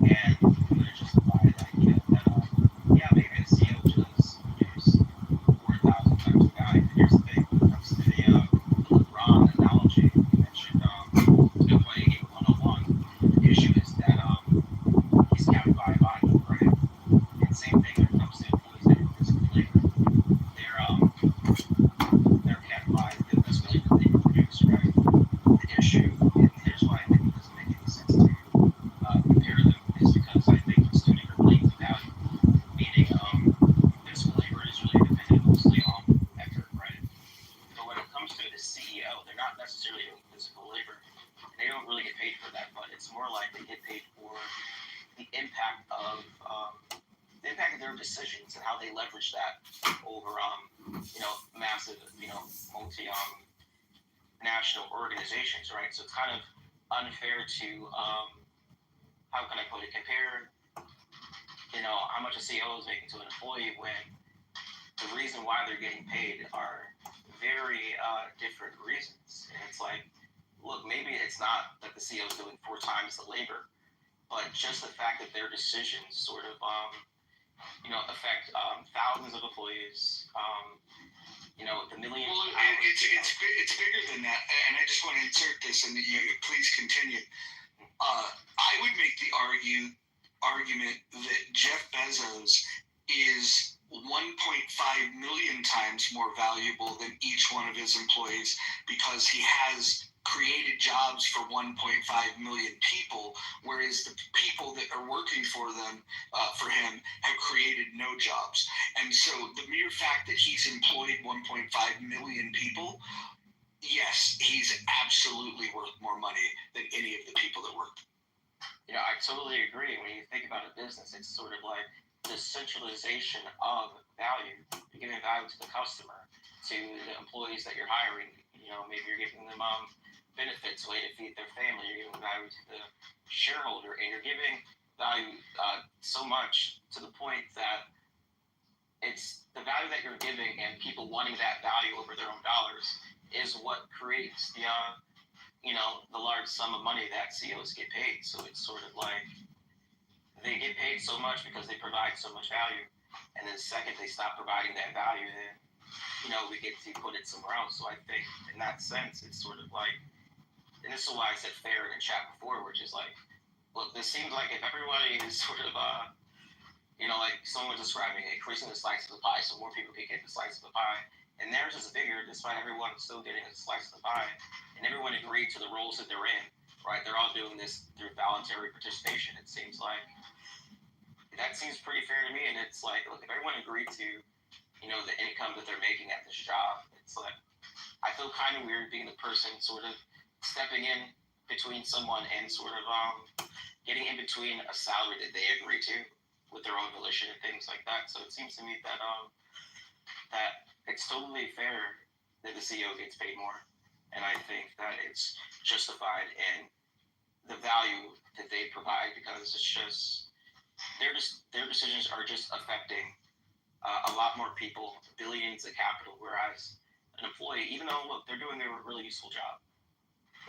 And I'm going to justify the idea that, yeah, maybe the CEO does produce 4,000 times the guy. But here's the thing: when it comes to the LeBron analogy, you mentioned playing game 101. The issue is that he's capped by a body, right? And same thing when it comes to employees that do physical labor. They're kept by the physical labor that they can produce, right? The issue, and here's why I think it doesn't make any sense to compare them, is because I think it's two different planes of value. Meaning, physical labor is really dependent mostly on effort, right? But when it comes to the CEO, they're not necessarily doing physical labor, and they don't really get paid for that. But it's more like they get paid for the impact of their decisions and how they leverage that over massive multi national organizations, right? So it's kind of unfair to how can I put it, compare how much a CEO is making to an employee when the reason why they're getting paid are very different reasons. And it's like, look, maybe it's not that the CEO is doing 4 times the labor, but just the fact that their decisions sort of affect thousands of employees, the millions. Well, it's bigger than that, and I just want to insert this, and you please continue. I would make the argument that Jeff Bezos is 1.5 million times more valuable than each one of his employees because he has created jobs for 1.5 million people, whereas the people that are working for him have created no jobs. And so the mere fact that he's employed 1.5 million people, yes, he's absolutely worth more money than any of the people that work. I totally agree. When you think about a business, it's sort of like the centralization of value. You're giving value to the customer, to the employees that you're hiring. Maybe you're giving them benefits, way to feed their family. You're giving value to the shareholder, and you're giving value so much to the point that it's the value that you're giving and people wanting that value over their own dollars is what creates the large sum of money that CEOs get paid. So it's sort of like they get paid so much because they provide so much value, and then the second they stop providing that value, then we get to put it somewhere else. So I think in that sense, it's sort of like, and this is why I said fair in chat before, which is like, look, this seems like if everybody is sort of like someone was describing it, increasing the slice of the pie so more people can get the slice of the pie, and theirs is bigger despite everyone still getting a slice of the pie, and everyone agreed to the roles that they're in, right? They're all doing this through voluntary participation. It seems like that seems pretty fair to me, and it's like, look, if everyone agreed to the income that they're making at this job, it's like I feel kind of weird being the person sort of stepping in between someone and sort of getting in between a salary that they agree to with their own volition and things like that. So it seems to me that that it's totally fair that the CEO gets paid more, and I think that it's justified in the value that they provide because it's just their decisions are just affecting a lot more people, billions of capital, whereas an employee, even though look, they're doing a really useful job,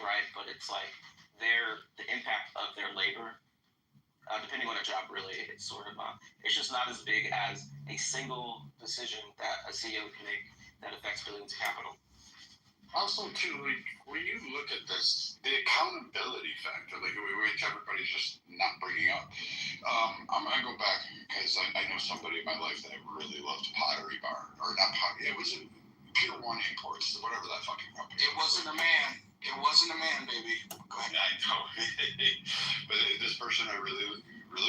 right? But it's like the impact of their labor, depending on a job, really, it's sort of it's just not as big as a single decision that a CEO can make that affects billions of capital. Also, too, like when you look at this, the accountability factor, like which everybody's just not bringing up. I'm gonna go back because I know somebody in my life that really loved Pottery Barn, or not Pottery. It was Pier 1 Imports, whatever that fucking company. It wasn't a man. It wasn't a man, baby. Go ahead. I know. But this person, I really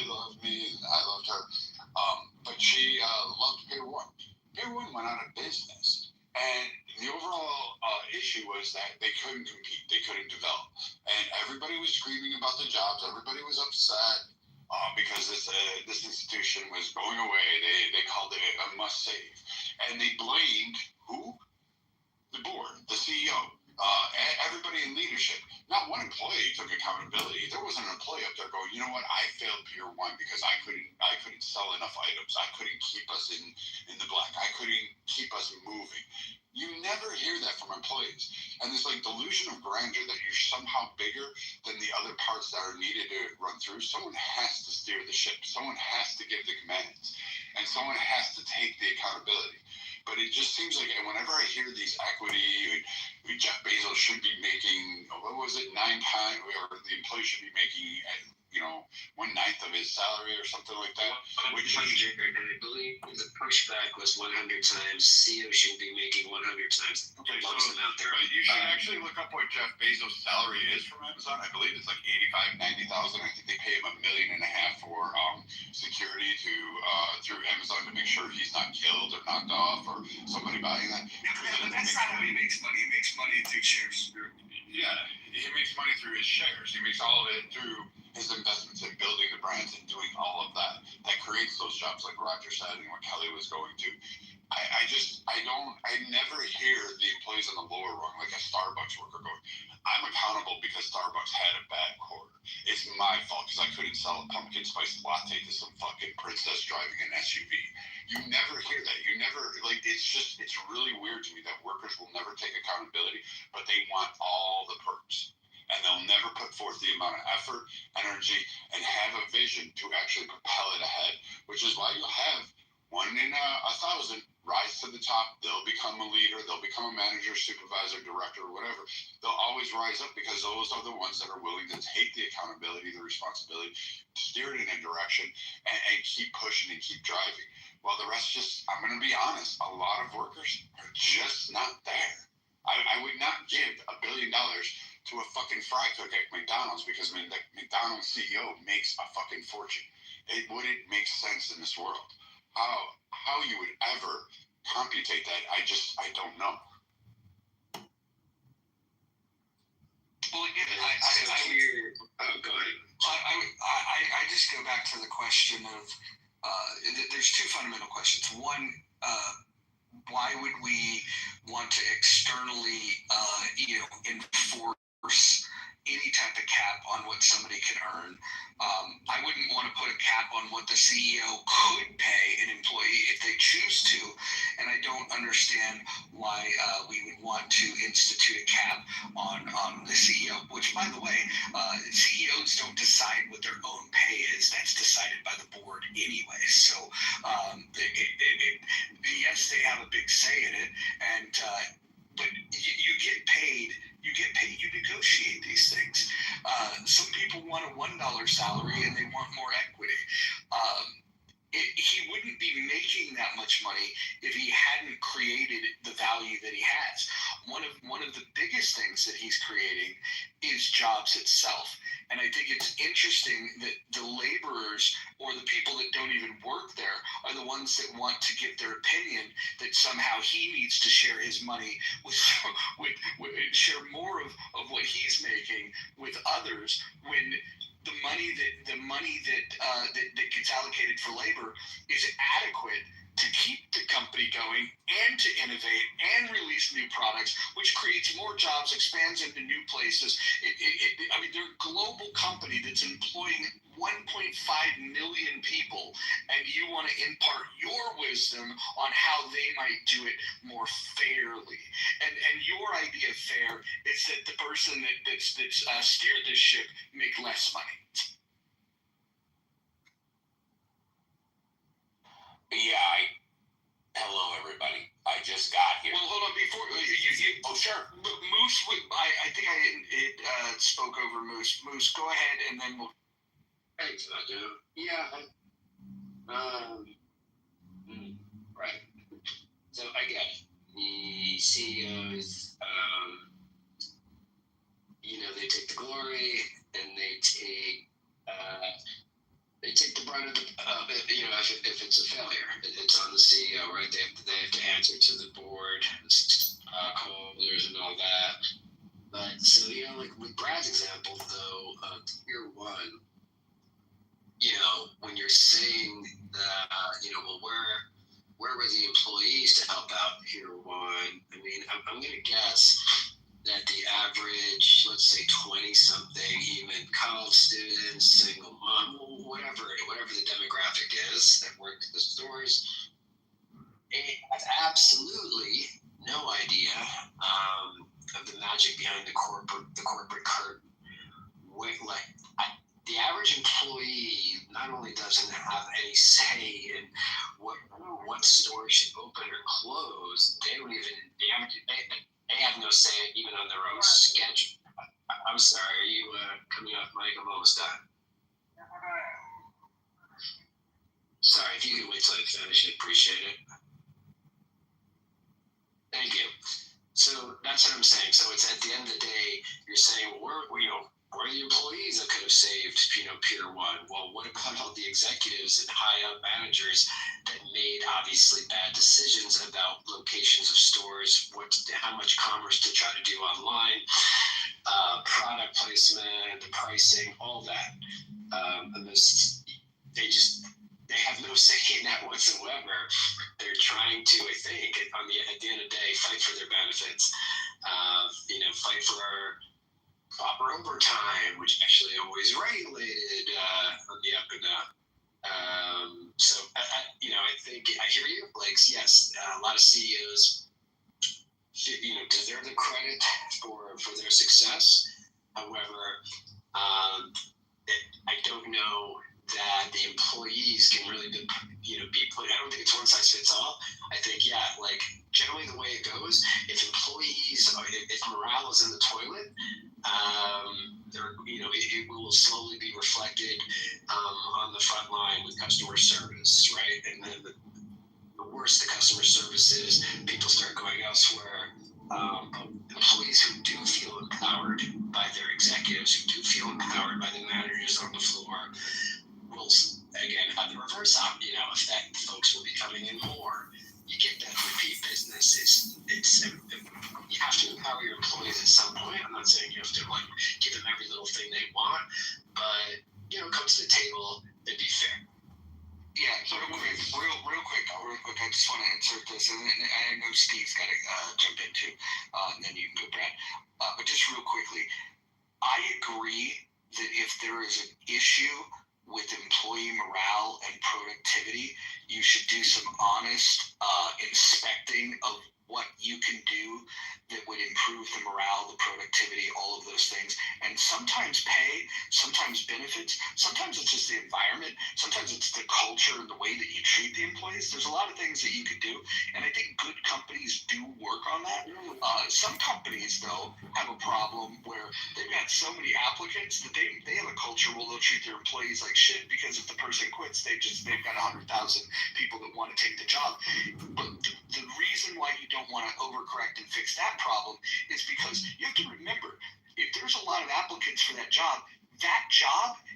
loved me, and I loved her. But she loved Pier 1. Pier 1 went out of business. And the overall issue was that they couldn't compete. They couldn't develop. And everybody was screaming about the jobs. Everybody was upset because this institution was going away. They called it a must save. And they blamed who? The board, the CEO. Everybody in leadership. Not one employee took accountability. There wasn't an employee up there going, you know what, I failed Pier 1 because I couldn't sell enough items. I couldn't keep us in the black. I couldn't keep us moving. You never hear that from employees. And this like delusion of grandeur that you're somehow bigger than the other parts that are needed to run through. Someone has to steer the ship. Someone has to give the commands. And someone has to take the accountability. But it just seems like, and whenever I hear these equity, Jeff Bezos should be making, what was it, 9 times, or the employee should be making, 1/9 of his salary or something like that. Which and I believe the pushback was 100 times. CEO should be making 100 times. Okay, so out there. But you should actually look up what Jeff Bezos' salary is from Amazon. I believe it's like $85,000-$90,000. I think they pay him $1.5 million for security through Amazon to make sure he's not killed or knocked off or somebody buying that. Yeah, but that's not how he makes money. He makes money through shares. Yeah, he makes money through his shares. He makes all of it through his investments in building the brands and doing all of that. That creates those jobs, like Roger said, and what Kelly was going to. I never hear the employees on the lower rung, like a Starbucks worker, going, I'm accountable because Starbucks had a bad quarter. It's my fault because I couldn't sell a pumpkin spice latte to some fucking princess driving an SUV. You never hear that. You never, it's really weird to me that workers will never take accountability, but they want all the perks. And they'll never put forth the amount of effort, energy, and have a vision to actually propel it ahead, which is why you'll have 1 in 1,000 rise to the top. They'll become a leader. They'll become a manager, supervisor, director, or whatever. They'll always rise up because those are the ones that are willing to take the accountability, the responsibility, steer it in a direction, and keep pushing and keep driving. While the rest I'm going to be honest, a lot of workers are just not there. I would not give $1 billion to a fucking fry cook at McDonald's because the McDonald's CEO makes a fucking fortune. It wouldn't make sense in this world. How you would ever computate that, I don't know. Well, again, go ahead. I just go back to the question of there's two fundamental questions. One, why would we want to externally, enforce any type of cap on what somebody can earn? I wouldn't want to put a cap on what the CEO could pay an employee if they choose to, and I don't understand why we would want to institute a cap on the CEO, which, by the way, CEOs don't decide what their own pay is. That's decided by the board anyway. So, yes, they have a big say in it, but you get paid. You negotiate these things. Some people want a $1 salary and they want more equity. He wouldn't be making that much money if he hadn't created the value that he has. One of the biggest things that he's creating is jobs itself. And I think it's interesting that the laborers or the people that don't even work there are the ones that want to give their opinion that somehow he needs to share his money with share more of what he's making with others, when the money that gets allocated for labor is adequate to keep the company going and to innovate and release new products, which creates more jobs, expands into new places. They're a global company that's employing 1.5 million people, and you want to impart your wisdom on how they might do it more fairly. And your idea of fair is that the person that's steered this ship make less money. Yeah, hello everybody. I just got here. Well, hold on, before you oh sure. Moose, I think I spoke over Moose. Moose, go ahead, and then we'll. Thanks, I do. Yeah. Right. So I get it. The CEOs they take the glory and they take the brunt of the, if it's a failure, it's on the CEO, right? They have to answer to the board, holders, and all that. But so like with Brad's example, though, of tier one, when you're saying that, well, where were the employees to help out tier one? I mean, I'm going to guess that the average, let's say 20-something, even college students, single mom, whatever the demographic is that work at the stores, has absolutely no idea of the magic behind the corporate curtain. The average employee not only doesn't have any say in what stores should open or close, they have no say even on their own schedule. I'm sorry, are you coming off mic? I'm almost done. Sorry, if you could wait till I finish, I'd appreciate it. Thank you. So that's what I'm saying. So it's at the end of the day, you're saying, well, where are the employees that could have saved, Pier 1? Well, what about all the executives and high-up managers that made obviously bad decisions about locations of stores, how much commerce to try to do online, product placement, the pricing, all that. And they have no say in that whatsoever. They're trying to, I think, at the end of the day, fight for their benefits, fight for proper overtime, which actually always regulated on the up and up. So I think I hear you. Like, yes, a lot of CEOs, deserve the credit for their success. However, I don't know that the employees can really be put. I don't think it's one size fits all. I think, generally the way it goes, if morale is in the toilet, it will slowly be reflected on the front line with customer service, right? And then the worse the customer service is, people start going elsewhere. Employees who do feel empowered by their executives, who do feel empowered by the managers on the floor, will again have the reverse effect. Folks will be coming in more. You get that repeat business. You have to empower your employees at some point. I'm not saying you have to give them every little thing they want, but come to the table and be fair. Yeah, so real quick, I just want to insert this, and I know Steve's got to jump in too, and then you can go, Brad. But just real quickly, I agree that if there is an issue with employee morale and productivity, you should do some honest inspecting of what you can do that would improve the morale, the productivity, all of those things. And sometimes pay, sometimes benefits, sometimes it's just the environment, sometimes it's the culture and the way that you treat the employees. There's a lot of things that you could do, and I think good companies do work on that. Some companies, though, have a problem where they've got so many applicants that they have a culture where they'll treat their employees like shit, because if the person quits, they've got 100,000 people that want to take the job. But the reason why you don't want to overcorrect and fix that problem is because you have to remember, if there's a lot of applicants for that job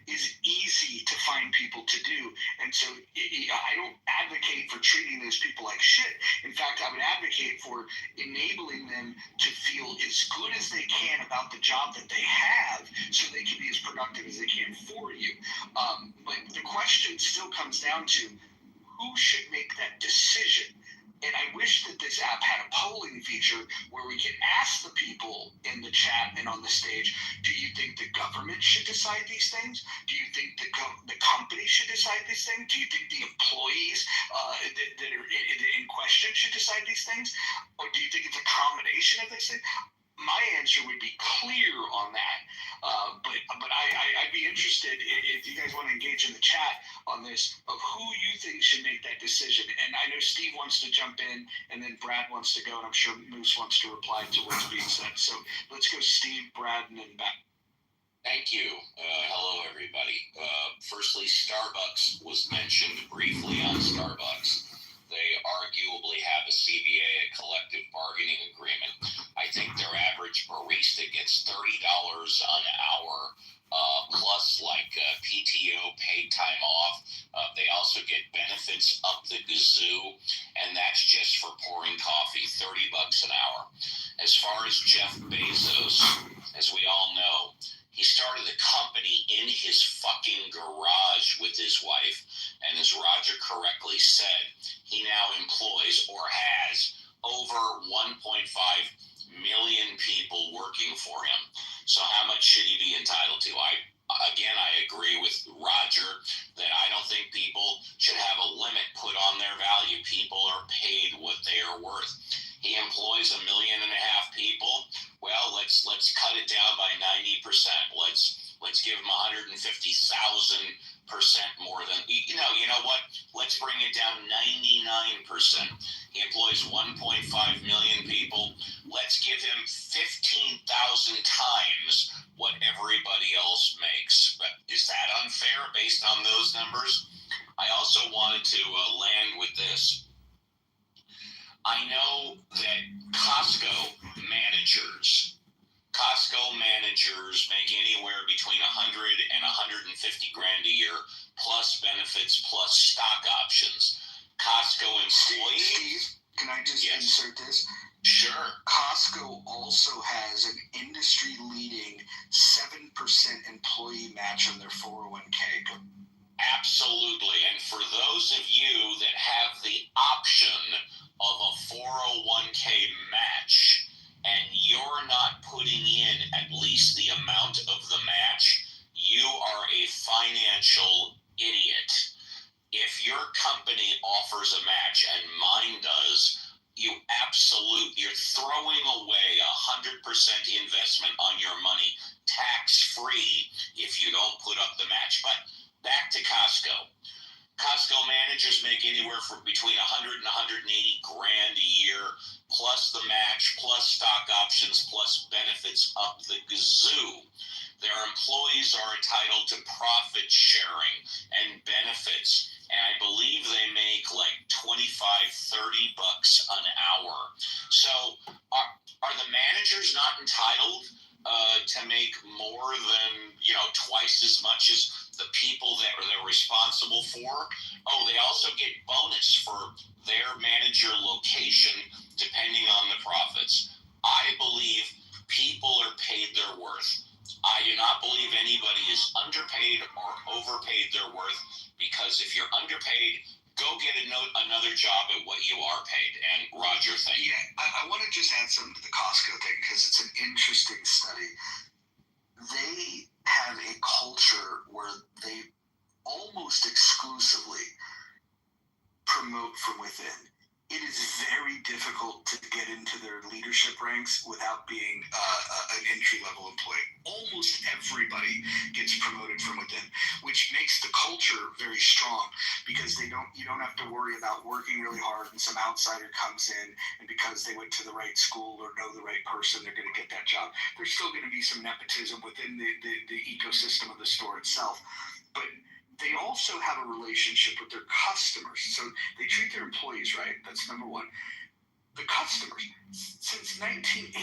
is easy to find people to do. And so I don't advocate for treating those people like shit. In fact, I would advocate for enabling them to feel as good as they can about the job that they have, so they can be as productive as they can for you. But the question still comes down to who should make that decision. And I wish that this app had a polling feature where we could ask the people in the chat and on the stage, do you think the government should decide these things? Do you think the company should decide these things? Do you think the employees that are in question should decide these things? Or do you think it's a combination of these things? My answer would be clear on that, but I'd be interested if you guys want to engage in the chat on this of who you think should make that decision. And I know Steve wants to jump in, and then Brad wants to go, and I'm sure Moose wants to reply to what's being said. So let's go Steve, Brad, and then back. Thank you. Hello, everybody. Firstly, Starbucks was mentioned briefly on Starbucks. they arguably have a CBA, a collective bargaining agreement. I think their average barista gets $30 an hour, plus PTO, paid time off. They also get benefits up the gazoo, and that's just for pouring coffee, $30 an hour. As far as Jeff Bezos, as we all know, he started the company in his fucking garage with his wife, and as Roger correctly said, he now employs or has over 1.5 million people working for him. So how much should he be entitled to? I agree with Roger that I don't think people should have a limit put on their value. People are paid what they are worth. He employs 1.5 million people. Well, let's cut it down by 90%. Let's give him 150,000% more than you know what? Let's bring it down 99%. He employs 1.5 million people. Let's give him 15,000 times what everybody else makes. But is that unfair based on those numbers? I also wanted to land with this. I know that Costco managers make anywhere between 100 and 150 grand a year, plus benefits, plus stock options. Costco employees. Steve, can I just insert this? Sure. Costco also has an industry-leading 7% employee match on their 401k. Absolutely. And for those of you that have the option of a 401k match and you're not putting in at least the amount of the match, you are a financial idiot. If your company offers a match, and mine does, you're throwing away 100% investment on your money, tax-free, if you don't put up the match. But back to Costco. Costco managers make anywhere from between 100 and 180 grand a year, plus the match, plus stock options, plus benefits up the gazoo. Their employees are entitled to profit sharing and benefits, and I believe they make like $25-30 an hour. So are the managers not entitled to make more than twice as much as the people that they're responsible for? Oh, they also get bonus for their manager location depending on the profits. I believe people are paid their worth. I do not believe anybody is underpaid or overpaid their worth, because if you're underpaid, go get another job at what you are paid. And Roger, thank you. Yeah, I want to just add something to the Costco thing because it's an interesting study. They have a culture where they almost exclusively promote from within. It is very difficult to get into their leadership ranks without being an entry-level employee. Almost everybody gets promoted from within, which makes the culture very strong because you don't have to worry about working really hard and some outsider comes in, and because they went to the right school or know the right person, they're going to get that job. There's still going to be some nepotism within the ecosystem of the store itself, but they also have a relationship with their customers. So they treat their employees right. That's number one. The customers, since 1985,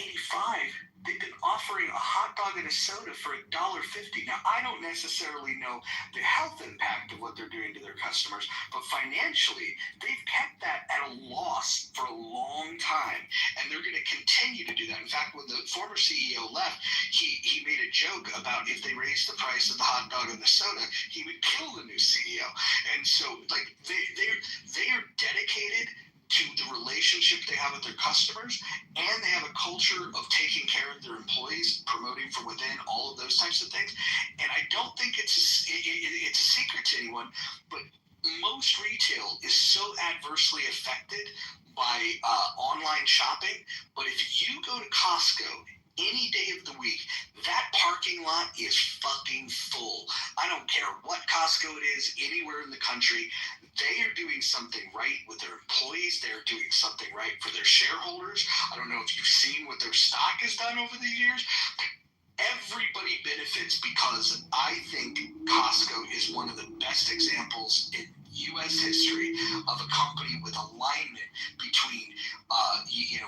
they've been offering a hot dog and a soda for $1.50. Now, I don't necessarily know the health impact of what they're doing to their customers, but financially, they've kept that at a loss for a long time, and they're going to continue to do that. In fact, when the former CEO left, he made a joke about if they raised the price of the hot dog and the soda, he would kill the new CEO. And so, they are dedicated to the relationship they have with their customers, and they have a culture of taking care of their employees, promoting from within, all of those types of things. And I don't think it's a secret to anyone, but most retail is so adversely affected by online shopping. But if you go to Costco any day of the week, that parking lot is fucking full. I don't care what Costco it is, anywhere in the country. They are doing something right with their employees. They're doing something right for their shareholders. I don't know if you've seen what their stock has done over the years. Everybody benefits because I think Costco is one of the best examples. U.S. history of a company with alignment between,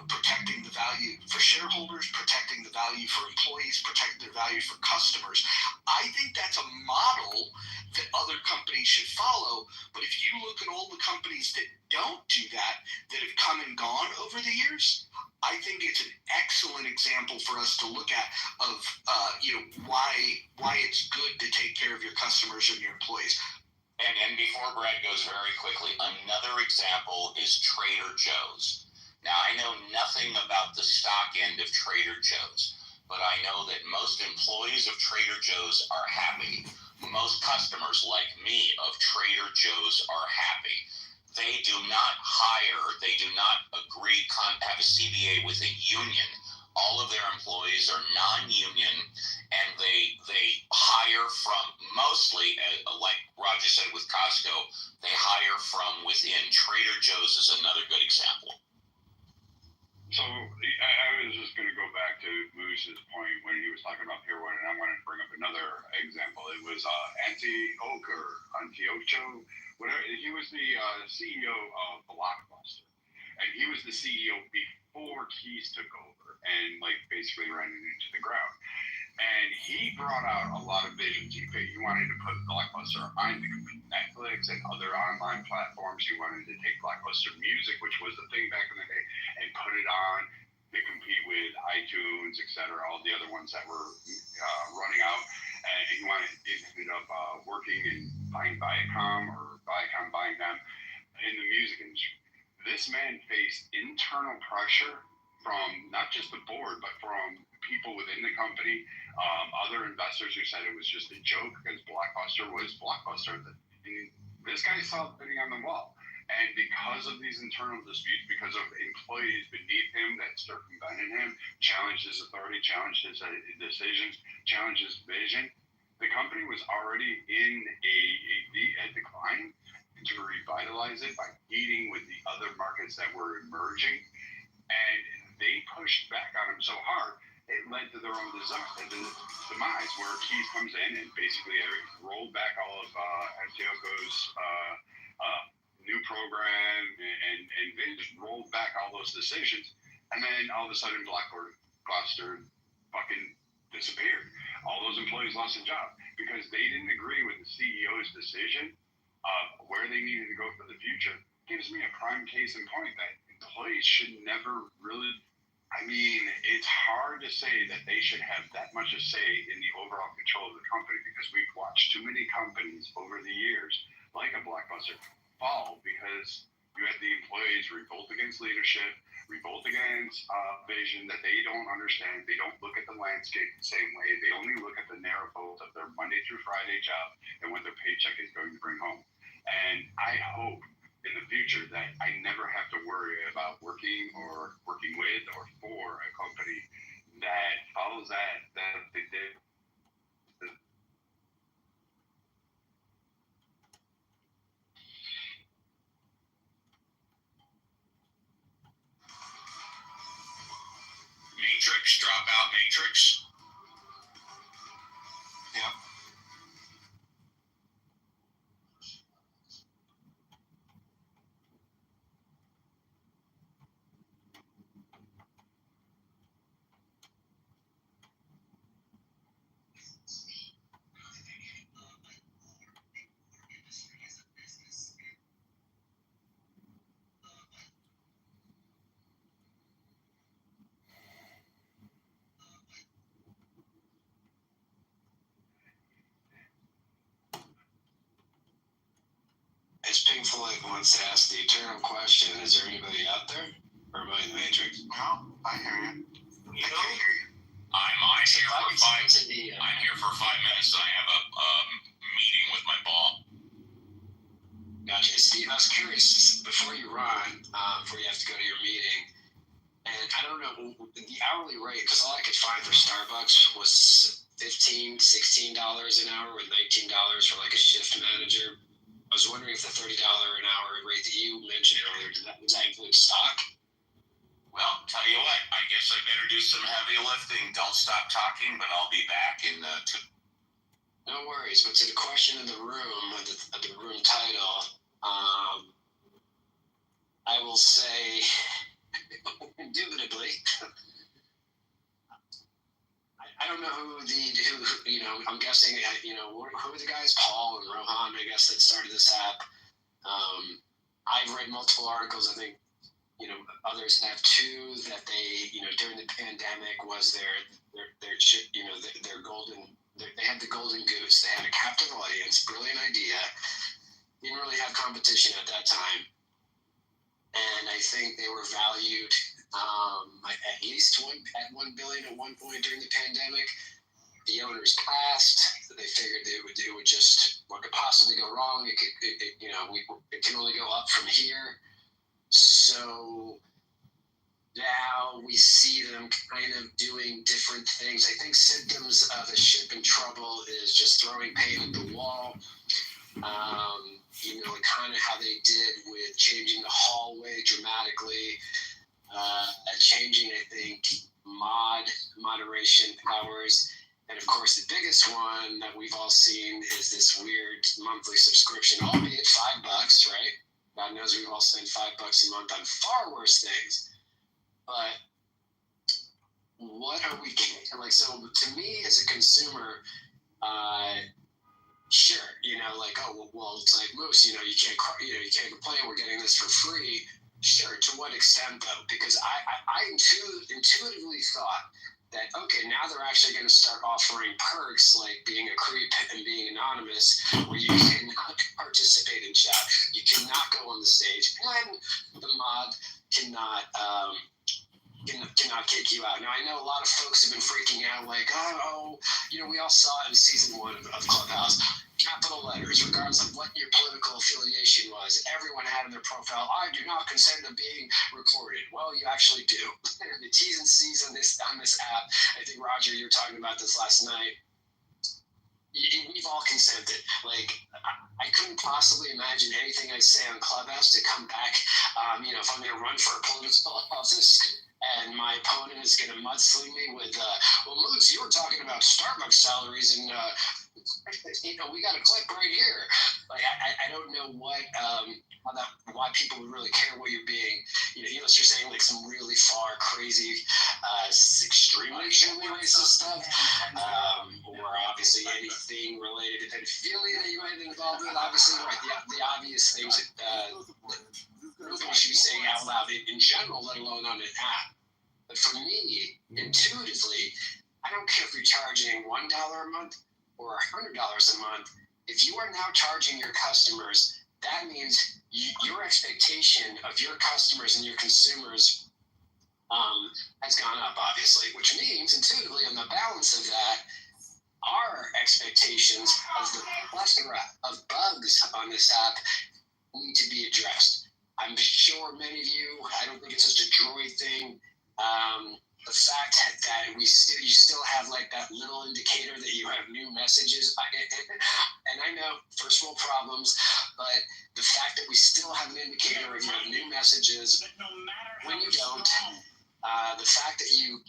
protecting the value for shareholders, protecting the value for employees, protecting the value for customers. I think that's a model that other companies should follow. But if you look at all the companies that don't do that have come and gone over the years, I think it's an excellent example for us to look at of why it's good to take care of your customers and your employees. And before Brad goes very quickly, another example is Trader Joe's. Now, I know nothing about the stock end of Trader Joe's, but I know that most employees of Trader Joe's are happy. Most customers like me of Trader Joe's are happy. They do not have a CBA with a union. All of their employees are non-union, and they hire from mostly, like Roger said with Costco, they hire from within. Trader Joe's is another good example. So I was just going to go back to Moose's point when he was talking about Pier 1, and I wanted to bring up another example. It was Antiocho, whatever. He was the CEO of Blockbuster, and he was the CEO before Keys took over and basically ran it into the ground. And he brought out a lot of visions. He wanted to put Blockbuster on to compete with Netflix and other online platforms. He wanted to take Blockbuster Music, which was the thing back in the day, and put it on to compete with iTunes, etc., all the other ones that were running out. And he ended up working and buying Viacom, or Viacom buying them in the music industry. This man faced internal pressure from not just the board, but from people within the company, other investors who said it was just a joke because Blockbuster was Blockbuster. This guy saw the writing on the wall. And because of these internal disputes, because of employees beneath him that circumvented him, challenged his authority, challenged his decisions, challenged his vision, the company was already in a decline. To revitalize it by competing with the other markets that were emerging, and they pushed back on him so hard, it led to their own demise, where Keys comes in and basically rolled back all of Antiocho's new program and they just rolled back all those decisions, and then all of a sudden Blockbuster fucking disappeared. All those employees lost a job because they didn't agree with the CEO's decision of where they needed to go for the future. Gives me a prime case in point that employees should never really, it's hard to say that they should have that much a say in the overall control of the company, because we've watched too many companies over the years, like a Blockbuster, fall because you had the employees revolt against leadership, revolt against vision that they don't understand. They don't look at the landscape the same way. They only look at the narrow goals of their Monday through Friday job and what their paycheck is going to bring home. And I hope in the future that I never have to worry about working with or for a company that follows that they did. Matrix, drop out Matrix. Yep. As Pink Floyd once asked the eternal question, is there anybody out there? Or am I in the Matrix? No, I hear you. I'm here for 5 minutes. I have a meeting with my boss. Gotcha. Steve, I was curious, before you run, before you have to go to your meeting, and I don't know, the hourly rate, because all I could find for Starbucks was $15, $16 an hour with $19 for like a shift manager. I was wondering if the $30 an hour rate that you mentioned earlier, does that include stock? Well, tell you what, I guess I better do some heavy lifting. Don't stop talking, but I'll be back in No worries, but to the question in the room, the room title, will say, indubitably, I don't know who I'm guessing, who are the guys, Paul and Rohan, I guess, that started this app. I've read multiple articles. I think, others have too, that they, during the pandemic was their golden, they had the golden goose. They had a captive audience, brilliant idea. Didn't really have competition at that time. And I think they were valued at least $1 billion at one point during the pandemic. The owners passed. They figured it would just, what could possibly go wrong? It can only go up from here. So now we see them kind of doing different things. I think symptoms of a ship in trouble is just throwing paint at the wall. Kind of how they did with changing the hallway dramatically, changing, I think, moderation powers. And of course, the biggest one that we've all seen is this weird monthly subscription, albeit $5, right? God knows we've all spent $5 a month on far worse things. But what are we getting? So to me as a consumer, sure, it's like Moose, you can't complain, we're getting this for free. Sure, to what extent though? Because I intuitively thought that, okay, now they're actually going to start offering perks like being a creep and being anonymous, where you cannot participate in chat, you cannot go on the stage, and the mod cannot kick you out. Now, I know a lot of folks have been freaking out, like, we all saw it in season 1 of Clubhouse. Capital letters, regardless of what your political affiliation was, everyone had in their profile, I do not consent to being recorded. Well, you actually do. The T's and C's on this app, I think, Roger, you were talking about this last night. We've all consented. Like, I couldn't possibly imagine anything I say on Clubhouse to come back, if I'm going to run for a political office and my opponent is going to mudsling me with, Moots, you were talking about Starbucks salaries and, we got a clip right here. Like, I don't know why people would really care what you're being, unless you're saying like some really far, crazy, extremely racist stuff, or obviously anything related to pedophilia that you might be involved with. Obviously, right, the obvious things that nobody should be saying out loud in general, let alone on an app. But for me, intuitively, I don't care if you're charging $1 a month or $100 a month. If you are now charging your customers, that means your expectation of your customers and your consumers has gone up, obviously, which means intuitively on the balance of that, our expectations of the plethora of bugs on this app need to be addressed. I'm sure many of you, I don't think it's just a droid thing. The fact that you still have like that little indicator that you have new messages, and I know first world problems, but the fact that we still have an indicator of you have new messages when you don't, the fact that you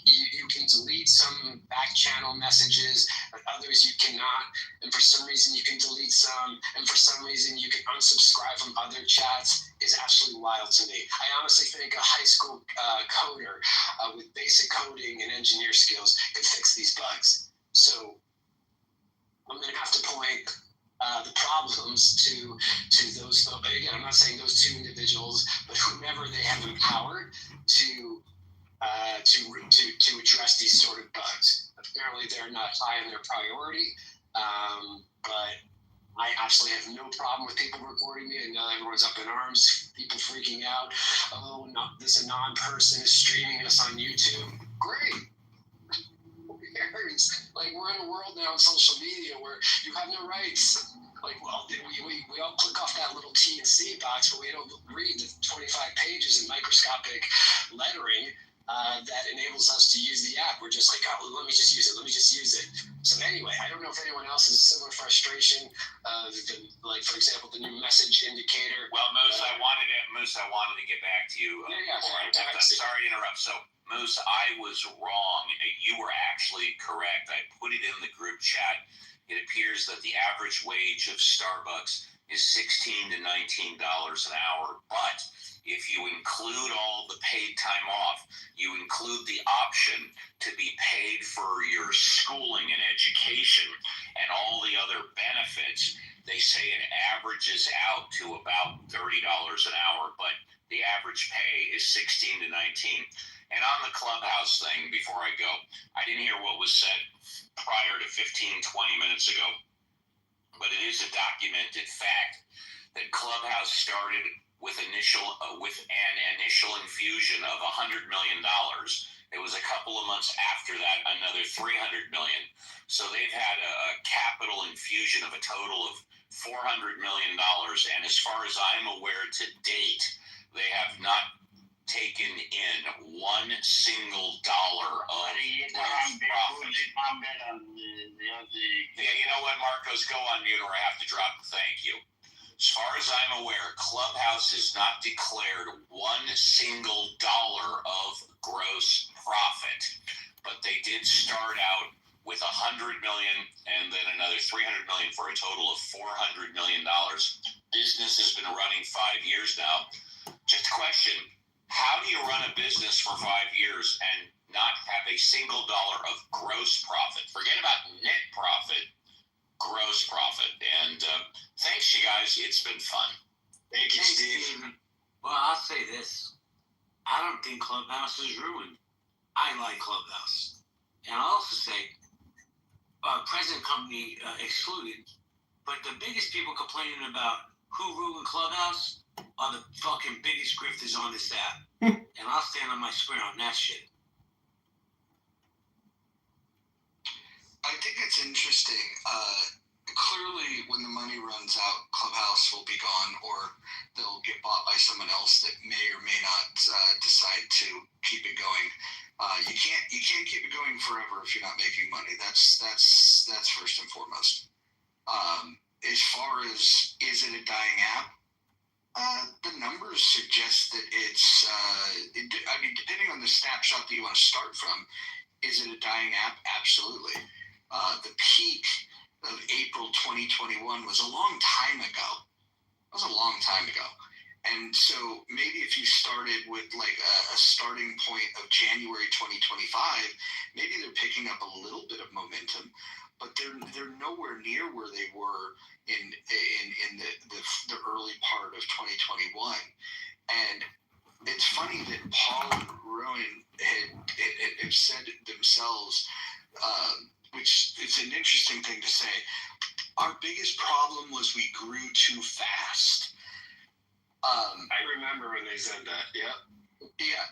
can delete some back channel messages, but others you cannot, and for some reason you can delete some, and for some reason you can unsubscribe from other chats, is absolutely wild to me. I honestly think a high school coder with basic coding and engineer skills could fix these bugs. So I'm going to have to point the problems to those. Again, I'm not saying those two individuals, but whomever they have empowered to address these sort of bugs. Apparently, they're not high on their priority, but I absolutely have no problem with people reporting me. I know everyone's up in arms, people freaking out. Oh, no, this Anon person is streaming us on YouTube. Great. Like, we're in a world now on social media where you have no rights. Like, well, we all click off that little T and C box, but we don't read the 25 pages in microscopic lettering that enables us to use the app. We're just like, oh, let me just use it. So anyway, I don't know if anyone else has a similar frustration of, like, for example, the new message indicator. Well, Moose, I wanted to get back to you. I'm sorry to interrupt. So, Moose, I was wrong. You were actually correct. I put it in the group chat. It appears that the average wage of Starbucks is $16 to $19 an hour, but if you include all the paid time off, you include the option to be paid for your schooling and education and all the other benefits, they say it averages out to about $30 an hour, but the average pay is 16 to 19. And on the Clubhouse thing, before I go, I didn't hear what was said prior to 15, 20 minutes ago, but it is a documented fact that Clubhouse started with an initial infusion of $100 million. It was a couple of months after that, another $300 million. So they've had a capital infusion of a total of $400 million. And as far as I'm aware to date, they have not taken in one single dollar of profit. Yeah, you know what, Marcos, go on mute or I have to drop the thank you. As far as I'm aware, Clubhouse has not declared one single dollar of gross profit, but they did start out with $100 million and then another $300 million for a total of $400 million. Business has been running 5 years now. Just a question, how do you run a business for 5 years and not have a single dollar of gross profit? Forget about net profit, gross profit. And thanks, you guys. It's been fun. Thank you, Steve. Well, I'll say this. I don't think Clubhouse is ruined. I like Clubhouse. And I'll also say, present company excluded, but the biggest people complaining about who ruined Clubhouse are the fucking biggest grifters on this app. And I'll stand on my square on that shit. I think it's interesting. Clearly, when the money runs out, Clubhouse will be gone, or they'll get bought by someone else that may or may not decide to keep it going. You can't keep it going forever if you're not making money. That's first and foremost. As far as is it a dying app? The numbers suggest that it's. Depending on the snapshot that you want to start from, is it a dying app? Absolutely. The peak of April 2021 was a long time ago. It was a long time ago. And so maybe if you started with like a starting point of January 2025, maybe they're picking up a little bit of momentum, but they're nowhere near where they were in the early part of 2021. And it's funny that Paul and Rowan had said themselves, which is an interesting thing to say. Our biggest problem was we grew too fast. I remember when they said that. Yeah. Yeah.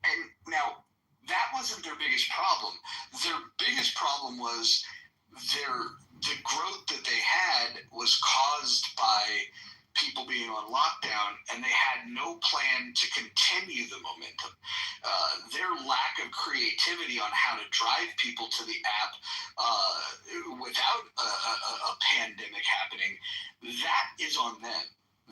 And now that wasn't their biggest problem. Their biggest problem was the growth that they had was caused by people being on lockdown, and they had no plan to continue the momentum. Their lack of creativity on how to drive people to the app without a pandemic happening, that is on them.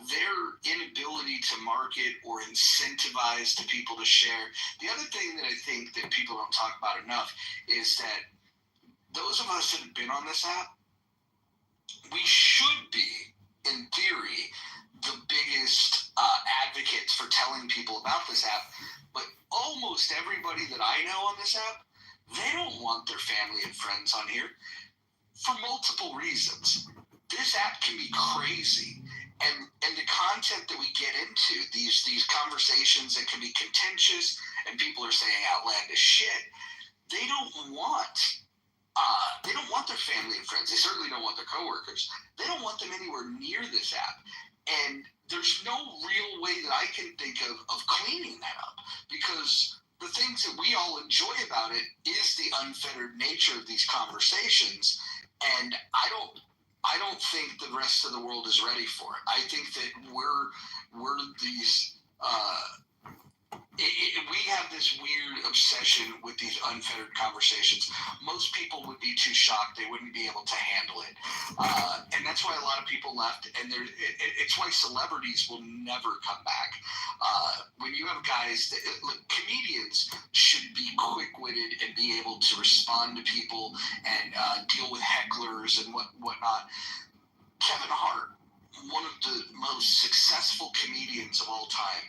Their inability to market or incentivize to people to share. The other thing that I think that people don't talk about enough is that those of us that have been on this app, we should be, in theory, the biggest advocates for telling people about this app, but almost everybody that I know on this app, they don't want their family and friends on here for multiple reasons. This app can be crazy, and the content that we get into, these conversations that can be contentious, and people are saying outlandish shit, they don't want their family and friends. They certainly don't want their coworkers. They don't want them anywhere near this app. And there's no real way that I can think of cleaning that up, because the things that we all enjoy about it is the unfettered nature of these conversations. And I don't think the rest of the world is ready for it. I think that we're these we have this weird obsession with these unfettered conversations. Most people would be too shocked; they wouldn't be able to handle it, and that's why a lot of people left. And it's why celebrities will never come back. When you have guys that comedians should be quick-witted and be able to respond to people and deal with hecklers and whatnot. Kevin Hart, one of the most most successful comedians of all time,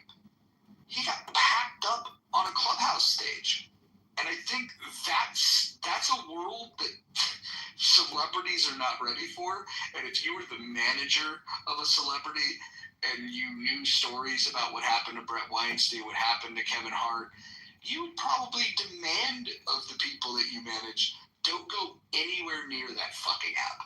he got packed up on a Clubhouse stage. And I think that's a world that celebrities are not ready for. And if you were the manager of a celebrity and you knew stories about what happened to Brett Weinstein, what happened to Kevin Hart, you would probably demand of the people that you manage, don't go anywhere near that fucking app.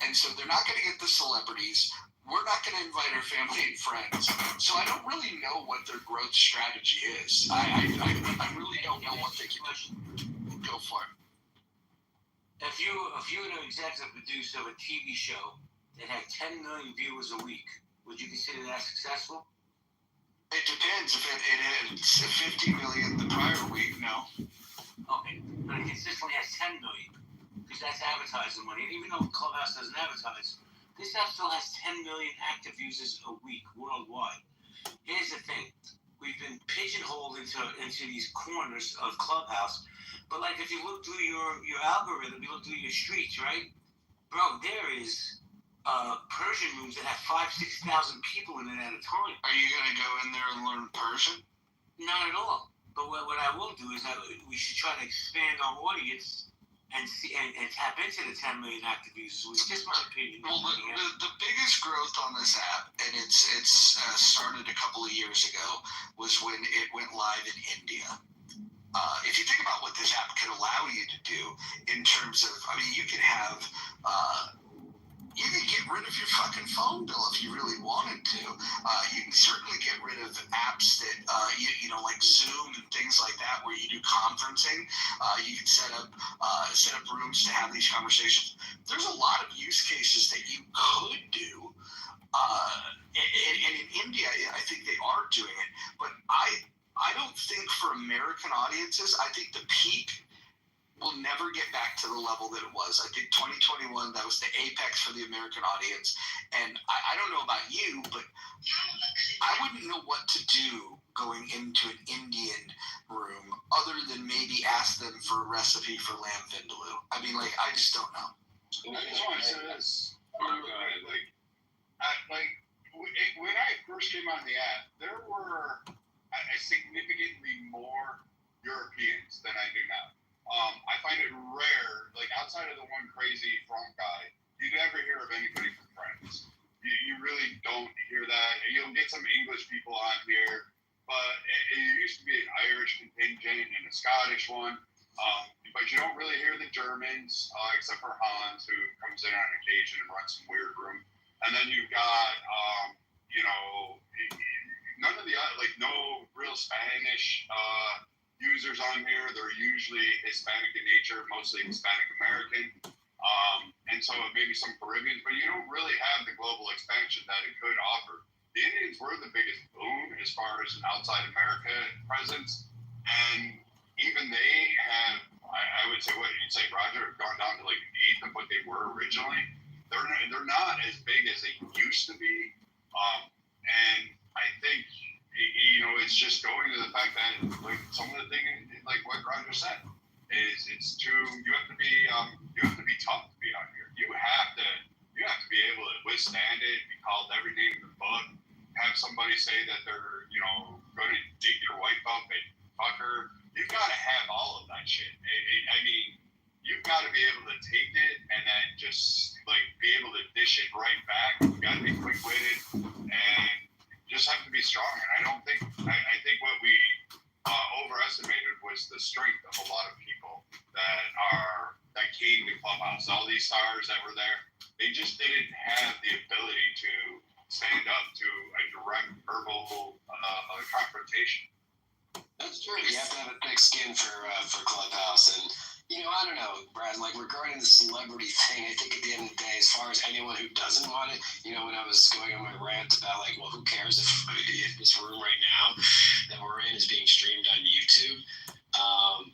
And so they're not going to get the celebrities. We're not going to invite our family and friends. So I don't really know what their growth strategy is. I really don't know what they can do. Go for it. If you were an executive producer of a TV show that had 10 million viewers a week, would you consider that successful? It depends. If it had 50 million the prior week, no. Okay, but it consistently has 10 million, because that's advertising money. And even though Clubhouse doesn't advertise, this app still has 10 million active users a week worldwide. Here's the thing. We've been pigeonholed into these corners of Clubhouse. But like if you look through your algorithm, you look through your streets, right? Bro, there is Persian rooms that have 5,000-6,000 people in it at a time. Are you going to go in there and learn Persian? Not at all. But what I will do is that we should try to expand our audience and tap into the 10 million active users, which is just my opinion. Well, the biggest growth on this app, and it's started a couple of years ago, was when it went live in India. If you think about what this app could allow you to do in terms of, I mean, you could have, you could get rid of your fucking phone bill if you really wanted to. You can certainly get rid of apps that, you know, like Zoom and things like that, where you do conferencing. You can set up rooms to have these conversations. There's a lot of use cases that you could do. And in India, I think they are doing it. But I don't think for American audiences, I think the peak will never get back to the level that it was. I think 2021, that was the apex for the American audience. And I don't know about you, but I wouldn't know what to do going into an Indian room other than maybe ask them for a recipe for lamb vindaloo. I mean, like, I just don't know. I just want to say this. When I first came on the app, there were significantly more Europeans than I do now. I find it rare, like outside of the one crazy front guy, you never hear of anybody from France. You really don't hear that. You'll get some English people on here, but it used to be an Irish contingent and a Scottish one. But you don't really hear the Germans, except for Hans, who comes in on occasion and runs some weird room. And then you've got, none of the, no real Spanish users on here. They're usually Hispanic in nature, mostly Hispanic American. And so maybe some Caribbeans, but you don't really have the global expansion that it could offer. The Indians were the biggest boom as far as an outside America presence. And even they have, I would say, what you'd say, Roger, have gone down to like an eighth of what they were originally. They're not as big as they used to be. And I think, it's just going to the fact that, like, some of the things, like what Roger said, is you have to be tough to be out here. You have to be able to withstand it, be called every name in the book, have somebody say that they're, going to dig your wife up and fuck her. You've got to have all of that shit. I mean, you've got to be able to take it and then just, like, be able to dish it right back. You've got to be quick-witted and just have to be strong. And I think what we overestimated was the strength of a lot of people that came to Clubhouse. All these stars that were there, they just didn't have the ability to stand up to a direct verbal confrontation. That's true. You have to have a thick skin for Clubhouse. And, I don't know, Brad, like regarding the celebrity thing, I think at the end of the day, as far as anyone who doesn't want it, when I was going on my rant about, like, well, who cares if this room right now that we're in is being streamed on YouTube.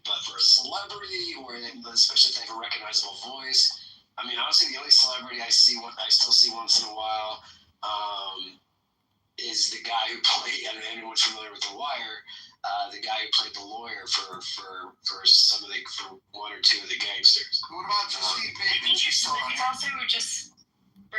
But for a celebrity, or especially if they have a recognizable voice, I mean, honestly, the only celebrity I still see once in a while is the guy who played, I don't know if anyone's familiar with The Wire, the guy who played the lawyer for one or two of the gangsters. What about Steve Bateman? He's also just for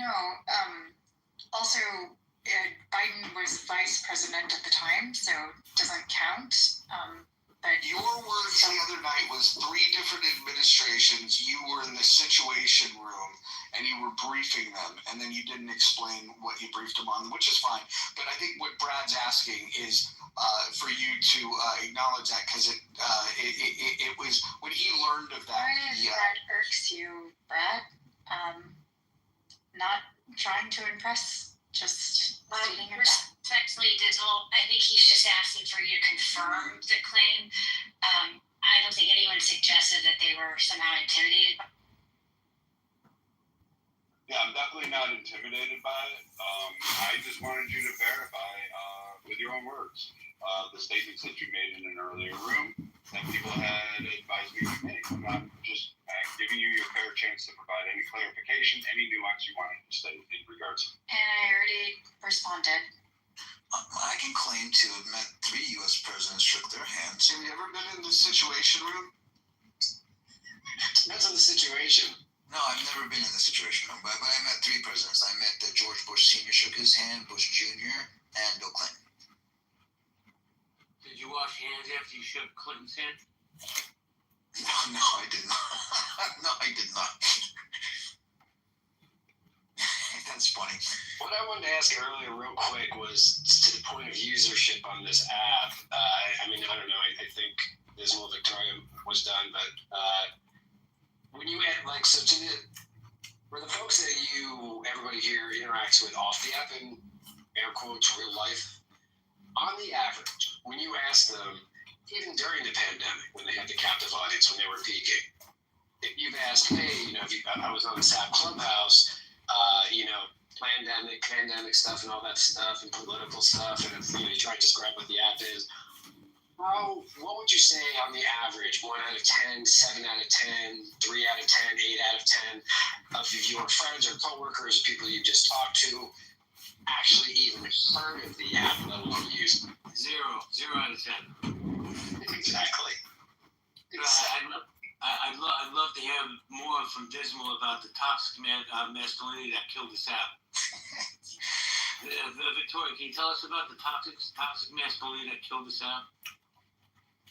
No. Also, Biden was vice president at the time, so doesn't count. But your words the other night was 3 different administrations. You were in the Situation Room and you were briefing them, and then you didn't explain what you briefed them on, which is fine. But I think what Brad's asking is for you to acknowledge that, because it was when he learned of that. That irks you, Brad. Not trying to impress, just stating your fact. Respectfully, Dizzle, I think he's just asking for you to confirm the claim. I don't think anyone suggested that they were somehow intimidated. Yeah, I'm definitely not intimidated by it. I just wanted you to verify with your own words the statements that you made in an earlier room that people had advised me to make. I'm not just giving you your fair chance to provide any clarification, any nuance you wanted to state in regards. And I already responded. I can claim to have met 3 U.S. presidents shook their hands. Have you ever been in the Situation Room? Depends on the situation. No, I've never been in the Situation Room, but I met 3 presidents. I met George Bush Sr. shook his hand, Bush Jr., and Bill Clinton. Did you wash your hands after you shook Clinton's hand? No, I did not. No, I did not. That's funny. What I wanted to ask earlier real quick was to the point of usership on this app. I mean, I don't know. I think Dismal Victoria was done, but when you had, like, so to were the folks that everybody here interacts with off the app in air quotes real life, on the average, when you ask them, even during the pandemic, when they had the captive audience, when they were peaking, if you've asked, hey, I was on this app Clubhouse, pandemic stuff and all that stuff and political stuff, and if you try to describe what the app is, what would you say on the average, 1 out of 10, 7 out of 10, 3 out of 10, 8 out of 10 of your friends or coworkers, people you just talked to, actually even heard of the app, let alone used it? 0 out of 10. Exactly. I'd love to hear more from Dismal about the toxic masculinity that killed this app. Victoria, can you tell us about the toxic masculinity that killed this app?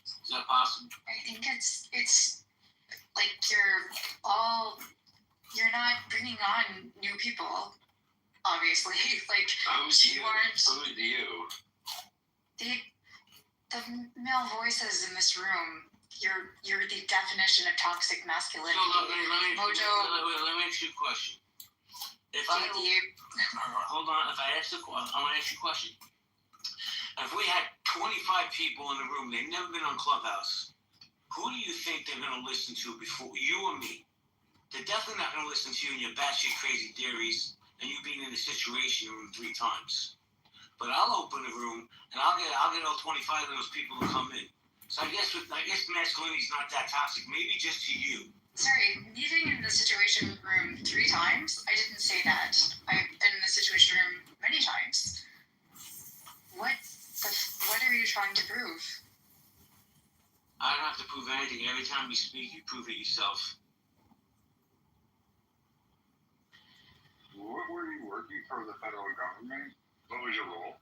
Is that possible? I think it's like you're not bringing on new people, obviously. Like, who's you? Who's you? The male voices in this room. You're the definition of toxic masculinity. So let me ask you a question. Hold on. If I ask I want to ask you a question. If we had 25 people in the room, they've never been on Clubhouse, who do you think they're going to listen to before you or me? They're definitely not going to listen to you and your batshit crazy theories and you being in the Situation Room 3 times. But I'll open the room and I'll get all 25 of those people to come in. So I guess masculinity is not that toxic. Maybe just to you. Sorry, meeting in the Situation Room 3 times? I didn't say that. I've been in the Situation Room many times. What are you trying to prove? I don't have to prove anything. Every time you speak, you prove it yourself. What were you working for the federal government? What was your role?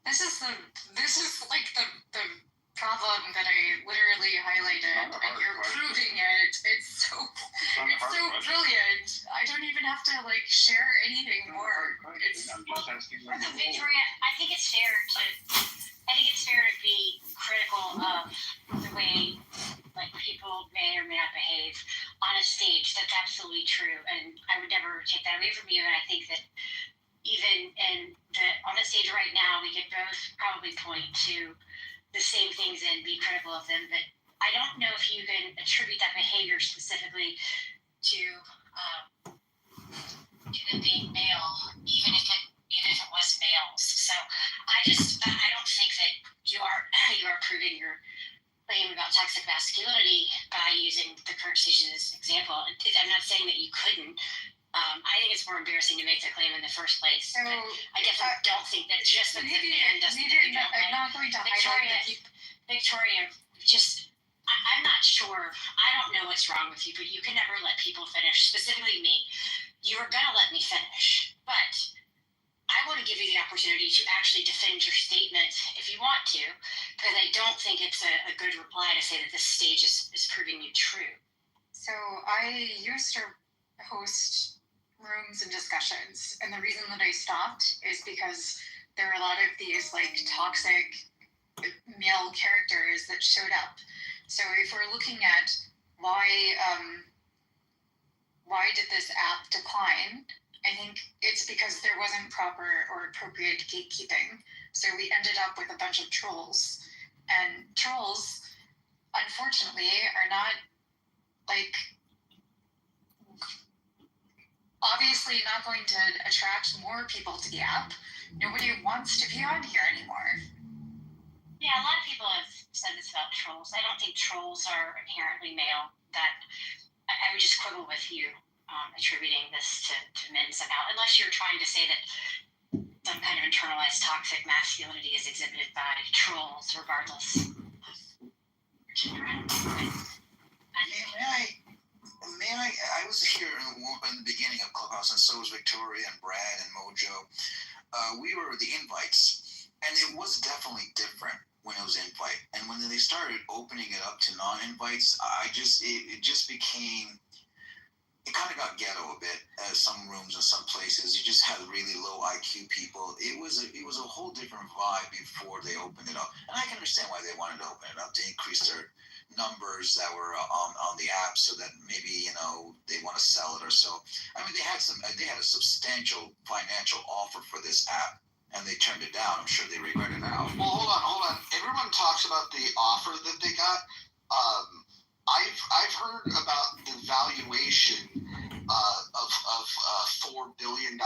This is like the problem that I literally highlighted, and you're proving it. It's so brilliant. I don't even have to share anything more. I'm just asking. Victoria, I think it's fair to be critical of the way people may or may not behave on a stage. That's absolutely true, and I would never take that away from you. And I think that even on the stage right now, we could both probably point to the same things and be critical of them, but I don't know if you can attribute that behavior specifically to them being male, even if it was males. So I don't think that you are proving your claim about toxic masculinity by using the current station as an example. I'm not saying that you couldn't. I think it's more embarrassing to make the claim in the first place. So, I definitely don't think that just the man doesn't. I'm not going to highlight Victoria, just I'm not sure. I don't know what's wrong with you, but you can never let people finish, specifically me. You're going to let me finish, but I want to give you the opportunity to actually defend your statement if you want to, because I don't think it's a good reply to say that this stage is proving you true. So I used to host rooms and discussions, and the reason that I stopped is because there are a lot of these like toxic male characters that showed up. So if we're looking at why did this app decline, I think it's because there wasn't proper or appropriate gatekeeping. So we ended up with a bunch of trolls, and trolls, unfortunately, are not like obviously not going to attract more people to the app. Nobody wants to be on here anymore. Yeah, a lot of people have said this about trolls. I don't think trolls are inherently male. That I would just quibble with you attributing this to men somehow, unless you're trying to say that some kind of internalized toxic masculinity is exhibited by trolls, regardless. May I was here in the beginning of Clubhouse, and so was Victoria and Brad and Mojo. We were the invites, and it was definitely different when it was invite. And when they started opening it up to non-invites, it just became, it kind of got ghetto a bit. Some rooms and some places, you just had really low IQ people. It was a whole different vibe before they opened it up. And I can understand why they wanted to open it up, to increase their numbers that were on the app, so that maybe they want to sell it or so. I mean, they had a substantial financial offer for this app, and they turned it down. I'm sure they regret it now. Well, hold on. Everyone talks about the offer that they got. I've heard about the valuation of $4 billion.